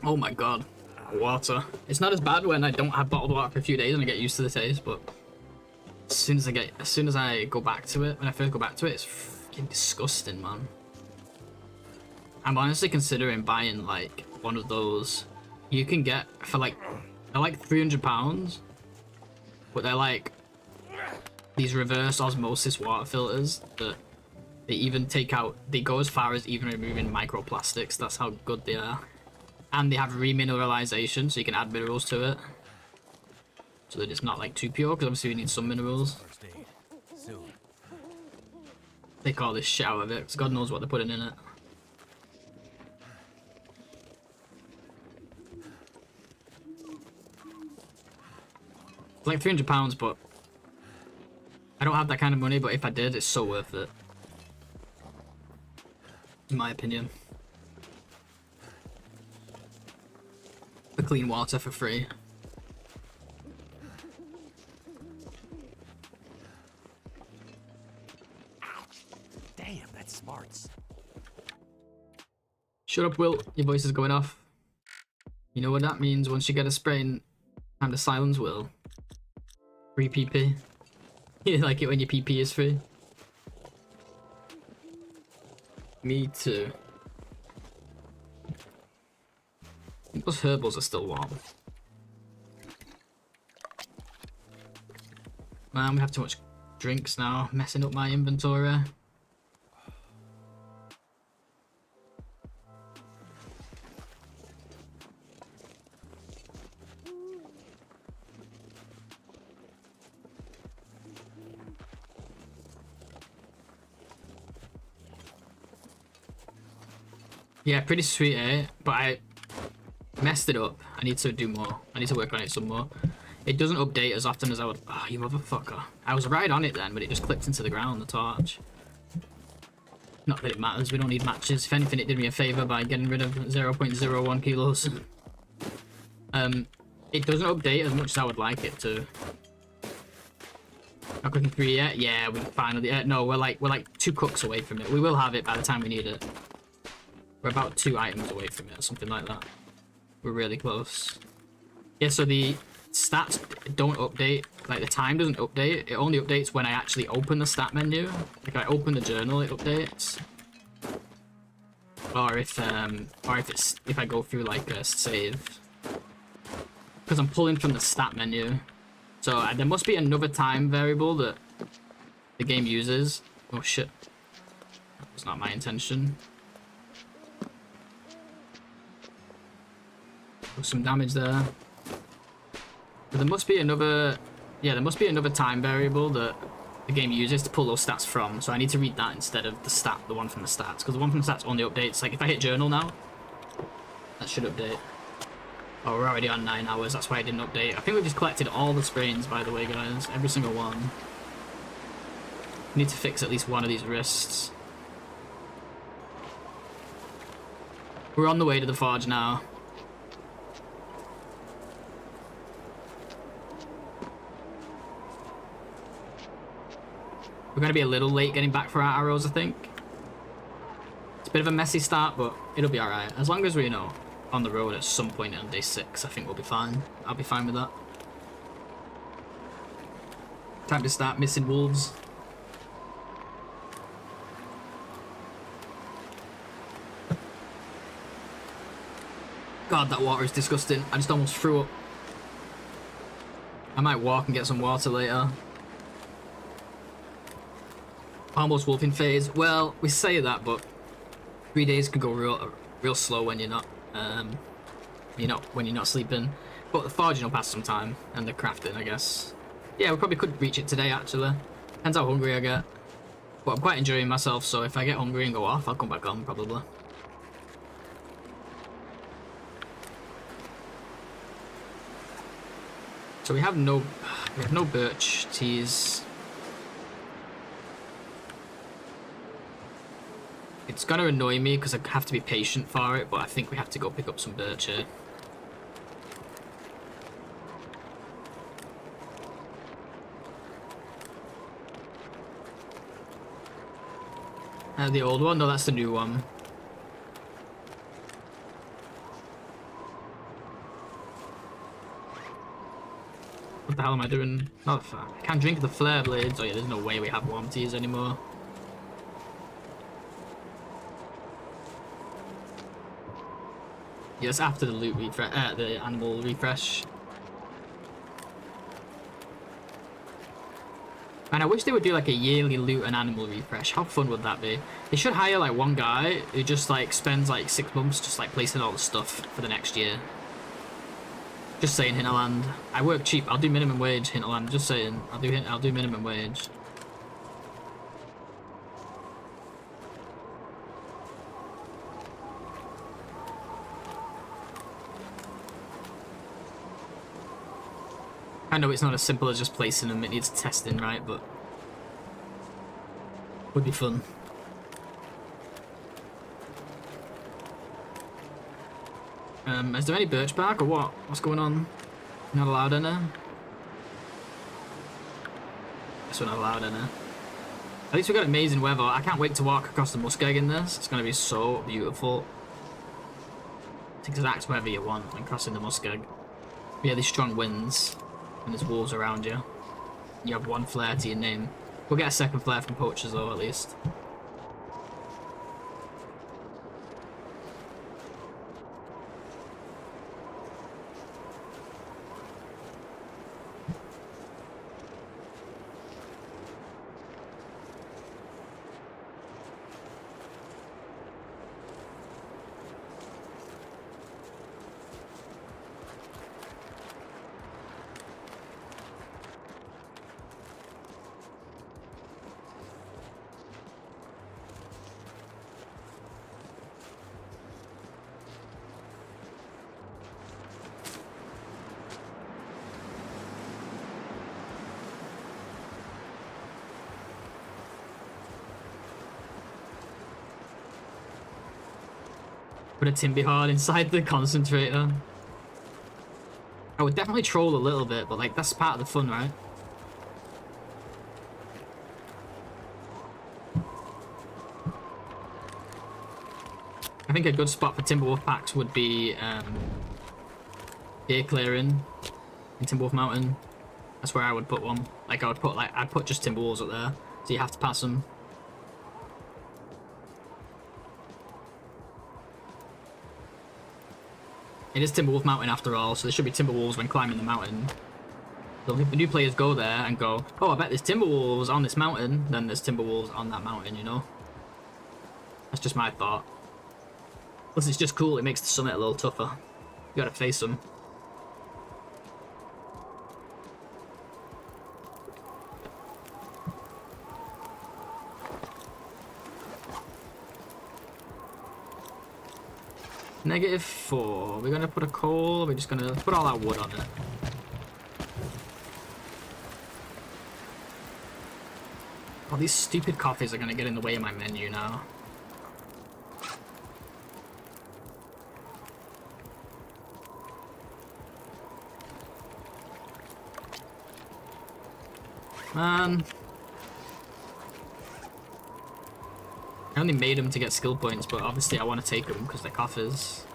Speaker 1: Oh my god. Water. It's not as bad when I don't have bottled water for a few days and I get used to the taste, but as soon as I go back to it, when I first go back to it, it's freaking disgusting, man. I'm honestly considering buying like one of those you can get for like, they're like £300, but they're like these reverse osmosis water filters that they even take out, they go as far as even removing microplastics. That's how good they are. And they have remineralization, so you can add minerals to it. So that it's not like too pure, because obviously we need some minerals. Take all this shit out of it, because God knows what they're putting in it. It's like £300, but I don't have that kind of money, but if I did, it's so worth it. In my opinion. For clean water for free.
Speaker 2: Damn, that's smarts.
Speaker 1: Shut up, Will. Your voice is going off. You know what that means. Once you get a sprain, time to silence Will. Free PP. You like it when your PP is free? Me too. I think those herbals are still warm. Man, we have too much drinks now, messing up my inventory. Yeah, pretty sweet, eh? But I messed it up. I need to do more. I need to work on it some more. It doesn't update as often as I would. Oh, you motherfucker. I was right on it then, but it just clipped into the ground, the torch. Not that it matters, we don't need matches. If anything, it did me a favor by getting rid of 0.01 kilos. It doesn't update as much as I would like it to. Not cooking 3 yet? Yeah, we finally. No, we're like 2 cooks away from it. We will have it by the time we need it. We're about 2 items away from it, or something like that. We're really close. Yeah, so the stats don't update. Like, the time doesn't update. It only updates when I actually open the stat menu. Like, I open the journal, it updates. Or if I go through, like, a save. Because I'm pulling from the stat menu. So, there must be another time variable that the game uses. Oh, shit. That was not my intention. Some damage there. But there must be another, yeah, there must be another time variable that the game uses to pull those stats from. So I need to read that instead of the one from the stats, because the one from the stats only updates. Like if I hit journal now, that should update. Oh, we're already on 9 hours. That's why it didn't update. I think we've just collected all the sprains, by the way, guys. Every single one. Need to fix at least one of these wrists. We're on the way to the forge now. We're going to be a little late getting back for our arrows, I think. It's a bit of a messy start, but it'll be alright. As long as we're, you know, on the road at some point on day 6, I think we'll be fine. I'll be fine with that. Time to start missing wolves. God, that water is disgusting. I just almost threw up. I might walk and get some water later. Almost wolfing phase. Well, we say that, but 3 days can go real slow when you're not when you're not sleeping. But the foraging will pass some time, and the crafting, I guess. Yeah, we probably could reach it today, actually. Depends how hungry I get. But I'm quite enjoying myself, so if I get hungry and go off, I'll come back on, probably. So we have no birch teas. It's gonna annoy me because I have to be patient for it, but I think we have to go pick up some birch here. The old one? No, that's the new one. What the hell am I doing? Oh, fuck. I can't drink the flare blades. Oh yeah, there's no way we have warm teas anymore. Yes, after the loot refresh, the animal refresh. And I wish they would do like a yearly loot and animal refresh. How fun would that be? They should hire like one guy who just like spends like 6 months just like placing all the stuff for the next year. Just saying, Hinterland. I work cheap. I'll do minimum wage, Hinterland. Just saying. I'll do minimum wage. I know it's not as simple as just placing them, it needs testing, right, but would be fun. Is there any birch bark or what? What's going on? Not allowed in there? Guess we're not allowed in there. At least we got amazing weather. I can't wait to walk across the muskeg in this. It's gonna be so beautiful. It's exact weather you want when crossing the muskeg. Really strong winds. And there's wolves around you. You have 1 flare to your name. We'll get a 2nd flare from poachers though, at least. Put a timber hard inside the concentrator. I would definitely troll a little bit, but like that's part of the fun, right? I think a good spot for Timberwolf packs would be deer clearing in Timberwolf Mountain. That's where I would put one. Like I'd put just Timberwolves up there, so you have to pass them. It is Timberwolf Mountain after all, so there should be Timberwolves when climbing the mountain. So if the new players go there and go, oh, I bet there's Timberwolves on this mountain, then there's Timberwolves on that mountain, you know? That's just my thought. Plus, it's just cool, it makes the summit a little tougher. You gotta face them. -4. We're gonna put a coal. We're just gonna put all our wood on it. Oh, these stupid coffees are gonna get in the way of my menu now. Man. I only made them to get skill points, but obviously I want to take them because they're coffers.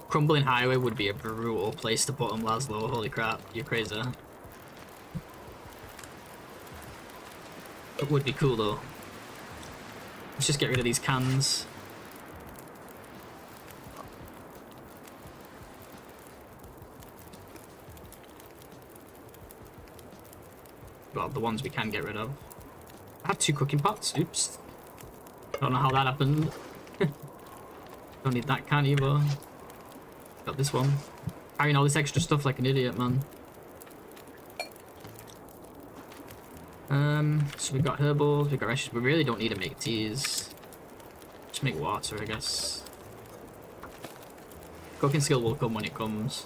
Speaker 1: Crumbling Highway would be a brutal place to put them, Laszlo. Holy crap, you're crazy. It would be cool though. Let's just get rid of these cans. Well, the ones we can get rid of. I have 2 cooking pots. Oops. Don't know how that happened. Don't need that can either. Got this one. Carrying all this extra stuff like an idiot, man. So we got herbals, we got rashes. We really don't need to make teas. Just make water, I guess. Cooking skill will come when it comes.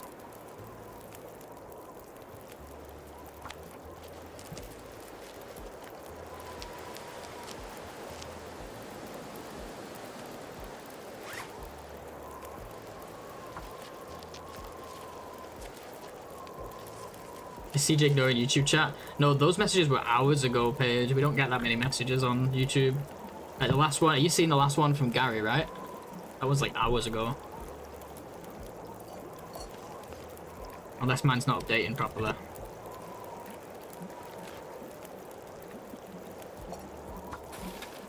Speaker 1: Is CJ ignoring YouTube chat? No, those messages were hours ago, Paige. We don't get that many messages on YouTube. Like the last one, you seen the last one from Gary, right? That was like hours ago. Unless mine's not updating properly.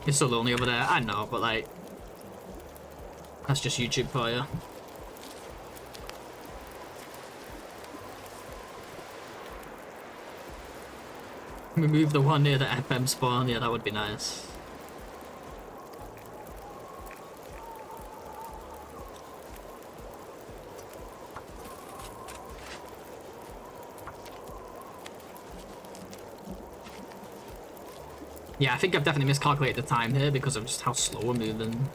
Speaker 1: You're so lonely over there. I know, but like, that's just YouTube for you. Remove the one near the FM spawn. Yeah, that would be nice. Yeah, I think I've definitely miscalculated the time here because of just how slow we're moving.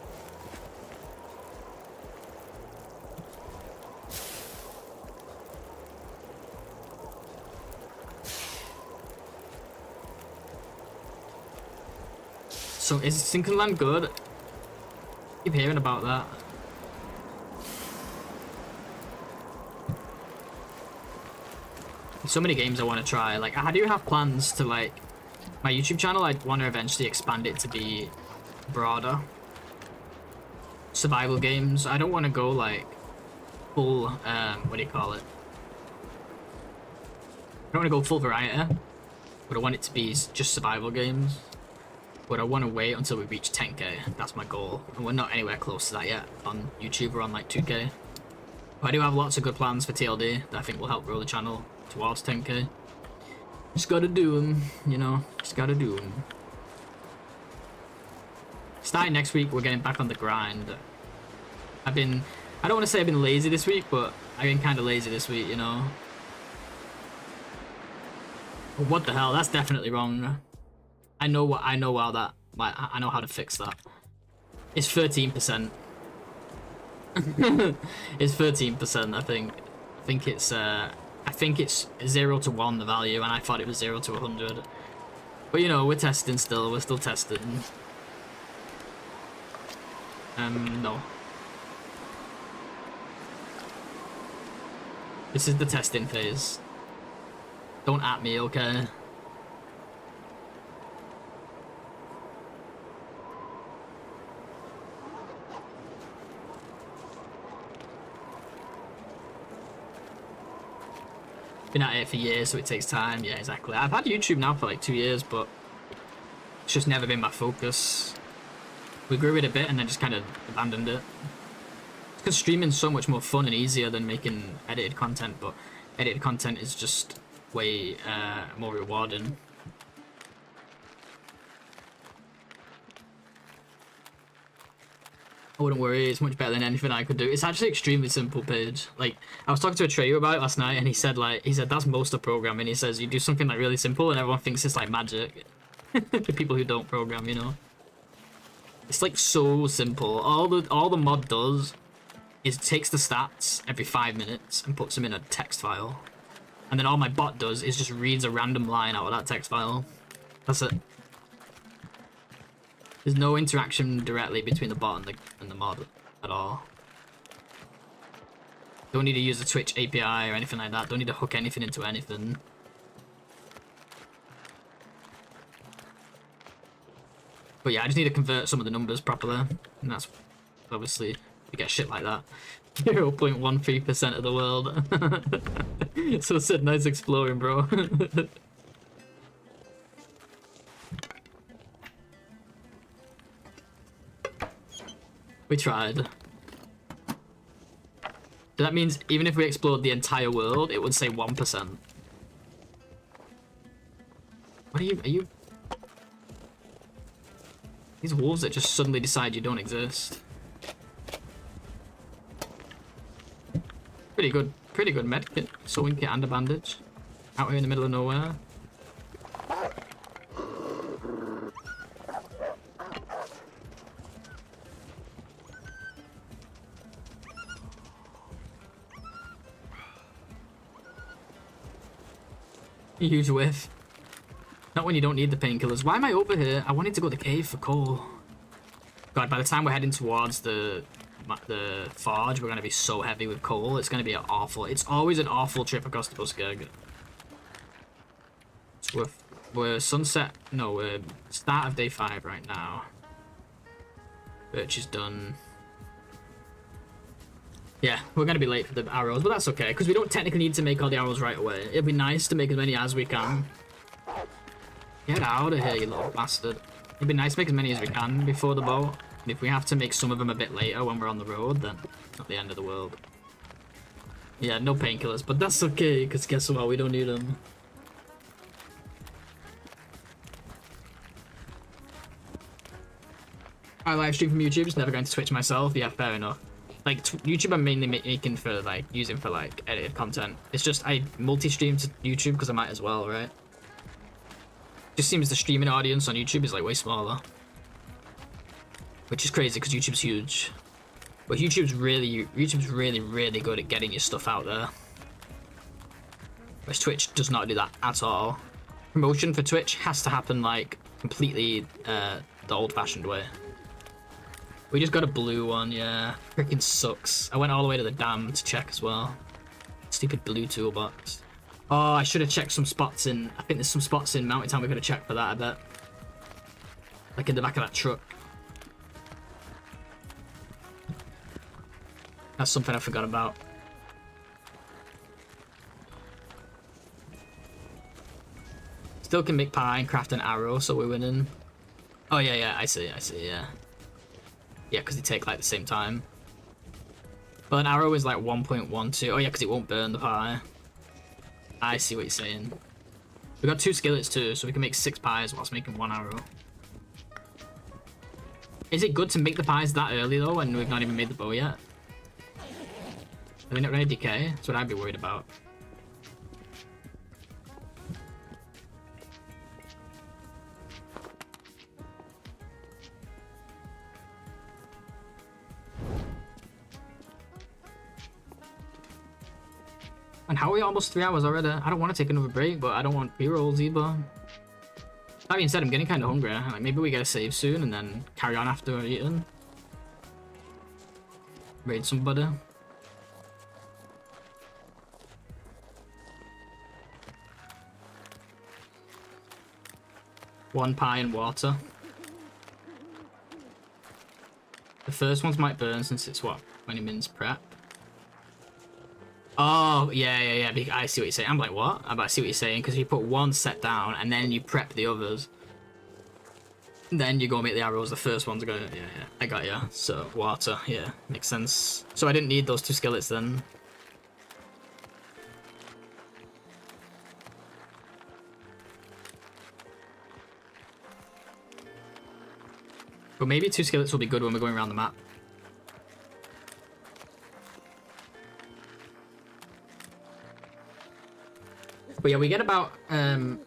Speaker 1: So is Sinkenland good? I keep hearing about that. There's so many games I want to try. Like, I do have plans to, like, my YouTube channel. I want to eventually expand it to be broader. Survival games. I don't want to go, like, full, what do you call it? I don't want to go full variety, but I want it to be just survival games. But I want to wait until we reach 10k. That's my goal. And we're not anywhere close to that yet on YouTube. We're on like 2k. But I do have lots of good plans for TLD that I think will help grow the channel towards 10k. Just gotta do them, you know. Just gotta do them. Starting next week, we're getting back on the grind. I don't want to say I've been lazy this week, but I've been kind of lazy this week, you know. But what the hell? That's definitely wrong. I know how to fix that. It's 13%. It's 13%, I think. I think it's 0 to 1 the value, and I thought it was 0 to 100. But you know, we're testing still. We're still testing. No. This is the testing phase. Don't at me, okay? Been at it for years, so it takes time. Yeah, exactly. I've had YouTube now for like 2 years, but it's just never been my focus. We grew it a bit and then just kind of abandoned it. Because streaming's so much more fun and easier than making edited content, but edited content is just way more rewarding. I wouldn't worry, it's much better than anything I could do. It's actually extremely simple, Paige. Like, I was talking to a trader about it last night, and he said that's most of programming. He says you do something like really simple, and everyone thinks it's like magic. The people who don't program, you know. It's like so simple. All the mod does is takes the stats every 5 minutes and puts them in a text file, and then all my bot does is just reads a random line out of that text file. That's it. There's no interaction directly between the bot and the mod at all. Don't need to use a Twitch API or anything like that. Don't need to hook anything into anything. But yeah, I just need to convert some of the numbers properly, and that's obviously you get shit like that. 0.13% of the world. So I said, nice exploring, bro. We tried. That means even if we explored the entire world, it would say 1%. What are you? These wolves that just suddenly decide you don't exist. Pretty good medkit, sewing kit and a bandage. Out here in the middle of nowhere. Huge whiff. Not when you don't need the painkillers. Why am I over here? I wanted to go to the cave for coal. God, by the time we're heading towards the forge, we're gonna be so heavy with coal. It's gonna be awful. It's always an awful trip across the Buskeg. So we're sunset. No, we're start of day 5 right now. Birch is done. Yeah, we're gonna be late for the arrows, but that's okay because we don't technically need to make all the arrows right away. It'd be nice to make as many as we can. Get out of here, you little bastard. It'd be nice to make as many as we can before the boat. And if we have to make some of them a bit later when we're on the road, then it's not the end of the world. Yeah, no painkillers, but that's okay, because guess what? We don't need them. I live stream from YouTube, just never going to Twitch myself. Yeah, fair enough. Like, YouTube I'm mainly making for, like, using for, like, edited content. It's just, I multi-stream to YouTube because I might as well, right? Just seems the streaming audience on YouTube is like way smaller, which is crazy because YouTube's huge. But YouTube's really good at getting your stuff out there, whereas Twitch does not do that at all. Promotion for Twitch has to happen like completely the old-fashioned way. We just got a blue one, yeah. Freaking sucks. I went all the way to the dam to check as well. Stupid blue toolbox. Oh, I should have checked some spots in... I think there's some spots in Mountain Town we could have checked for that, I bet. Like in the back of that truck. That's something I forgot about. Still can make pie and craft an arrow, so we're winning. Oh, yeah, I see, yeah. Yeah, because they take, like, the same time. Well, an arrow is, like, 1.12. Oh, yeah, because it won't burn the pie. I see what you're saying. We got 2 skillets too, so we can make 6 pies whilst making 1 arrow. Is it good to make the pies that early though, when we've not even made the bow yet? Are we not ready to decay? That's what I'd be worried about. And how are we almost 3 hours already? I don't want to take another break, but I don't want B-rolls either. That being said, I'm getting kind of hungry. Like, maybe we get a save soon and then carry on after eating. Raid somebody. One pie and water. The first ones might burn since it's what, 20 minutes prep. Oh, yeah. I see what you're saying. I'm like, what? I see what you're saying, because you put one set down and then you prep the others. Then you go make the arrows. The first ones are going, yeah. I got ya. So, water, yeah, makes sense. So I didn't need those 2 skillets then. But maybe 2 skillets will be good when we're going around the map. But yeah, we get about 10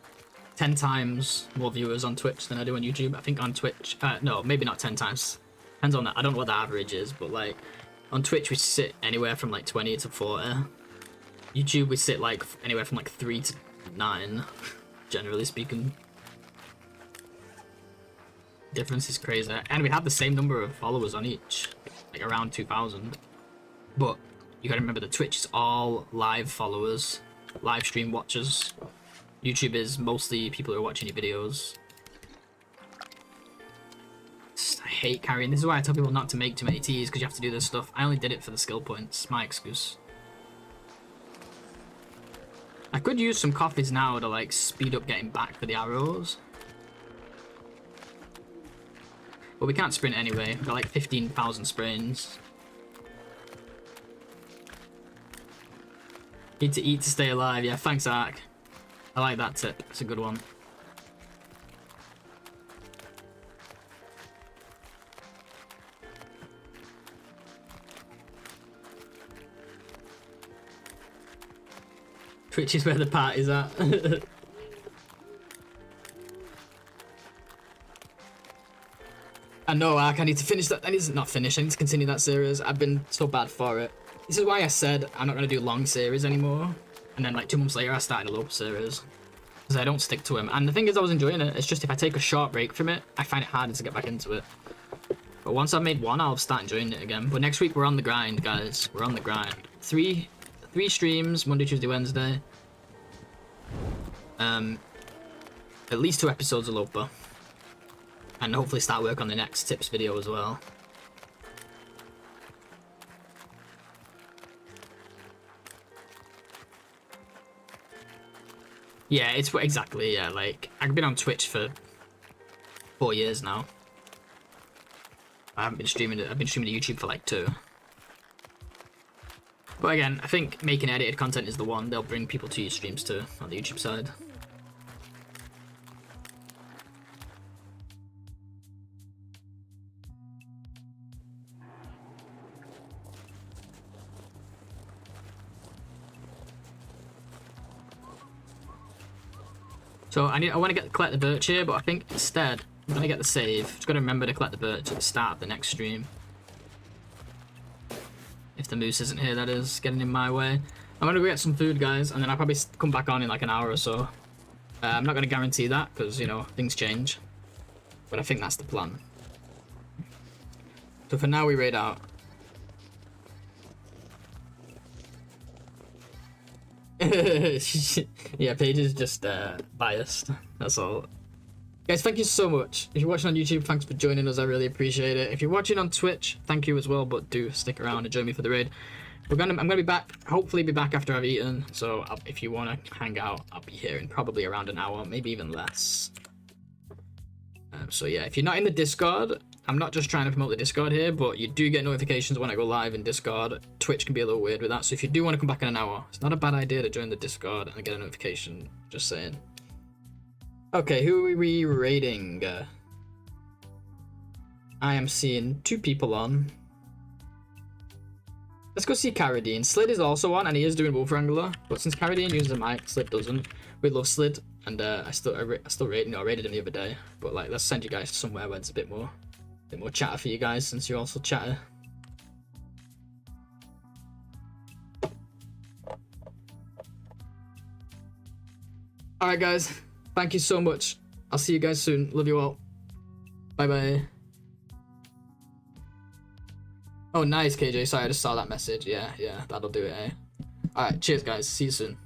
Speaker 1: times more viewers on Twitch than I do on YouTube. I think on Twitch, no, maybe not 10 times. Depends on that. I don't know what the average is, but like on Twitch we sit anywhere from like 20 to 40. YouTube we sit like anywhere from like 3 to 9, generally speaking. Difference is crazy, and we have the same number of followers on each, like around 2,000. But you gotta remember that Twitch is all live followers. Live stream watchers. YouTube is mostly people who are watching your videos. hate carrying. This is why I tell people not to make too many teas, because you have to do this stuff. I only did it for the skill points. My excuse. I could use some coffees now to like speed up getting back for the arrows. But we can't sprint anyway. We've got like 15,000 sprints. Need to eat to stay alive. Yeah, thanks, Ark. I like that tip. It's a good one. Twitch is where the party's at. I know, Ark, I need to finish that. I need to not finish. I need to continue that series. I've been so bad for it. This is why I said I'm not going to do long series anymore. And then like 2 months later, I started a local series. Because I don't stick to them. And the thing is, I was enjoying it. It's just if I take a short break from it, I find it harder to get back into it. But once I've made one, I'll start enjoying it again. But next week, we're on the grind, guys. We're on the grind. Three streams, Monday, Tuesday, Wednesday. At least 2 episodes of Loper. And hopefully start work on the next tips video as well. Yeah, it's exactly, yeah, like, I've been on Twitch for 4 years now. I haven't been streaming it, I've been streaming to YouTube for like 2. But again, I think making edited content is the one. They'll bring people to your streams too, on the YouTube side. So I want to collect the birch here, but I think instead I'm gonna get the save. Just gotta remember to collect the birch at the start of the next stream. If the moose isn't here, that is, getting in my way. I'm gonna go get some food, guys, and then I'll probably come back on in like an hour or so. I'm not gonna guarantee that, because, you know, things change. But I think that's the plan. So for now, we raid out. Yeah, Paige is just biased. That's all. Guys, thank you so much. If you're watching on YouTube, thanks for joining us. I really appreciate it. If you're watching on Twitch, thank you as well. But do stick around and join me for the raid. I'm gonna be back. Hopefully, be back after I've eaten. So if you wanna hang out, I'll be here in probably around an hour, maybe even less. So yeah, if you're not in the Discord, I'm not just trying to promote the Discord here, but you do get notifications when I go live in Discord. Twitch can be a little weird with that, so if you do want to come back in an hour, it's not a bad idea to join the Discord and get a notification, just saying. Okay, who are we raiding? I am seeing 2 people on. Let's go see Carradine. Slid is also on, and he is doing Wolf Wrangler, but since Carradine uses a mic, Slid doesn't. We love Slid, and I still rated him the other day, but like, let's send you guys somewhere where it's a bit more chatter for you guys, since you're also chatter. Alright guys, thank you so much. I'll see you guys soon. Love you all. Bye bye. Oh nice, KJ. Sorry, I just saw that message. Yeah, that'll do it, eh? Alright, cheers guys. See you soon.